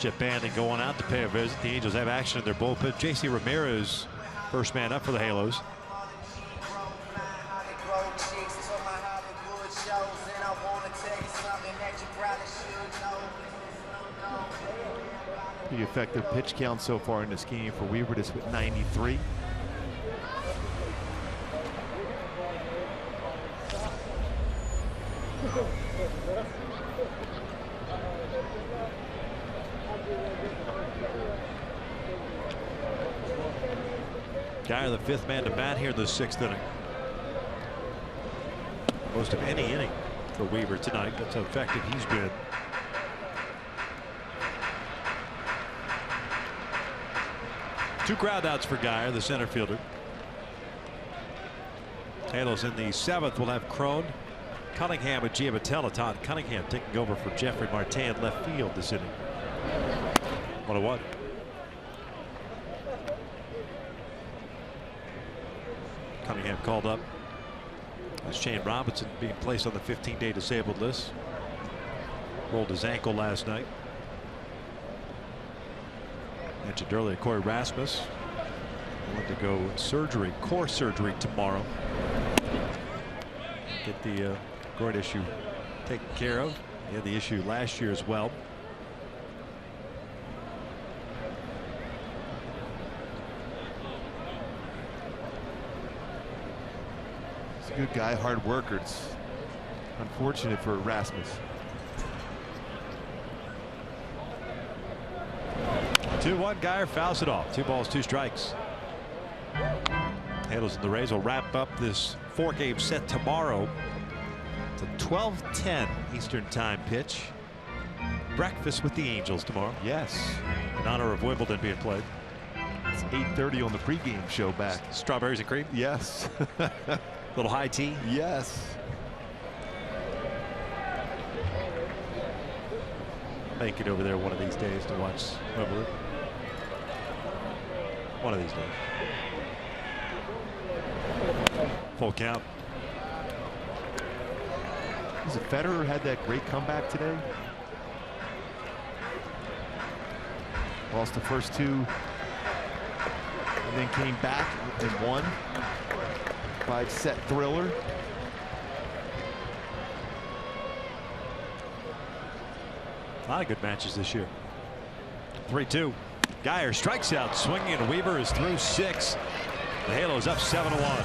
Speaker 5: Chip Bannon going out to pay a visit. The Angels have action in their bullpen. J.C. Ramirez, first man up for the Halos.
Speaker 6: The effective pitch count so far in this game for Weaver is with 93.
Speaker 5: Guy, the fifth man to bat here in the sixth inning. Most of any inning for Weaver tonight. That's how effective he's been. Two ground outs for Geyer, the center fielder. Halos in the seventh will have Crone, Cunningham, and Giavatella. Todd Cunningham taking over for Jeffrey Marte in left field this inning. 1-1. Cunningham called up as Shane Robinson being placed on the 15-day disabled list. Rolled his ankle last night. Mentioned earlier, Corey Rasmus will undergo surgery, core surgery tomorrow. Get the groin issue taken care of. He had the issue last year as well.
Speaker 6: He's a good guy, hard worker. It's unfortunate for Rasmus.
Speaker 5: 2-1. Geyer fouls it off. 2 balls, 2 strikes. Halos and the Rays will wrap up this 4-game set tomorrow. It's a 12:10 Eastern Time pitch. Breakfast with the Angels tomorrow.
Speaker 6: Yes.
Speaker 5: In honor of Wimbledon being played.
Speaker 6: It's 8:30 on the pregame show back.
Speaker 5: Strawberries and cream.
Speaker 6: Yes.
Speaker 5: Little high tea.
Speaker 6: Yes.
Speaker 5: Make it over there one of these days to watch Wimbledon. One of these days. Full count.
Speaker 6: Is it Federer had that great comeback today? Lost the first 2 and then came back and won. 5-set thriller.
Speaker 5: A lot of good matches this year. 3-2. Geyer strikes out swinging, and Weaver is through 6. The Halos up 7-1.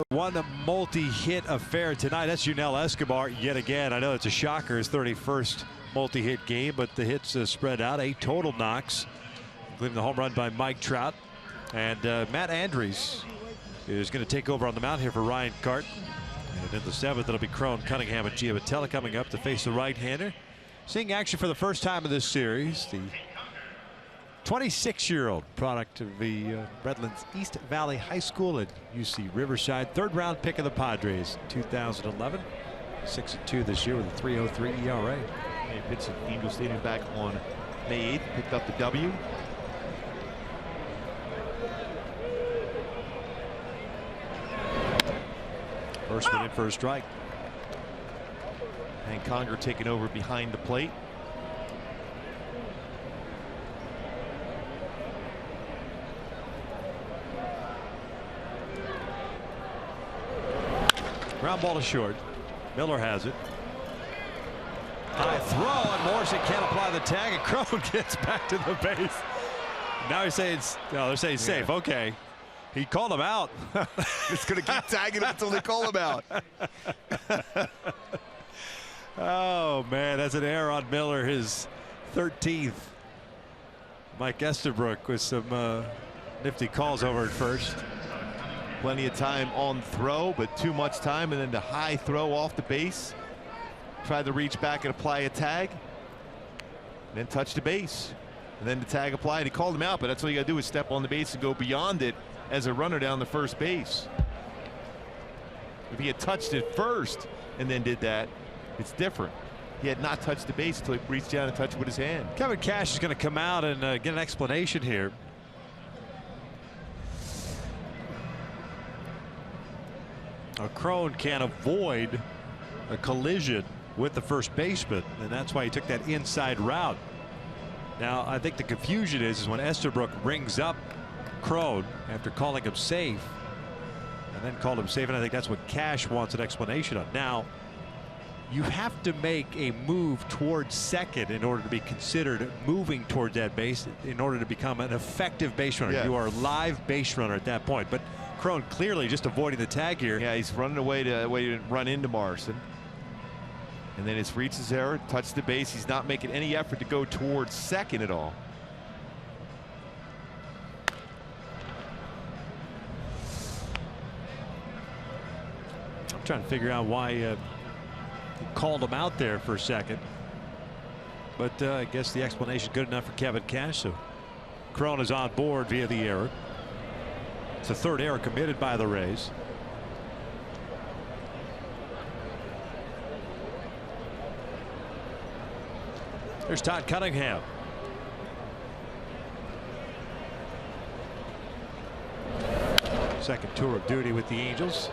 Speaker 5: One multi-hit affair tonight. That's Yunel Escobar yet again. I know it's a shocker, his 31st multi-hit game, but the hits spread out. 8 total knocks, including the home run by Mike Trout. And Matt Andrews is going to take over on the mound here for Ryan Cart. And in the 7th, it'll be Crone, Cunningham, and Giavatella coming up to face the right-hander. Seeing action for the first time in this series. The 26-year-old product of the Redlands East Valley High School at UC Riverside. Third-round pick of the Padres in 2011. 6-2 this year with a 3.03 ERA.
Speaker 6: He pitched at Angel Stadium back on May 8th. Picked up the W.
Speaker 5: First one in for a strike.
Speaker 6: And Conger taking over behind the plate.
Speaker 5: Ground ball to short. Miller has it. High throw, and Morrison can't apply the tag, and Cron gets back to the base. Now he's saying, no, they're saying safe. Okay. He called him out.
Speaker 6: It's going to keep tagging him until they call him out.
Speaker 5: Oh, man, that's an error on Miller, his 13th. Mike Estabrook with some nifty calls over at first.
Speaker 6: Plenty of time on throw, but too much time, and then the high throw off the base. Tried to reach back and apply a tag, and then touch the base, and then the tag applied. He called him out, but that's all you got to do is step on the base and go beyond it as a runner down the first base. If he had touched it first and then did that, it's different. He had not touched the base until he reached down and touched it with his hand.
Speaker 5: Kevin Cash is going to come out and get an explanation here. Cron can't avoid a collision with the first baseman, and that's why he took that inside route. Now, I think the confusion is when Estabrook rings up Cron after calling him safe, and then called him safe, and I think that's what Cash wants an explanation on. Now, you have to make a move towards second in order to be considered moving towards that base in order to become an effective base runner.
Speaker 6: Yeah.
Speaker 5: You are a live base runner at that point. But Cron clearly just avoiding the tag here.
Speaker 6: Yeah, he's running away to run into Morrison. And then it's Reach's error, touched the base. He's not making any effort to go towards second at all.
Speaker 5: I'm trying to figure out why he called him out there for a second. But I guess the explanation good enough for Kevin Cash. So Cron is on board via the error. It's the third error committed by the Rays. There's Todd Cunningham. Second tour of duty with the Angels.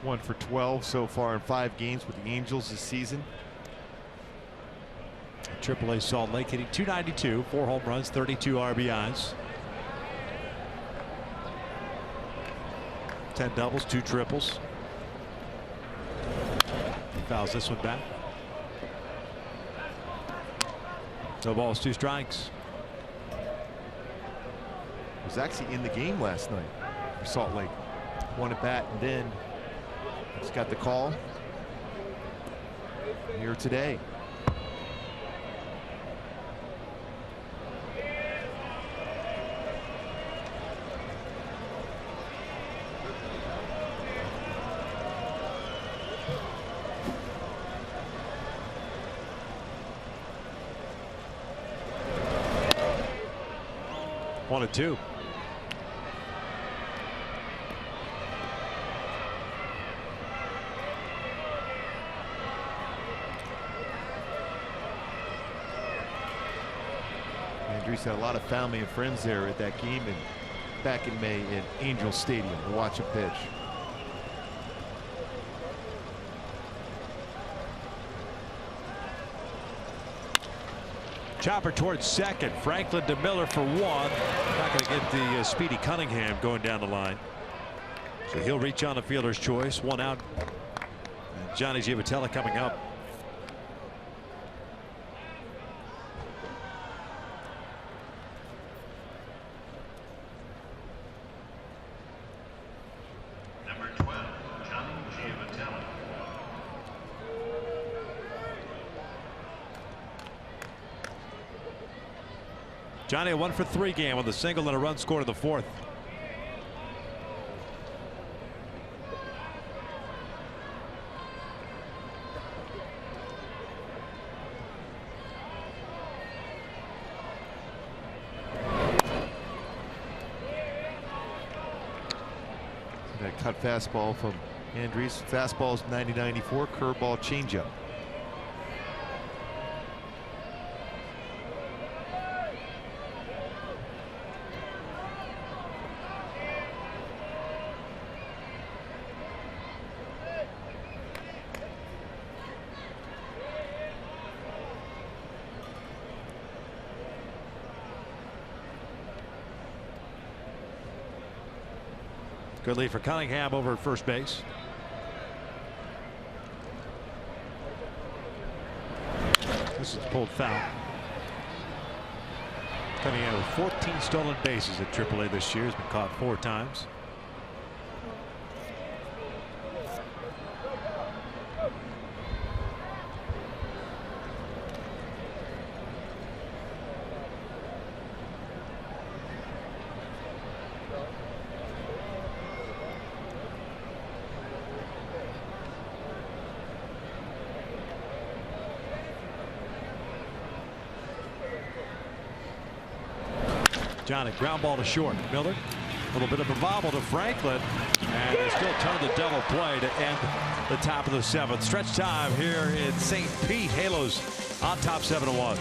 Speaker 6: One for 12 so far in 5 games with the Angels this season.
Speaker 5: AAA Salt Lake hitting .292, 4 home runs, 32 RBIs. 10 doubles, 2 triples. He fouls this one back. No balls, 2 strikes.
Speaker 6: Was actually in the game last night for Salt Lake. One at bat, and then just got the call here today.
Speaker 5: One and 2.
Speaker 6: Andrews had a lot of family and friends there at that game and back in May at Angel Stadium to watch a pitch.
Speaker 5: Chopper towards second. Franklin to Miller for 1. Not going to get the speedy Cunningham going down the line. So he'll reach on the fielder's choice. 1 out. And Johnny Giavotella coming up.
Speaker 2: Number 12, Johnny Giavotella.
Speaker 5: Johnny a 1 for 3 game with a single and a run scored in the 4th.
Speaker 6: That cut fastball from Andriese. Fastball's 90-94, curveball, changeup.
Speaker 5: Good lead for Cunningham over at first base. This is pulled foul. Cunningham with 14 stolen bases at AAA this year. Has been caught 4 times. Johnny, ground ball to short. Miller, a little bit of a bobble to Franklin, and they still turn the double play to end the top of the 7th. Stretch time here in St. Pete. Halos on top 7-1.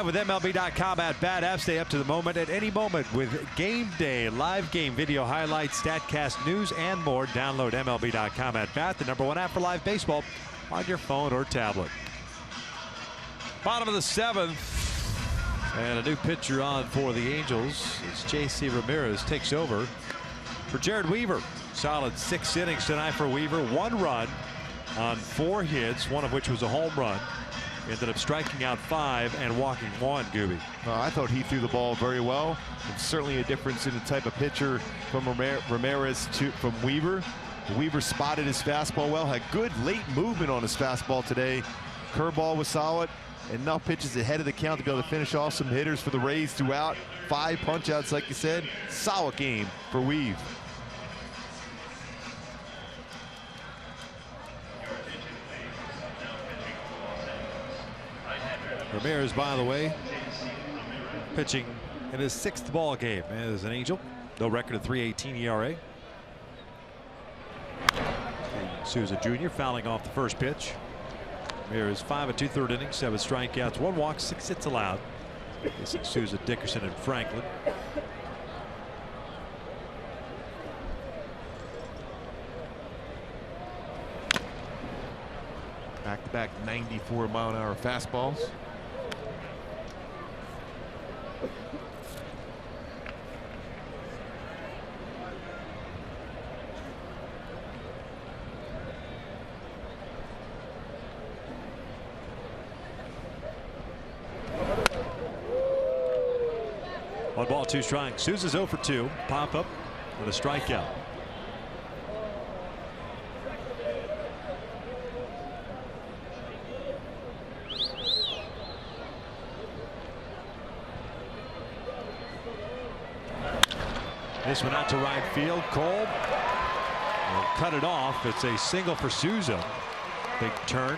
Speaker 5: With MLB.com at bat app, stay up to the moment at any moment with Game Day, live game video highlights, StatCast news, and more. Download MLB.com at bat, the #1 app for live baseball on your phone or tablet. Bottom of the 7th, and a new pitcher on for the Angels. It's J.C. Ramirez takes over for Jared Weaver. Solid 6 innings tonight for Weaver. 1 run on 4 hits, one of which was a home run. Ended up striking out 5 and walking 1, Gooby.
Speaker 6: I thought he threw the ball very well. It's certainly a difference in the type of pitcher from Ramirez from Weaver. Weaver spotted his fastball well, had good late movement on his fastball today. Curveball was solid. Enough pitches ahead of the count to be able to finish off some hitters for the Rays throughout. 5 punch-outs, like you said. Solid game for Weave.
Speaker 5: Ramirez, by the way, pitching in his 6th ball game as an Angel. No record of .318 ERA. Souza Jr. fouling off the first pitch. Ramirez 5 2/3 innings, 7 strikeouts, 1 walk, 6 hits allowed. Facing Souza, Dickerson, and Franklin.
Speaker 6: Back-to-back 94-mile-an-hour fastballs.
Speaker 5: ball, 2 strikes. Souza's 0 for 2. Pop up with a strikeout. This one out to right field. Cole will cut it off. It's a single for Souza. Big turn.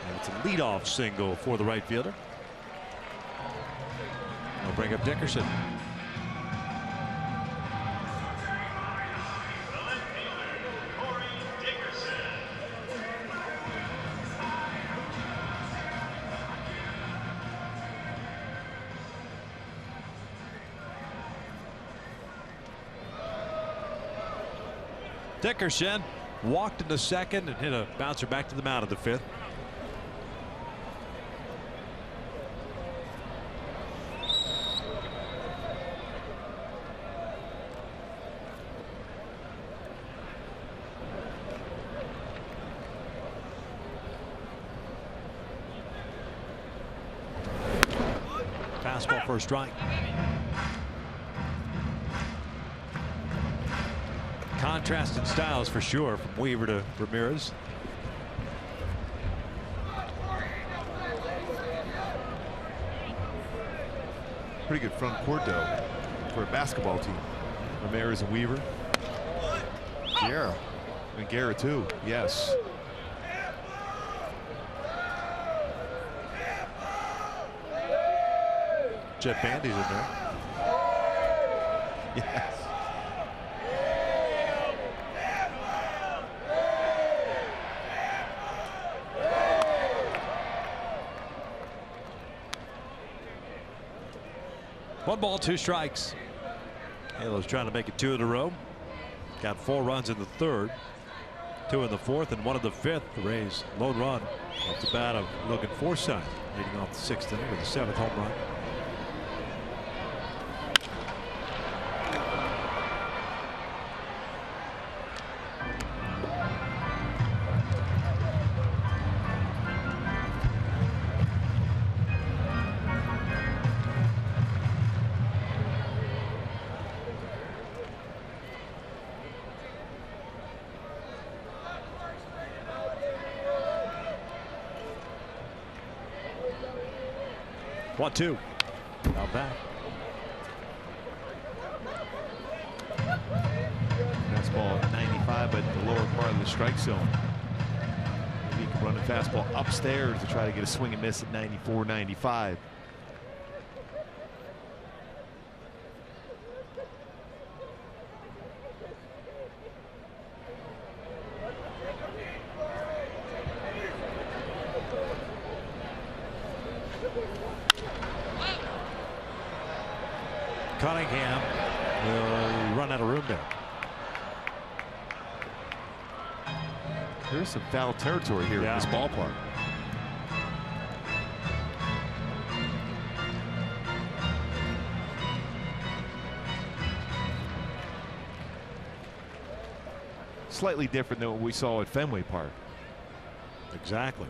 Speaker 5: And it's a leadoff single for the right fielder. They'll bring up Dickerson. Dickerson walked into second and hit a bouncer back to the mound of the 5th. Fastball for a strike. Contrast in styles for sure from Weaver to Ramirez.
Speaker 6: Pretty good front court though for a basketball team. Ramirez and Weaver. Guerra. And Guerra too. Yes.
Speaker 5: Jet Bandy's in there.
Speaker 6: Yes.
Speaker 5: One ball, 2 strikes. Halo's trying to make it 2 in a row. Got 4 runs in the 3rd, 2 in the 4th, and 1 in the 5th. The Rays lone run off the bat of Logan Forsythe, leading off the 6th inning with a 7th home run. One, 2. Now back.
Speaker 6: Fastball 95, but the lower part of the strike zone. Maybe he can run the fastball upstairs to try to get a swing and miss at 94, 95.
Speaker 5: Cunningham will run out of room there.
Speaker 6: There's some foul territory here in this ballpark. Slightly different than what we saw at Fenway Park.
Speaker 5: Exactly.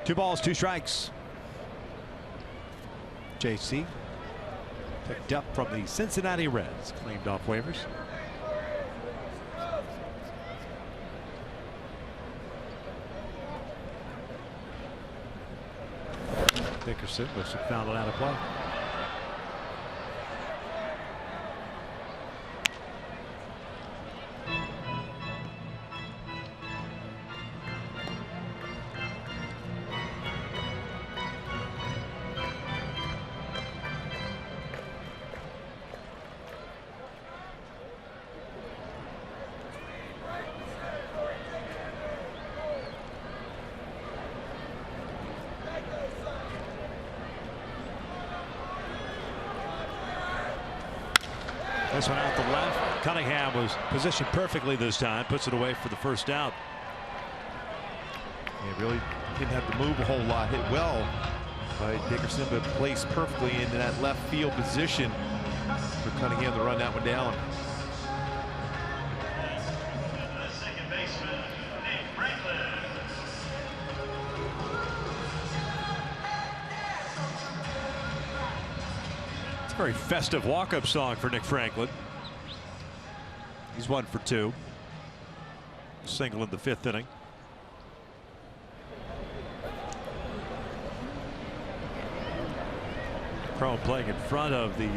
Speaker 5: Two balls, 2 strikes. JC picked up from the Cincinnati Reds, claimed off waivers. Dickerson was fouled out of play. This one out the left. Cunningham was positioned perfectly this time. Puts it away for the first out.
Speaker 6: He really didn't have to move a whole lot. Hit well. by Dickerson, but placed perfectly into that left field position for Cunningham to run that one down.
Speaker 5: It's a very festive walk-up song for Nick Franklin. He's 1 for 2. Single in the 5th inning. Cron playing in front of the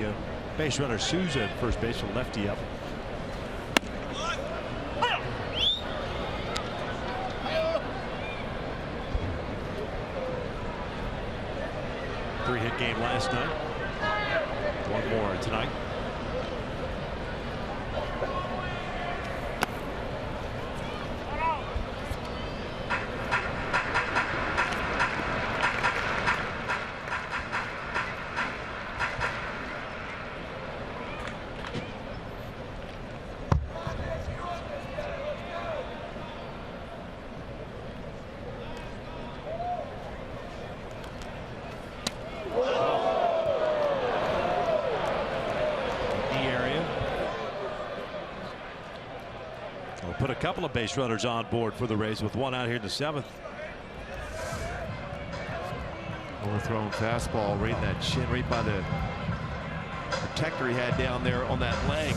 Speaker 5: base runner Souza at first base, with lefty up. Three-hit game last night. One more tonight. Put a couple of base runners on board for the Rays with one out here in the 7th.
Speaker 6: Overthrown fastball right in that chin, right by the protector he had down there on that leg.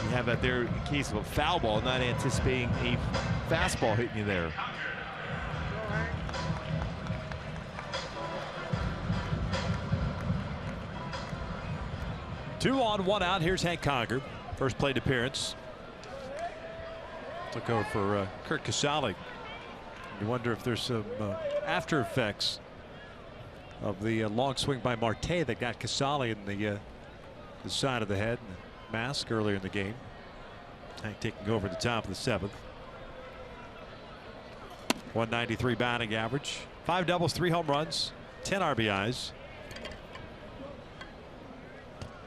Speaker 6: You have that there in case of a foul ball, not anticipating a fastball hitting you there.
Speaker 5: Two on, one out. Here's Hank Conger. First plate appearance. Took over for Curt Casali. You wonder if there's some after effects of the long swing by Marte that got Casali in the side of the head and the mask earlier in the game. Hank taking over at the top of the 7th. 193 batting average, 5 doubles, 3 home runs, 10 RBIs.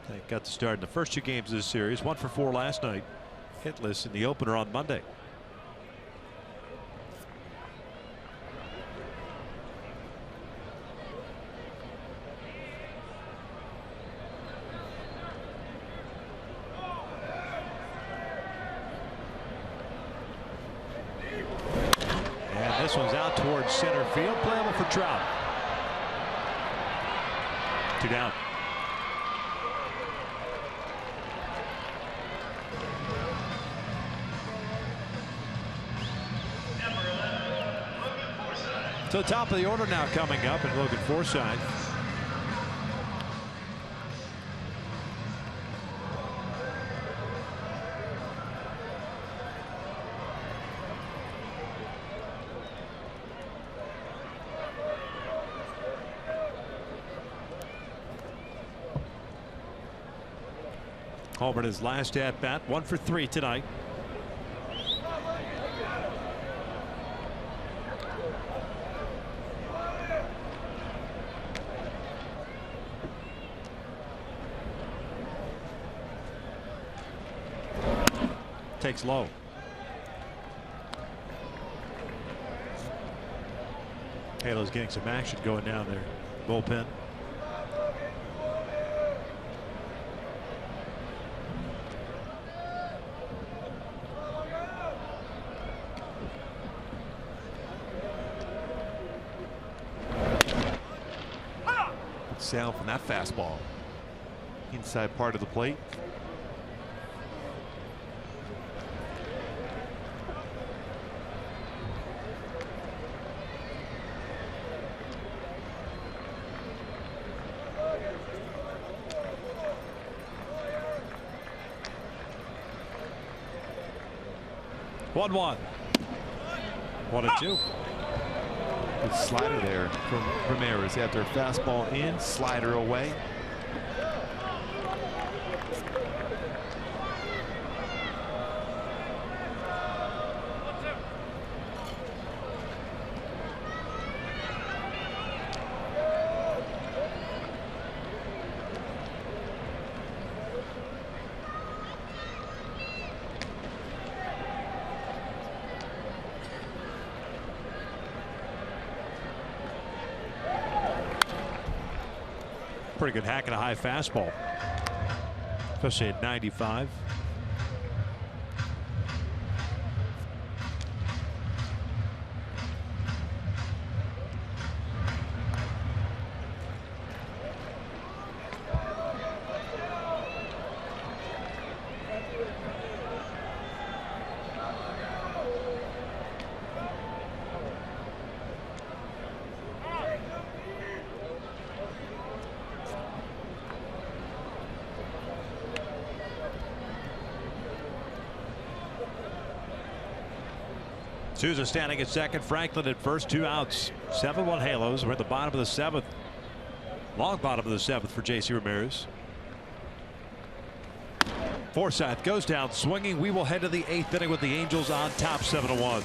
Speaker 5: Hank got the start in the first 2 games of this series. 1 for 4 last night. Hitless in the opener on Monday. And this one's out towards center field. Playable for Trout. 2 down. So top of the order now coming up, and Logan Forsythe. Homer his last at bat, 1 for 3 tonight. Takes low. Halo's getting some action going down there. Bullpen.
Speaker 6: Good sound from that fastball. Inside part of the plate.
Speaker 5: One 1-2.
Speaker 6: Good slider there from Ramirez after fastball in, slider away.
Speaker 5: Pretty good hack and a high fastball, especially at 95. Souza standing at second, Franklin at first, 2 outs, 7-1 Halos. We're at the bottom of the 7th, long bottom of the 7th for J.C. Ramirez. Forsythe goes down swinging. We will head to the 8th inning with the Angels on top, 7-1.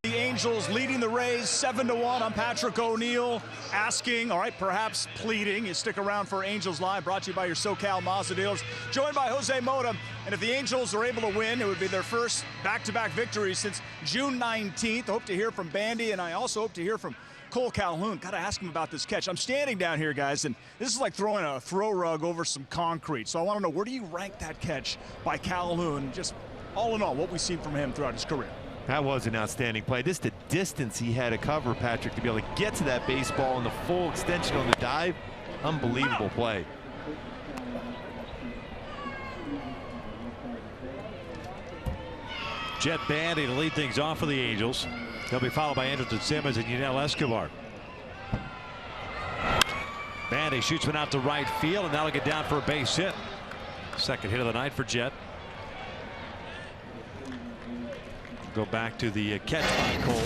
Speaker 7: The Angels leading the Rays 7-1. I'm Patrick O'Neill, asking, all right, perhaps pleading, you stick around for Angels Live, brought to you by your SoCal Mazda dealers, joined by Jose Mota. And if the Angels are able to win, it would be their first back-to-back victory since June 19th. I hope to hear from Bandy, and I also hope to hear from Cole Calhoun. Got to ask him about this catch. I'm standing down here, guys, and this is like throwing a throw rug over some concrete. So I want to know, where do you rank that catch by Calhoun? Just all in all, what we've seen from him throughout his career.
Speaker 6: That was an outstanding play. Just the distance he had to cover, Patrick, to be able to get to that baseball and the full extension on the dive. Unbelievable play.
Speaker 5: Jet Bandy to lead things off for the Angels. They'll be followed by Andrelton Simmons and Yunel Escobar. Bandy shoots one out to right field, and that'll get down for a base hit. Second hit of the night for Jet. Go back to the catch by Cole.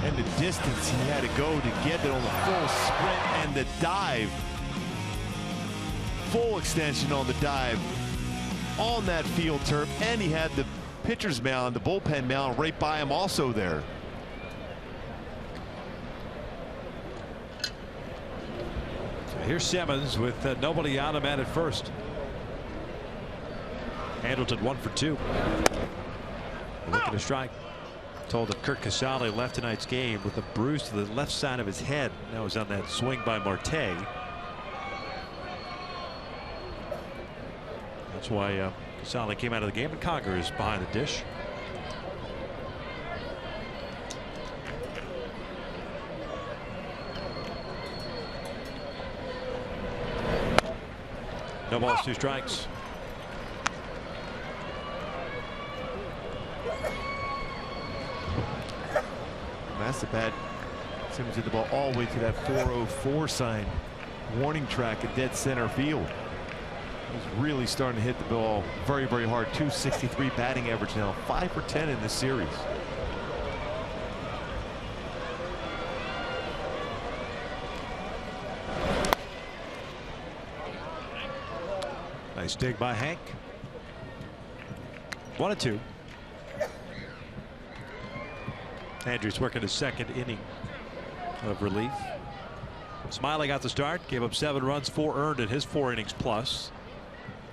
Speaker 6: And the distance he had to go to get it on the full sprint and the dive. Full extension on the dive on that field turf, and he had the pitcher's mound, the bullpen mound right by him also there.
Speaker 5: So here's Simmons with nobody out, him at first. Andrelton 1 for 2. Looking to strike. Told that Curt Casali left tonight's game with a bruise to the left side of his head. That was on that swing by Marte. That's why Casali came out of the game, and Conger is behind the dish. No balls, 2 strikes.
Speaker 6: That's the bat. Simmons hit the ball all the way to that 404 sign. Warning track at dead center field. He's really starting to hit the ball very, very hard. 263 batting average now. 5 for 10 in this series.
Speaker 5: Nice dig by Hank. 1-2. Andrews working his second inning of relief. Smiley got the start, gave up 7 runs, 4 earned in his 4 innings plus.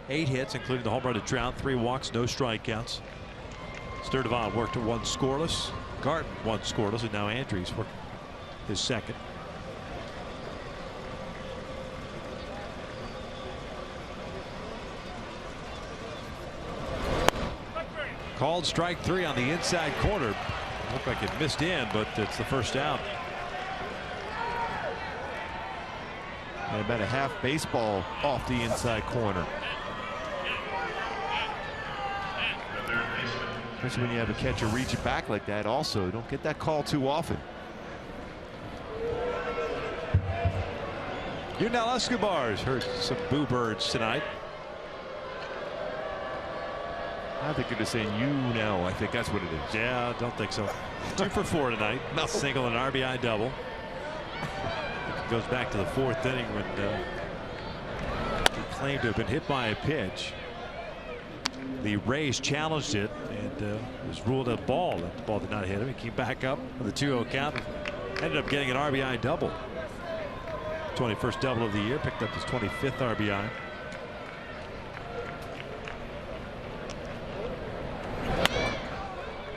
Speaker 5: 8 hits, including the home run to Trout, 3 walks, no strikeouts. Sturdivant worked at 1 scoreless. Garten 1 scoreless, and now Andrews worked his second. Called strike 3 on the inside corner. Looked like it missed in, but it's the first out.
Speaker 6: And about a half baseball off the inside corner. Especially when you have a catcher reach it back like that. Also, don't get that call too often.
Speaker 5: Yunel Escobar's heard some boo birds tonight.
Speaker 6: I think they're just saying you know. I think that's what it is.
Speaker 5: Yeah, I don't think so. 2 for 4 tonight.
Speaker 6: No.
Speaker 5: Single and RBI double. It goes back to the 4th inning when he claimed to have been hit by a pitch. The Rays challenged it and was ruled a ball. That ball did not hit him. He came back up with a 2-0 count. Ended up getting an RBI double. 21st double of the year. Picked up his 25th RBI.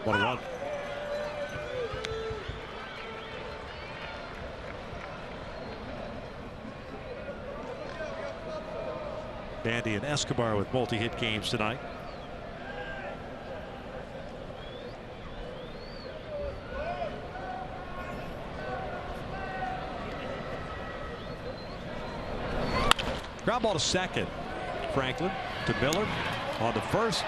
Speaker 5: One run. Bandy and Escobar with multi-hit games tonight. Ground ball to second. Franklin to Miller on the first.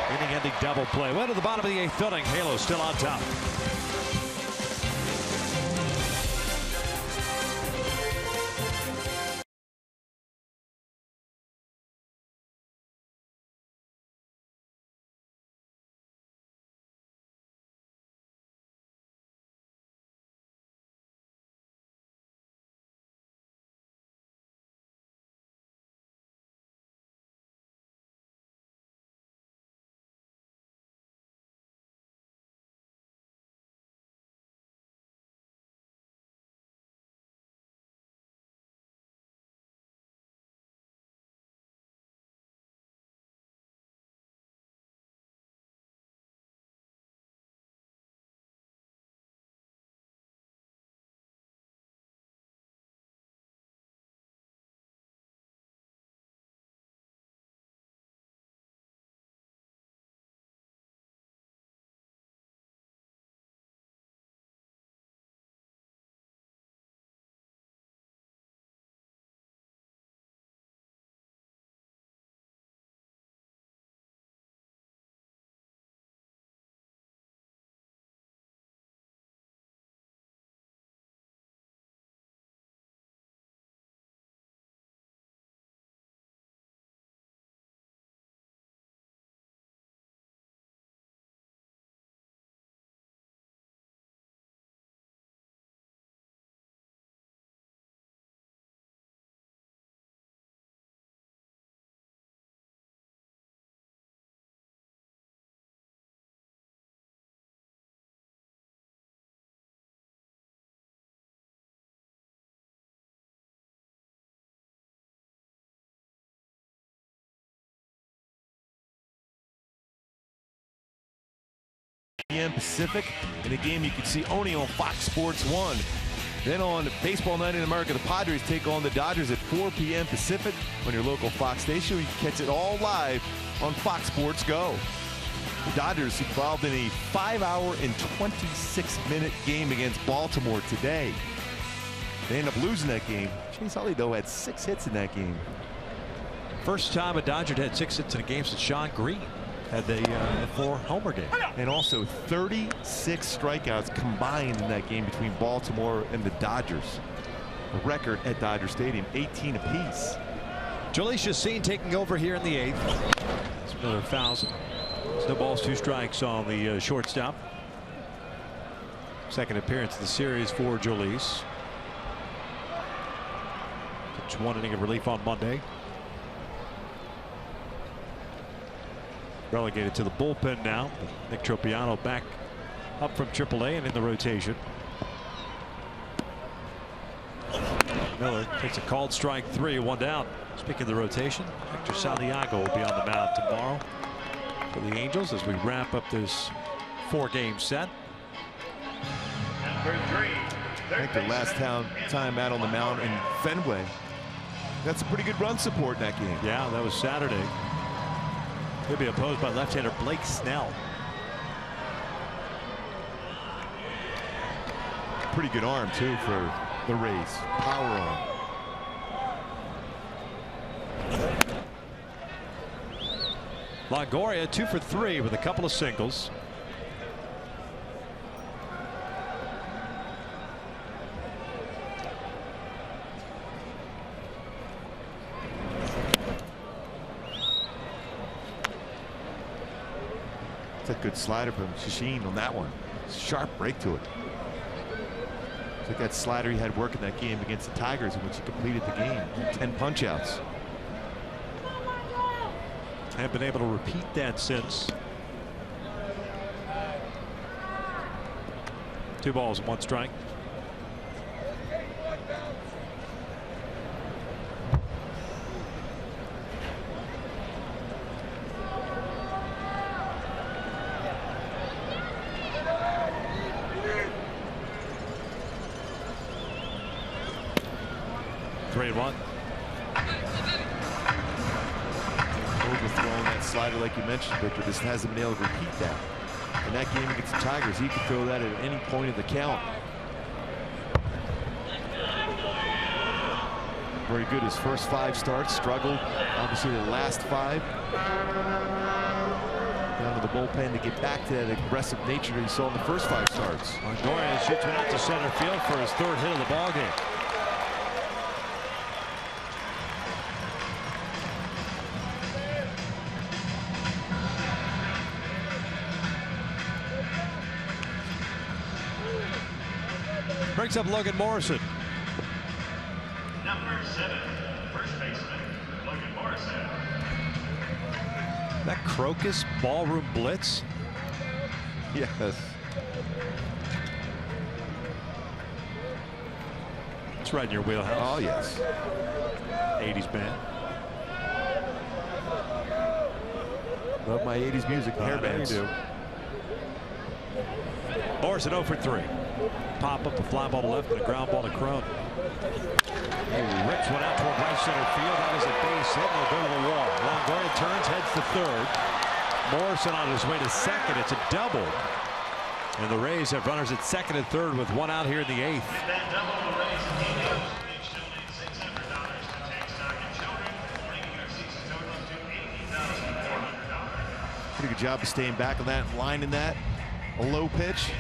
Speaker 5: Inning-ending double play. Well, to the bottom of the 8th inning. Halo still on top.
Speaker 6: p.m. Pacific in a game you can see only on Fox Sports 1. Then on Baseball Night in America, the Padres take on the Dodgers at 4 p.m. Pacific on your local Fox station. You can catch it all live on Fox Sports Go. The Dodgers involved in a 5-hour and 26-minute game against Baltimore today. They end up losing that game. Chase Utley, though, had 6 hits in that game.
Speaker 5: First time a Dodger had 6 hits in a game since Sean Green had the 4-homer game.
Speaker 6: And also 36 strikeouts combined in that game between Baltimore and the Dodgers. A record at Dodger Stadium, 18 apiece.
Speaker 5: Jhoulys Chacin taking over here in the 8th. It's Miller fouls it. No balls, 2 strikes on the shortstop. Second appearance of the series for Jhoulys. Pitched 1 inning of relief on Monday. relegated to the bullpen now. Nick Tropiano back up from AAA and in the rotation. Miller takes a called strike 3, 1 down. Speaking of the rotation, Hector Santiago will be on the mound tomorrow for the Angels as we wrap up this 4-game set.
Speaker 6: I think the last time out on the mound in Fenway. That's a pretty good run support in that game.
Speaker 5: Yeah, that was Saturday. He'll be opposed by left-hander Blake Snell.
Speaker 6: Pretty good arm too for the Rays. Power arm.
Speaker 5: Longoria 2 for 3 with a couple of singles.
Speaker 6: It's a good slider from Shashin on that one. Sharp break to it. It's like that slider he had working that game against the Tigers in which he completed the game. 10 punch outs.
Speaker 5: Haven't been able to repeat that since. 2 balls, 1 strike.
Speaker 6: Overthrowing that slider like you mentioned, Victor, just hasn't been able to repeat that. In that game against the Tigers, he could throw that at any point of the count. Very good his first 5 starts, struggled obviously the last 5. Down to the bullpen to get back to that aggressive nature that he saw in the first 5 starts.
Speaker 5: Longoria shoots one out to center field for his 3rd hit of the ball game. Brings up Logan Morrison.
Speaker 2: Number 7, first baseman, Logan Morrison.
Speaker 5: That Crocus ballroom blitz.
Speaker 6: Yes.
Speaker 5: It's right in your wheelhouse.
Speaker 6: Oh, yes.
Speaker 5: 80s band.
Speaker 6: Love my 80s music. Hair bands.
Speaker 5: do. Morrison 0 for 3. Pop up the fly ball to left and a ground ball to Crone. He rips one out toward right center field. That is a base hit and will go to the wall. Longoria turns, heads to 3rd. Morrison on his way to 2nd. It's a double. And the Rays have runners at 2nd and 3rd with 1 out here in the 8th.
Speaker 2: With that double, the Rays Angels each donate $600 to Take Stock in Children, bringing our season total to $80,400.
Speaker 6: Pretty good job of staying back on that, lining that. A low pitch.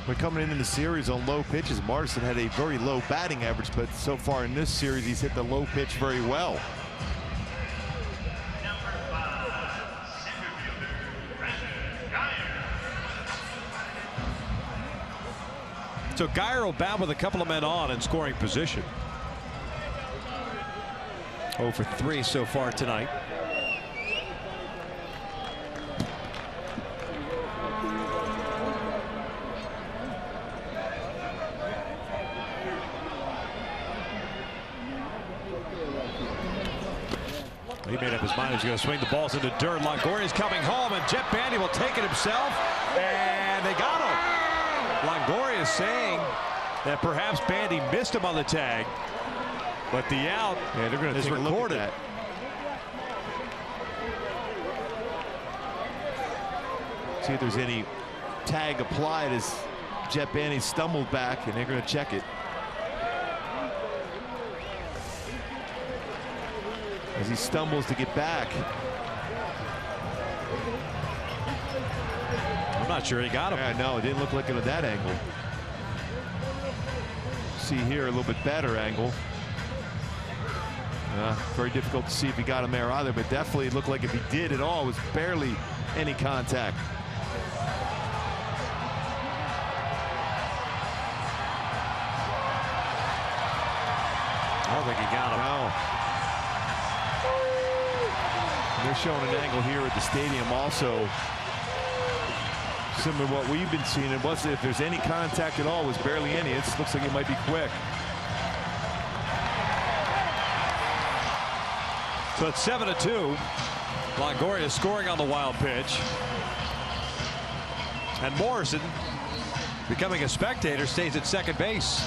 Speaker 6: When coming in the series on low pitches, Morrison had a very low batting average, but so far in this series, he's hit the low pitch very well.
Speaker 2: Number 5, center fielder, Brandon Guyer.
Speaker 5: So Guyer will bat with a couple of men on in scoring position. 0 for 3 so far tonight. He made up his mind he was going to swing the balls into dirt. Longoria's coming home, and Jett Bandy will take it himself, and they got him. Longoria is saying that perhaps Bandy missed him on the tag, but the out
Speaker 6: they're going to
Speaker 5: is
Speaker 6: take a look
Speaker 5: recorded.
Speaker 6: at that. See if there's any tag applied as Jett Bandy stumbled back, and they're going to check it. As he stumbles to get back.
Speaker 5: I'm not sure he got him.
Speaker 6: Yeah, no, it didn't look like it at that angle. See here a little bit better angle. Very difficult to see if he got him there either, but definitely it looked like if he did at all, it was barely any contact.
Speaker 5: I don't think he got him.
Speaker 6: No. And they're showing an angle here at the stadium also. Similar to what we've been seeing. It wasn't, if there's any contact at all, it was barely any. It looks like it might be quick.
Speaker 5: So it's 7-2. Longoria scoring on the wild pitch. And Morrison, becoming a spectator, stays at second base.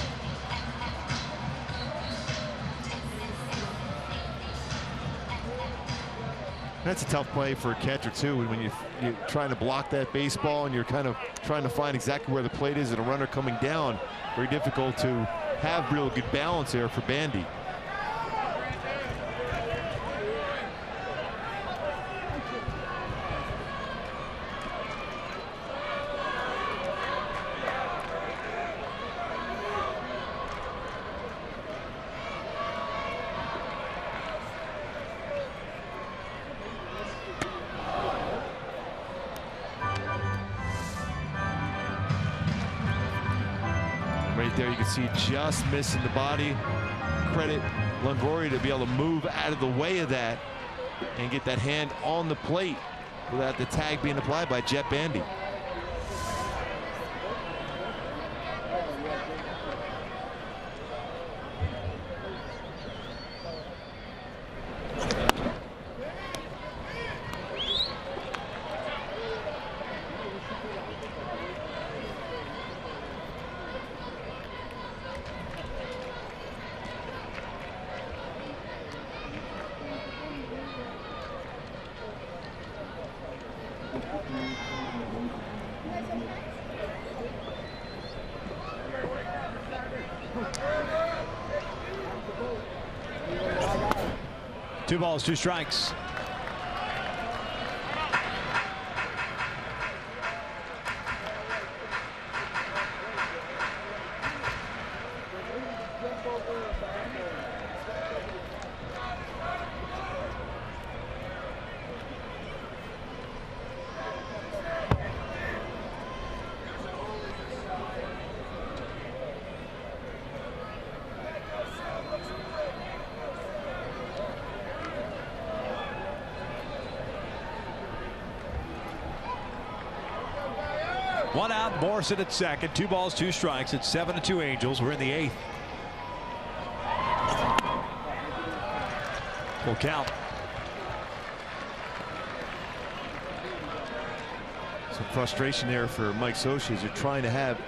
Speaker 6: That's a tough play for a catcher too, when you're trying to block that baseball and you're kind of trying to find exactly where the plate is and a runner coming down. Very difficult to have real good balance there for Bandy. Right there, you can see just missing the body. Credit Longoria to be able to move out of the way of that and get that hand on the plate without the tag being applied by Jett Bandy.
Speaker 3: Two balls, two strikes. One out, Morrison at second. Two balls, two strikes. It's 7-2 Angels. We're in the eighth. Full count.
Speaker 6: Some frustration there for Mike Scioscia as you're trying to have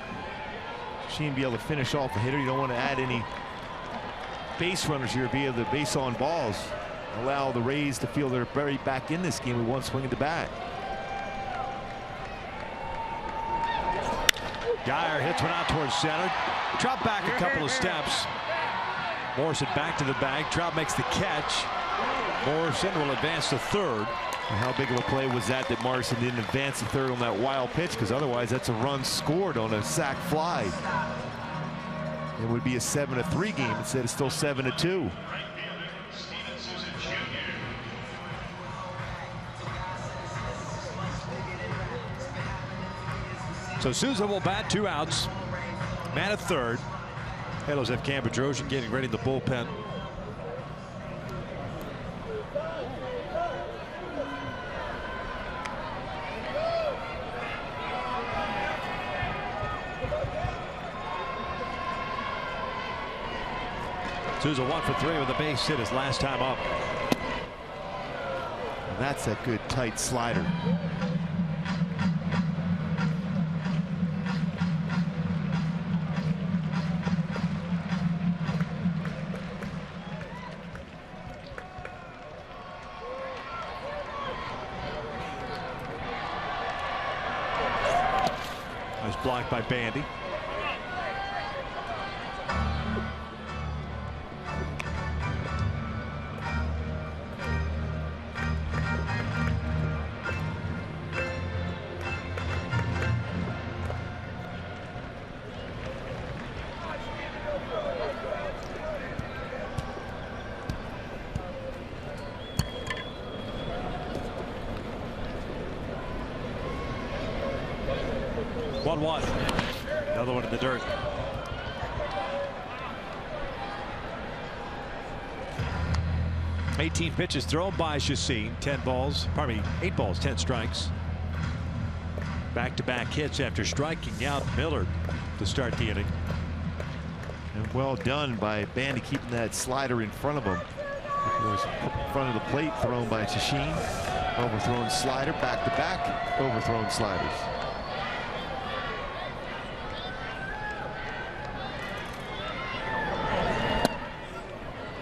Speaker 6: Sheen be able to finish off the hitter. You don't want to add any base runners here via the base on balls. Allow the Rays to feel they're very back in this game with one swing at the bat.
Speaker 3: Geyer hits one out towards center. Trout back a couple of steps. Morrison back to the bag. Trout makes the catch. Morrison will advance to third.
Speaker 6: And how big of a play was that Morrison didn't advance to third on that wild pitch, because otherwise that's a run scored on a sac fly. It would be a 7-3 game instead of still 7-2.
Speaker 3: So Souza will bat, two outs. Man at third. Halos have Cam Bedrosian getting ready in the bullpen. Souza 1 for 3 with a base hit his last time up.
Speaker 6: And that's a good tight slider.
Speaker 3: Nice block by Bandy. One. Another one in the dirt.
Speaker 5: 18 pitches thrown by Chacin. 10 balls, pardon me, 8 balls, 10 strikes. Back-to-back hits after striking out Miller to start the inning.
Speaker 6: And well done by Bandy keeping that slider in front of him. It was in front of the plate thrown by Chacin. Overthrown slider, back-to-back, overthrown sliders.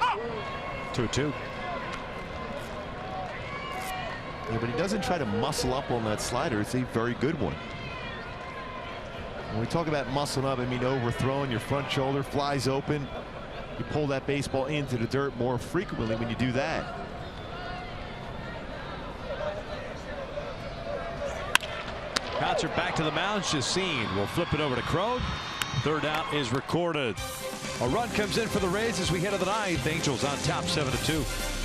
Speaker 5: Oh! 2-2.
Speaker 6: Yeah, but he doesn't try to muscle up on that slider. It's a very good one. When we talk about muscling up, I mean overthrowing your front shoulder, flies open. You pull that baseball into the dirt more frequently when you do that.
Speaker 5: Bouncer back to the mound. Chacin will flip it over to Crone. Third out is recorded. A run comes in for the Rays as we head to the ninth. Angels on top 7-2.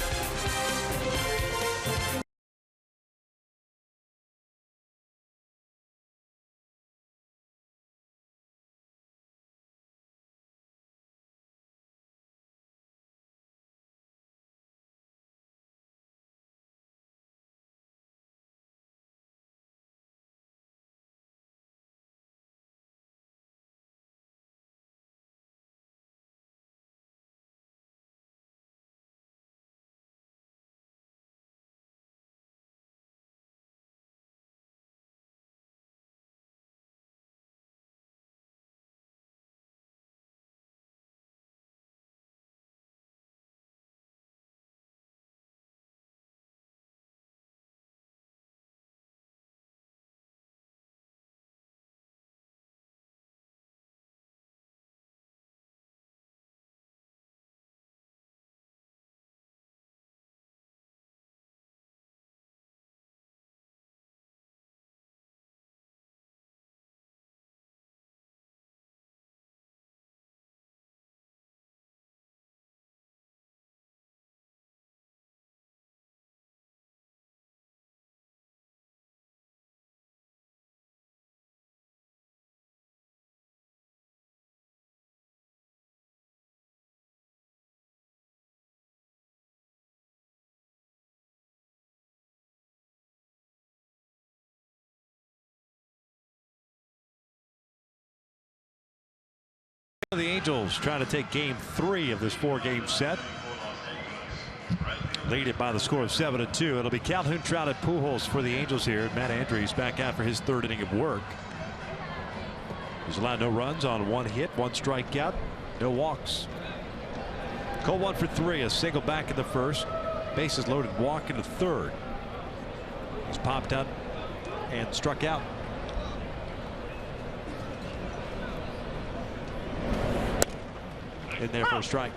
Speaker 5: The Angels trying to take game 3 of this 4-game set. Lead it by the score of 7-2. It'll be Calhoun, Trout, and Pujols for the Angels here. Matt Andriese back out for his 3rd inning of work. He's allowed no runs on 1 hit, 1 strikeout, no walks. Cole 1 for 3, a single back in the 1st. Bases loaded, walk in the 3rd. He's popped up and struck out. In there for a strike.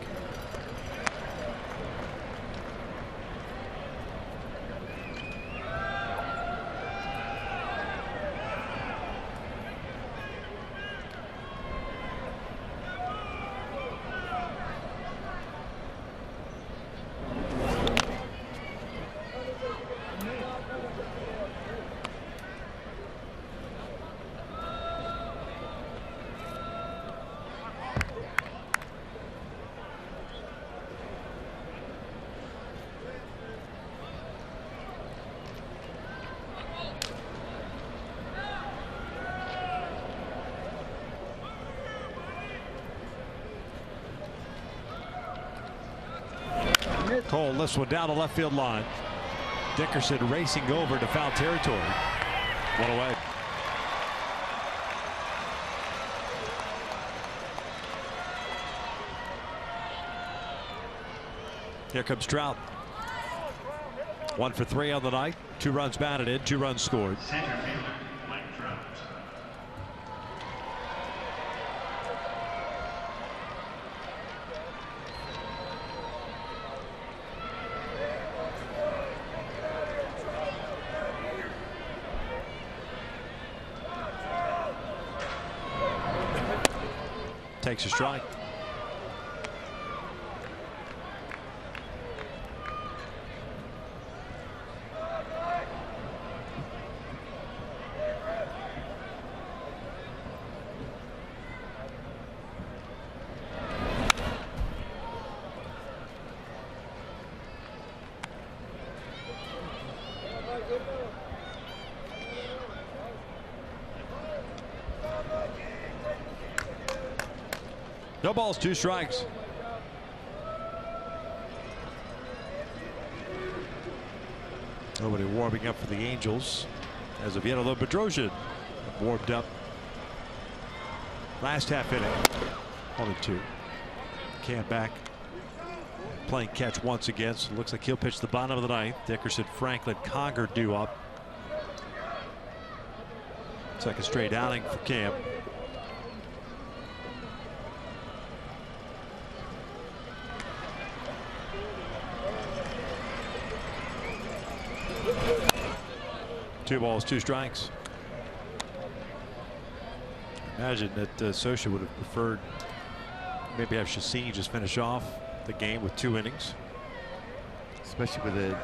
Speaker 5: Cole lifts one down the left field line. Dickerson racing over to foul territory. 1 away. Here comes Trout. 1 for 3 on the night. 2 runs batted in, 2 runs scored.
Speaker 2: Center fielder, Mike Trout.
Speaker 5: Takes a strike. No balls, 2 strikes. Nobody warming up for the Angels as of yet, although Bedrosian warmed up last half inning. 1-2. Cam back playing catch once again, so looks like he'll pitch the bottom of the ninth. Dickerson, Franklin, Conger due up. Second straight outing for Cam. Two balls, 2 strikes. Imagine that Scioscia would have preferred maybe have Chacin just finish off the game with 2 innings.
Speaker 6: Especially with an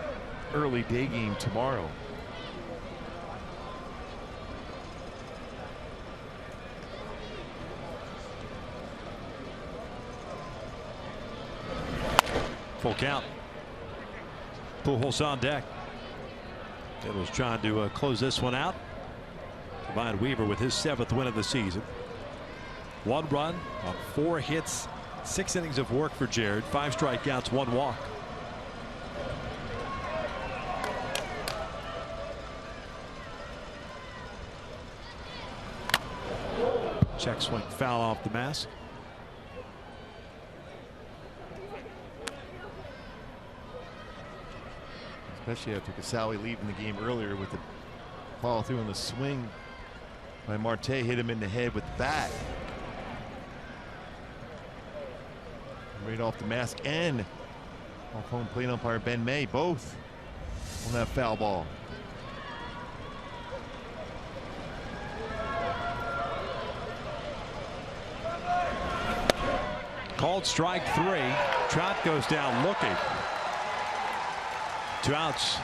Speaker 6: early day game tomorrow.
Speaker 5: Full count. Pujols on deck. Diddle's trying to close this one out. Provide Weaver with his 7th win of the season. 1 run on 4 hits, 6 innings of work for Jared. 5 strikeouts, 1 walk. Check swing foul off the mask.
Speaker 6: Especially after Casali leaving the game earlier with the follow through on the swing by Marte, hit him in the head with the bat. Right off the mask and off home plate umpire Ben May, both on that foul ball.
Speaker 5: Called strike 3. Trout goes down looking. 2 outs.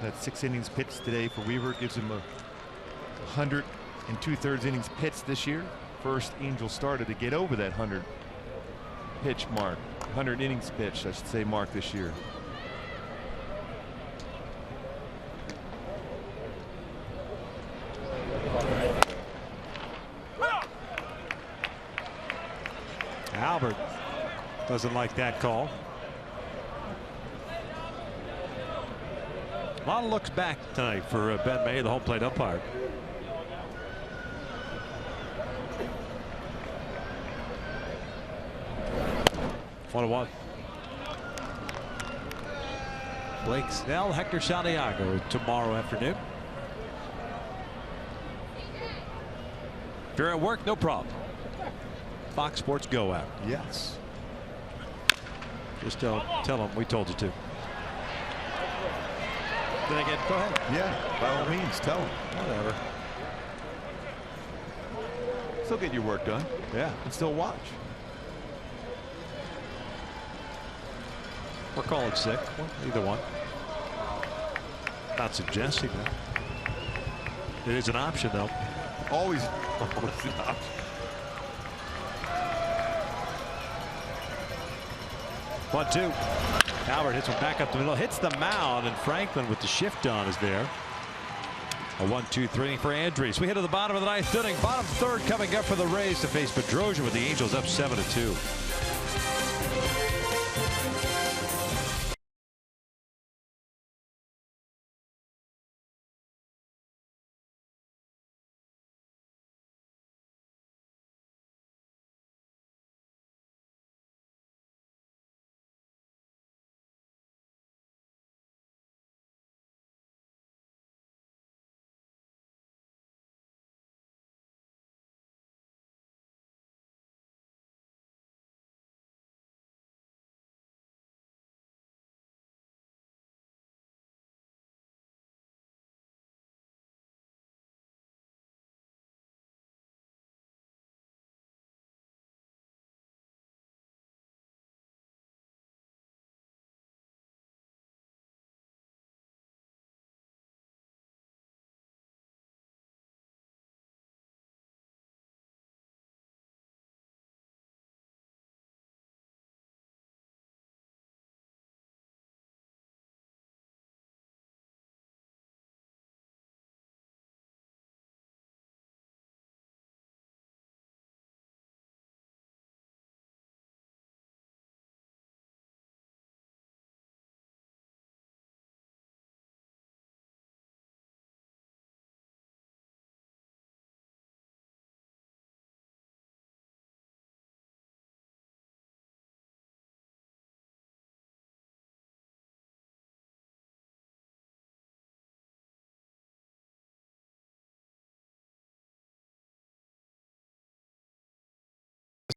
Speaker 6: That 6 innings pitched today for Weaver gives him a 100 2/3 innings pitched this year. First Angel starter to get over that 100 pitch mark. 100 innings pitched, I should say, mark this year.
Speaker 5: Albert doesn't like that call. A lot of looks back tonight for Ben May, the home plate umpire. One one. Blake Snell, Hector Santiago tomorrow afternoon. If you're at work, no problem. Fox Sports Go app.
Speaker 6: Yes.
Speaker 5: Just tell them we told you to. Did I get? Go ahead.
Speaker 6: Yeah, by all means, tell him.
Speaker 5: Whatever.
Speaker 6: Still get your work done.
Speaker 5: Yeah.
Speaker 6: And still watch.
Speaker 5: Or call it sick. Either one. Not suggesting that. It is an option, though.
Speaker 6: Always an option.
Speaker 5: 1-2. Albert hits one back up the middle, hits the mound, and Franklin with the shift on is there. A 1-2-3 for Andriese. We head to the bottom of the 9th inning. Bottom 3rd coming up for the Rays to face Bedrosian with the Angels up 7-2.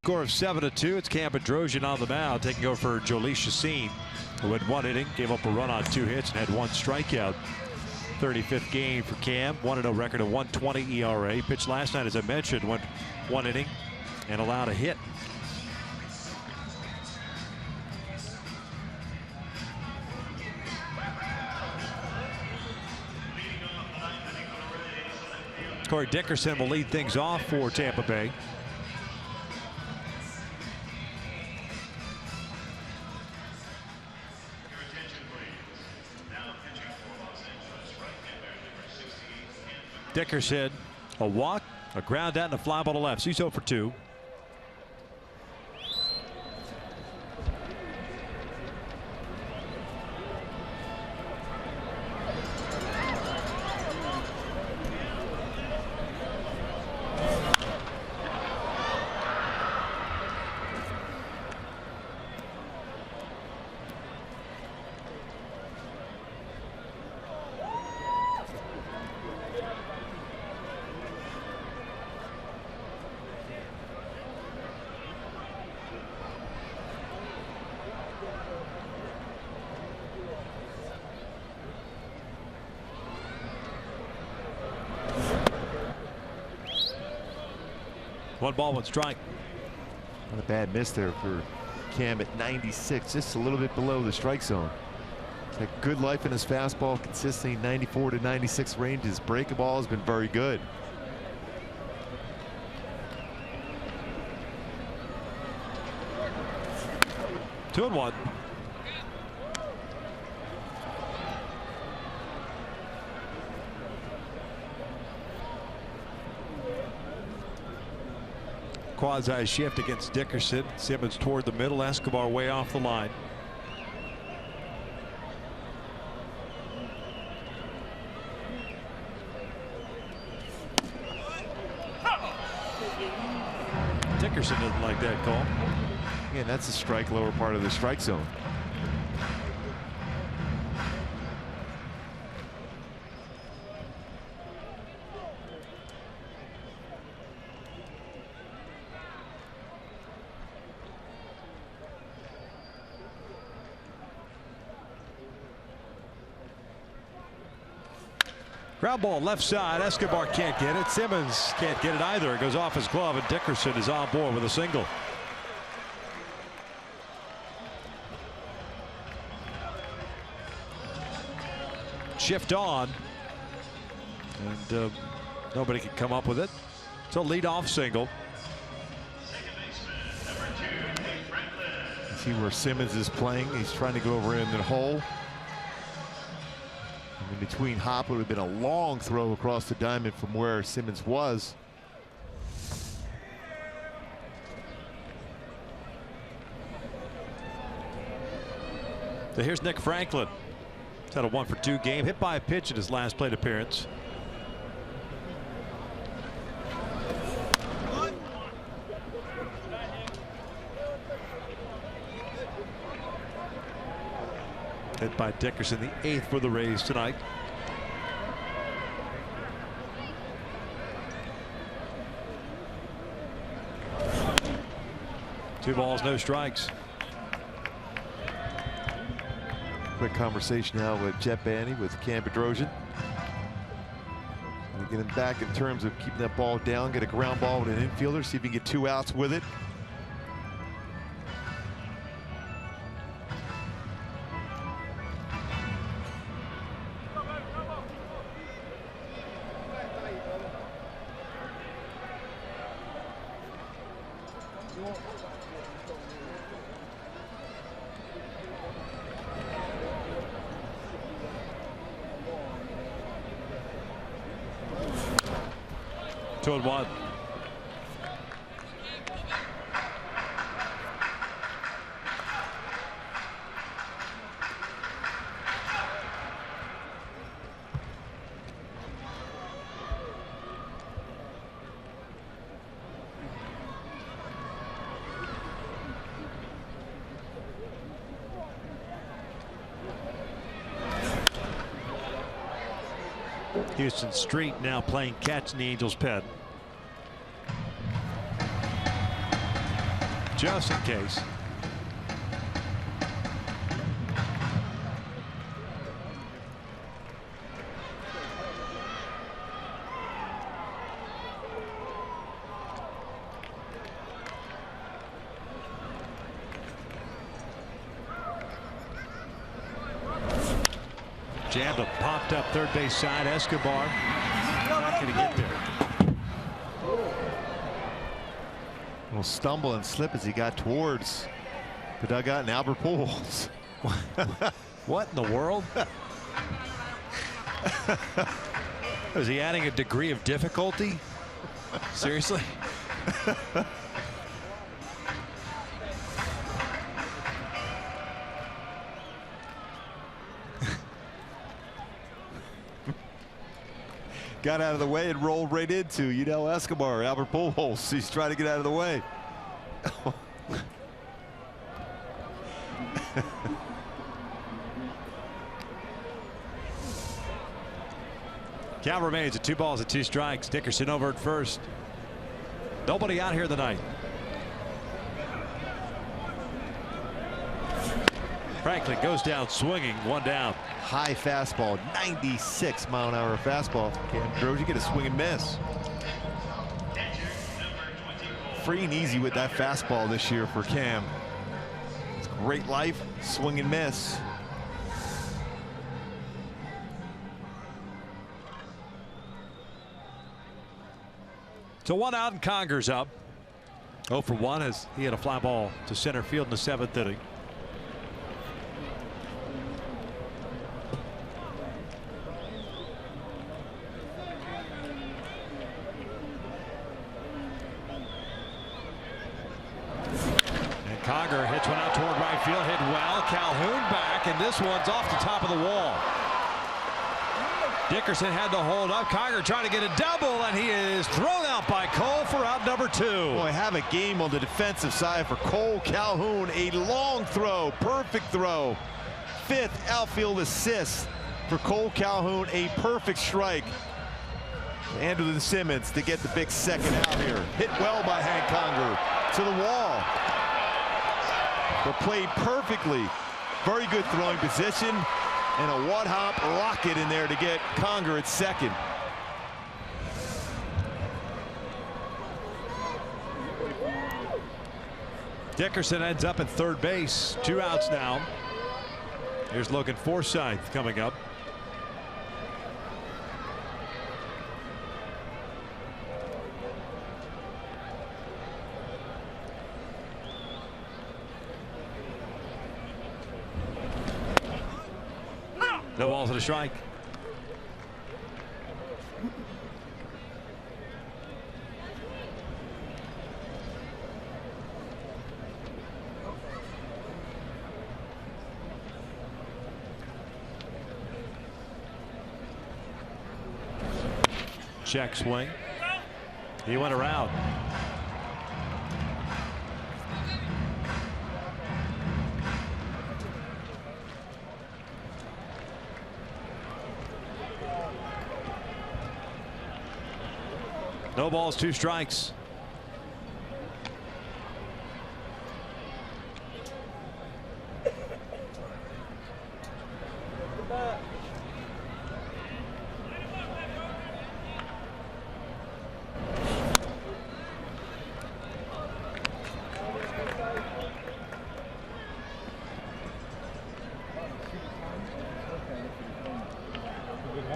Speaker 5: Score of 7-2. It's Cam Bedrosian on the mound, taking over for Jhoulys Chacin, who had 1 inning, gave up a run on 2 hits, and had 1 strikeout. 35th game for Cam. 1-0 record of 1.20 ERA. Pitched last night, as I mentioned, went 1 inning and allowed a hit. Corey Dickerson will lead things off for Tampa Bay. Dickerson, a walk, a ground out, and a fly ball to left. So he's 0 for 2. One ball, 1 strike.
Speaker 6: Not a bad miss there for Cam at 96, just a little bit below the strike zone. He's got good life in his fastball, consistently 94 to 96 range. His breaking ball has been very good.
Speaker 5: Two and 1. Quasi shift against Dickerson. Simmons toward the middle. Escobar way off the line. Dickerson doesn't like that call.
Speaker 6: Again, that's a strike, lower part of the strike zone.
Speaker 5: Ground ball left side. Escobar can't get it. Simmons can't get it either. It goes off his glove, and Dickerson is on board with a single. Shift on, and nobody can come up with it. It's a leadoff single.
Speaker 6: See where Simmons is playing. He's trying to go over in the hole. In between hop would have been a long throw across the diamond from where Simmons was.
Speaker 5: So here's Nick Franklin. He's had a 1 for 2 game, hit by a pitch in his last plate appearance. Hit by Dickerson, the 8th for the Rays tonight. Two balls, no strikes.
Speaker 6: Quick conversation now with Jet Bandy with Cam Bedrosian. Get him back in terms of keeping that ball down, get a ground ball with an infielder, see if he can get 2 outs with it.
Speaker 5: Two and 1. Houston Street now playing catch in the Angels' pen. just in case. Jammed a popped up third base side. Escobar not going to get there.
Speaker 6: Will stumble and slip as he got towards the dugout, and Albert Pujols.
Speaker 5: What in the world? Is he adding a degree of difficulty? Seriously?
Speaker 6: Got out of the way and rolled right into Yudel Escobar. Albert Pujols. He's trying to get out of the way.
Speaker 5: Count remains at 2 balls and 2 strikes. Dickerson over at first. Nobody out here tonight. Franklin goes down swinging, 1 down.
Speaker 6: High fastball, 96-mile-an-hour fastball. Cam Droege, you get a swing and miss. Free and easy with that fastball this year for Cam. It's great life, swing and miss.
Speaker 5: So 1 out and Conger's up. 0 for 1 as he had a fly ball to center field in the 7th inning. And Conger hits one out toward right field, hit well. Calhoun back, and this one's off the top of the wall. Dickerson had to hold up. Conger trying to get a double, and he is thrown out by Cole for out number 2.
Speaker 6: Boy, have a game on the defensive side for Cole Calhoun. A long throw, perfect throw. 5th outfield assist for Cole Calhoun. A perfect strike. Andrelton Simmons to get the big second out here. Hit well by Hank Conger to the wall. But played perfectly. Very good throwing position. And a one-hop rocket in there to get Conger at second.
Speaker 5: Dickerson ends up at third base. 2 outs now. Here's Logan Forsythe coming up. No balls and a strike. Check swing. He went around. No balls, 2 strikes.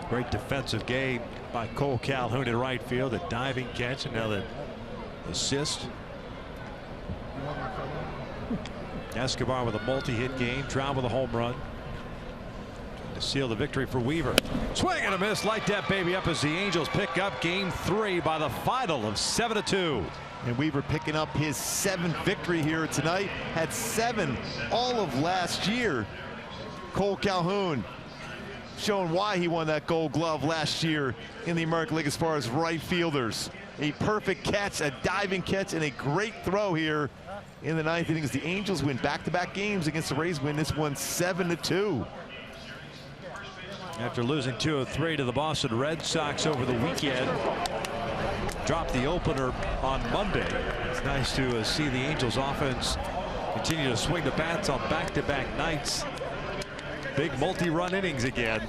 Speaker 5: Great defensive game by Cole Calhoun in right field. A diving catch and now the assist. Escobar with a multi-hit game. Trout with a home run to seal the victory for Weaver. Swing and a miss. Light that baby up as the Angels pick up game 3 by the final of 7-2.
Speaker 6: And Weaver picking up his 7th victory here tonight. Had 7 all of last year. Cole Calhoun showing why he won that Gold Glove last year in the American League as far as right fielders. A perfect catch, a diving catch, and a great throw here in the 9th inning as the Angels win back-to-back games against the Rays, win this one 7-2.
Speaker 5: After losing 2 of 3 to the Boston Red Sox over the weekend, dropped the opener on Monday. It's nice to see the Angels offense continue to swing the bats on back-to-back nights. Big multi-run innings again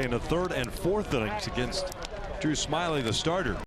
Speaker 5: in the third and fourth innings against Drew Smyly, the starter.